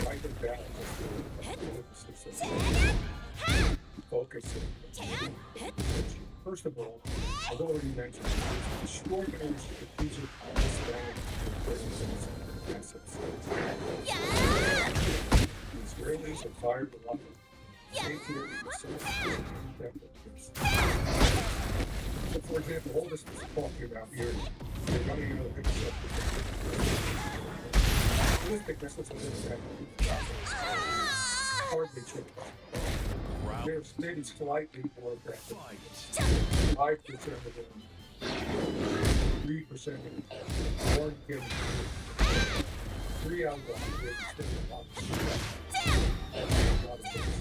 write them down. Focus. First of all, I've already mentioned extraordinary strategic disadvantage of businesses and assets. The Israelis have fired a lot of patriotic missiles. So, for example, all this was talking about here, they're running out of big ballistic missiles hardly cheap. They're maybe slightly more aggressive. 5% of them, 3% of them, 1 given 3 out of 100 still a lot of things.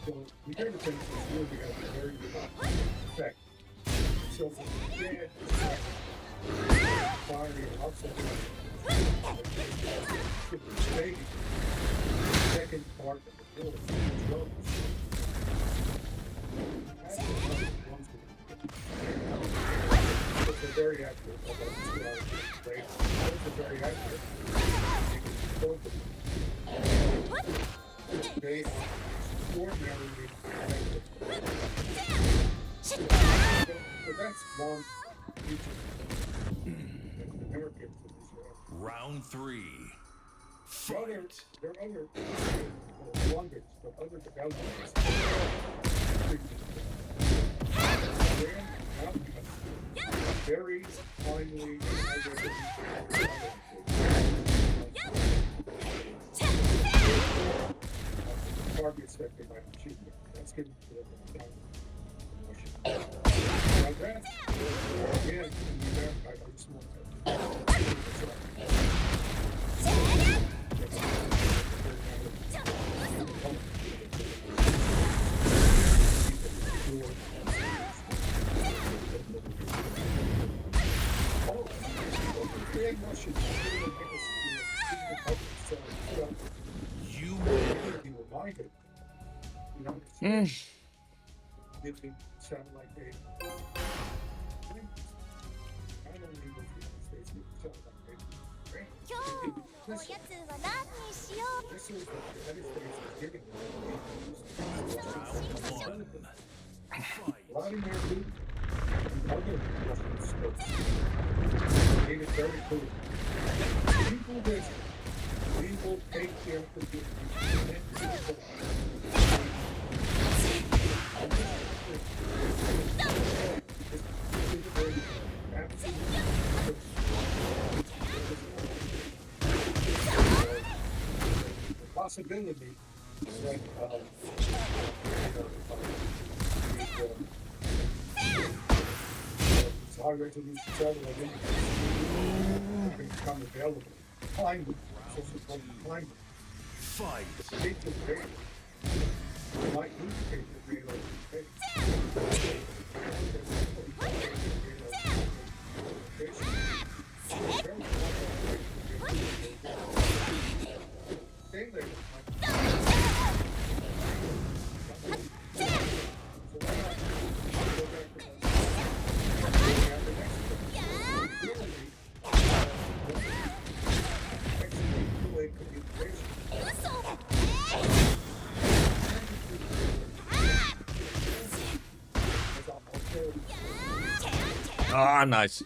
So the air defense is really going to be very good effect. So the dead firing outside the second part of the building drones. It's very accurate. It's very accurate. They are extraordinarily effective. So that's one feature that Americans in Israel. Round three. There are other wonders, but other developments. Very finely targets that they might achieve. That's given to them. Like that, again, I just want You be reminded, you know, using satellite data. Not only with the United States, but satellite data. 今日おやつは何にしよう This is what the United States is giving round one. Fight. Vladimir Putin and other Russian states made it very clear. People this, we will take care of you. The possibility that high resolution satellite can become available. Climate, so-called climate. Fight. Paper radar. Might use paper radar in space. Stay there. Ah, nice.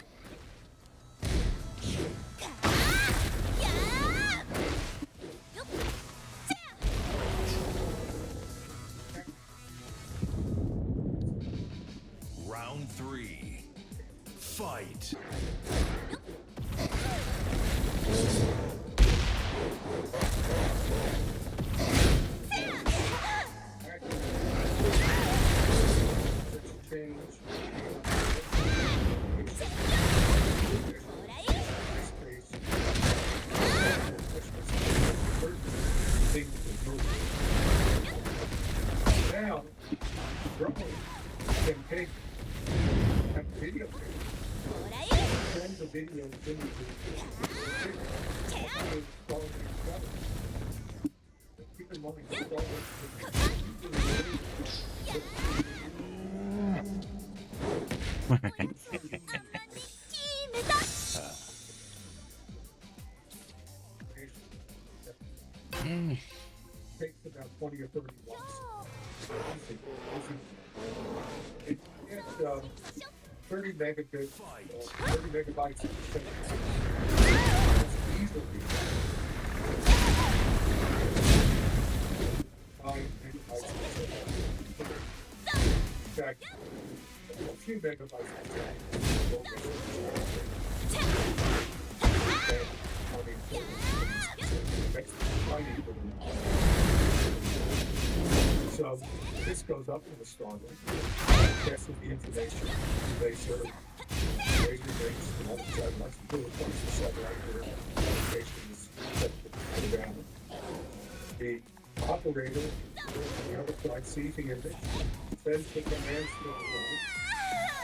Round three. Fight. video didn't keep in mind, takes about 20 or 30 watts. It gets 30 megabits, 30 megabytes per second. That's easily 5 megabytes per second. In fact, a few megabytes per second. So this goes up to the Starlink, passes the information, they serve laser links and all the satellites, the little points of satellite where communication is set down. The operator on the other side sees the image, sends the commands to the drone.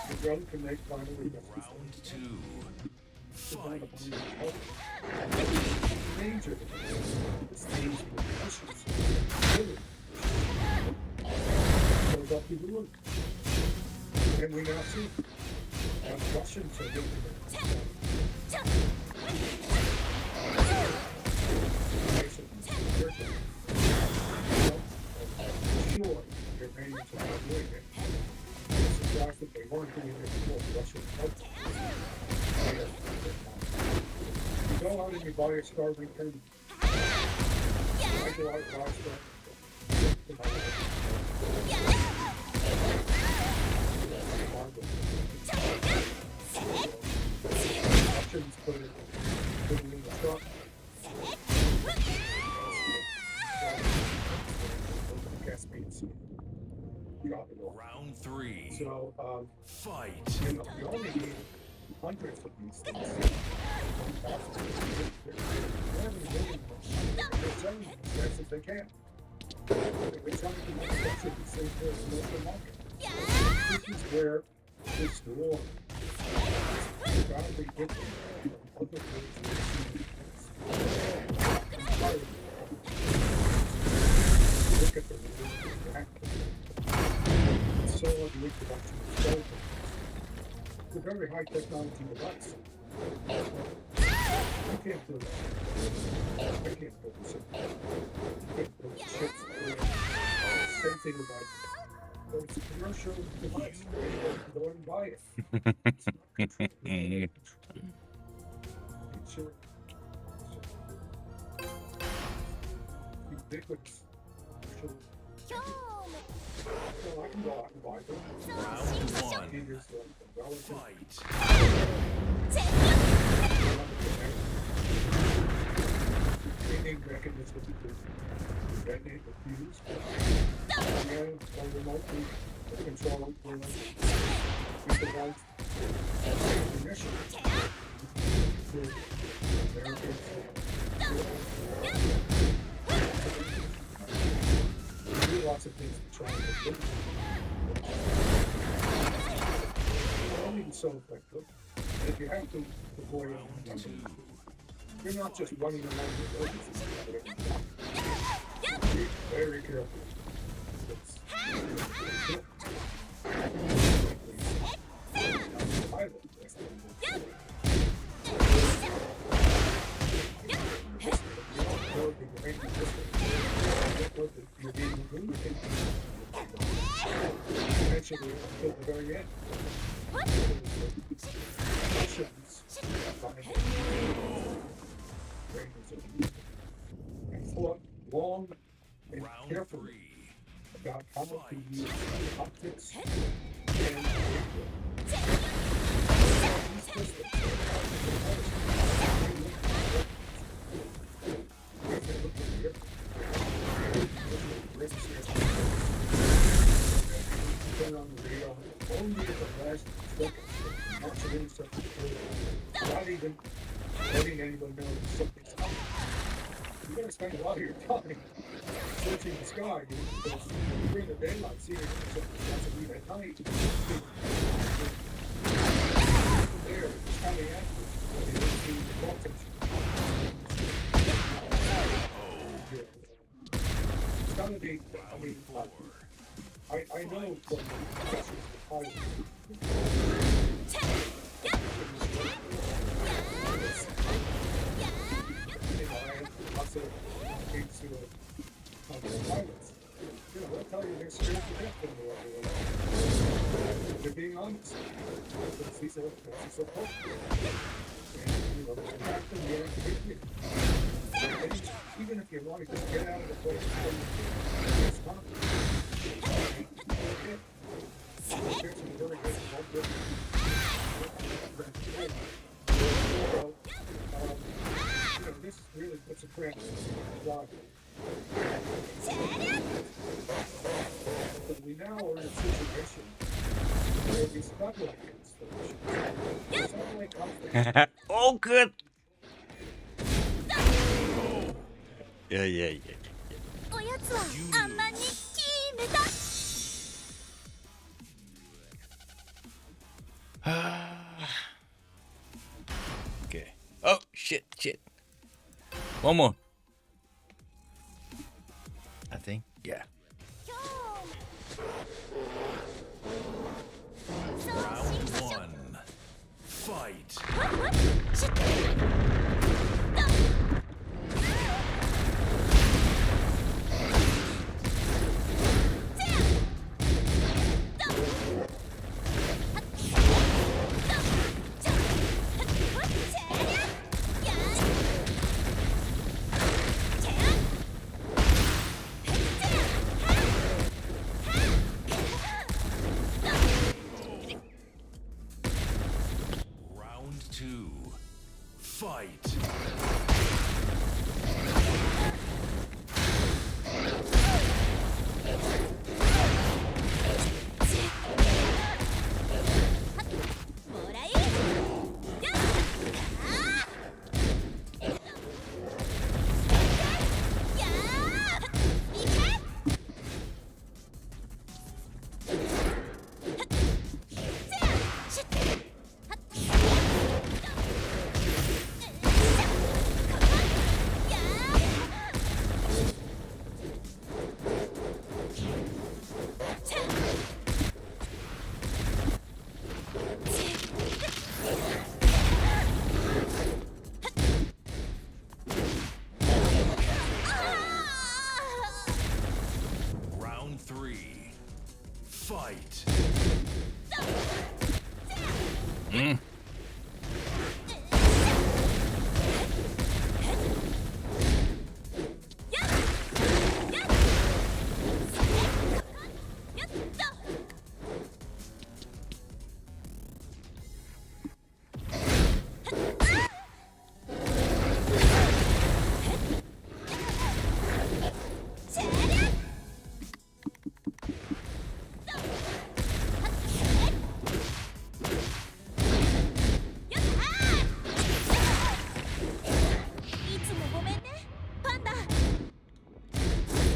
The drone can make final Round 2. Fight. Major stage questions. Goes up to the roof. And we now see Russians are doing sure, the Iranians are not doing it. It's a fact that they weren't doing it before Russia helped. You go out and you buy a Starlink and I go out and buy a Starlink. Options put it in the truck. Round 3. So, Fight. you only need hundreds of these things. They're selling them as fast as they can. They're selling them as fast as the same place in the market. This is where this war is probably different from other ways of seeing things. Look at the reactor. It's so ugly production of cell phones. It's a very high technology device. You can't do that. I can't build this. You can't build chips for sensing devices. But it's a commercial device. Go and buy it. It's not controlled. It's ubiquitous. So I can go out and buy them. Round 1. It is a relative Fight. cleaning mechanism to detonate the fuse. And remotely control the device ignition. Do lots of things to try and get it. Only so effective. If you have to deploy it, you're not just running around the buildings. Be very careful. Eventually, until the very end. And thought long and Round carefully 3. about how to use optics and on the radar only at the last second, not even letting anyone know that something's coming. You gotta spend a lot of your time searching the sky because during the daylight, seeing something that's at night. there, it's kind of accurate. It's the voltage. It's gonna be, I mean, I know what the pressures are higher. I have lots of kids who are pilots. They'll tell you they're scared to death in the water. They're being honest. These are hope. And, back to the air, even if you want to just get out of the place, it's fun. There's some really good hope. This really puts a crack in the block. But we now are in a situation where these satellite installations, satellite constellations, Oh, good. Yeah. おやつはあんまに決めた Okay. Oh, shit. One more. I think. Yeah. Round one. Fight. Round two. Fight. Round three. Fight.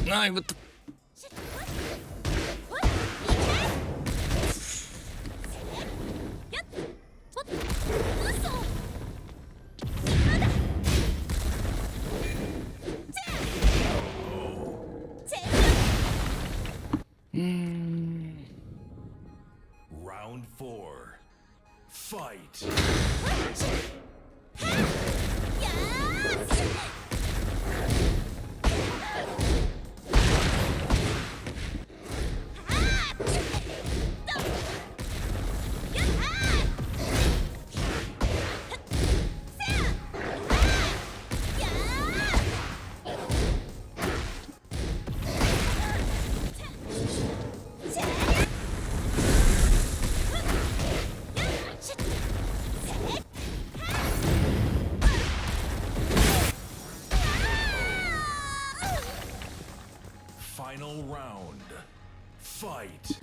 No, what the? Round four. Fight. Final round. Fight.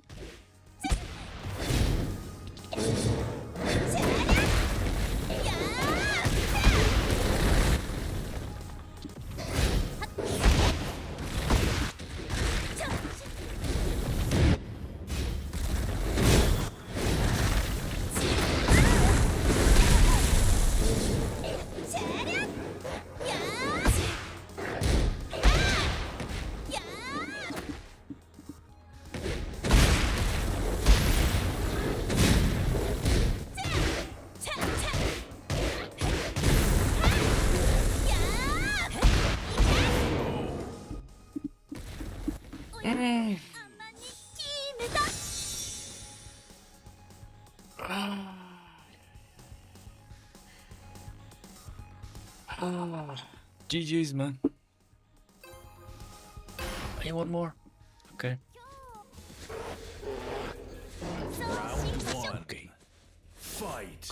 あんまり決めた GG's, man. You want more? Okay. Round one. Okay. Fight.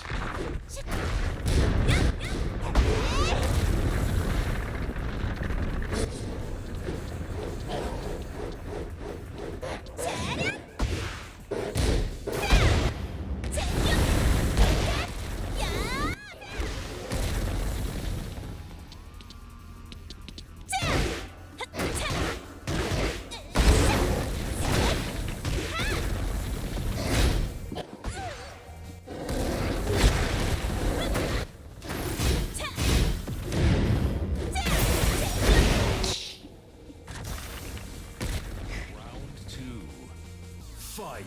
Round two. Fight.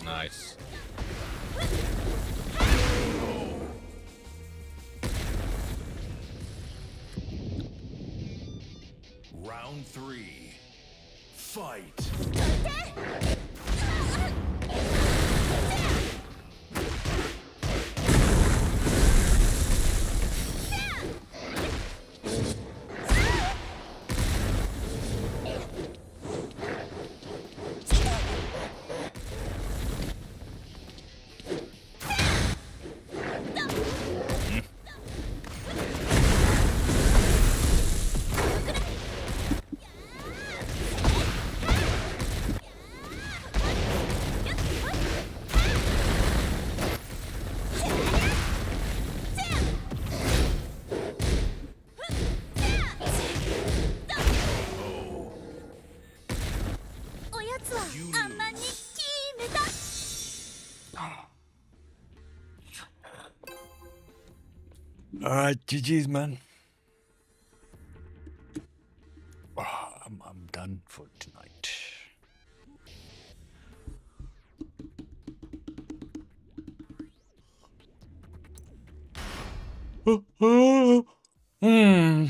Nice. Round three. Fight. Alright, GG's, man. I'm done for tonight. Hmm.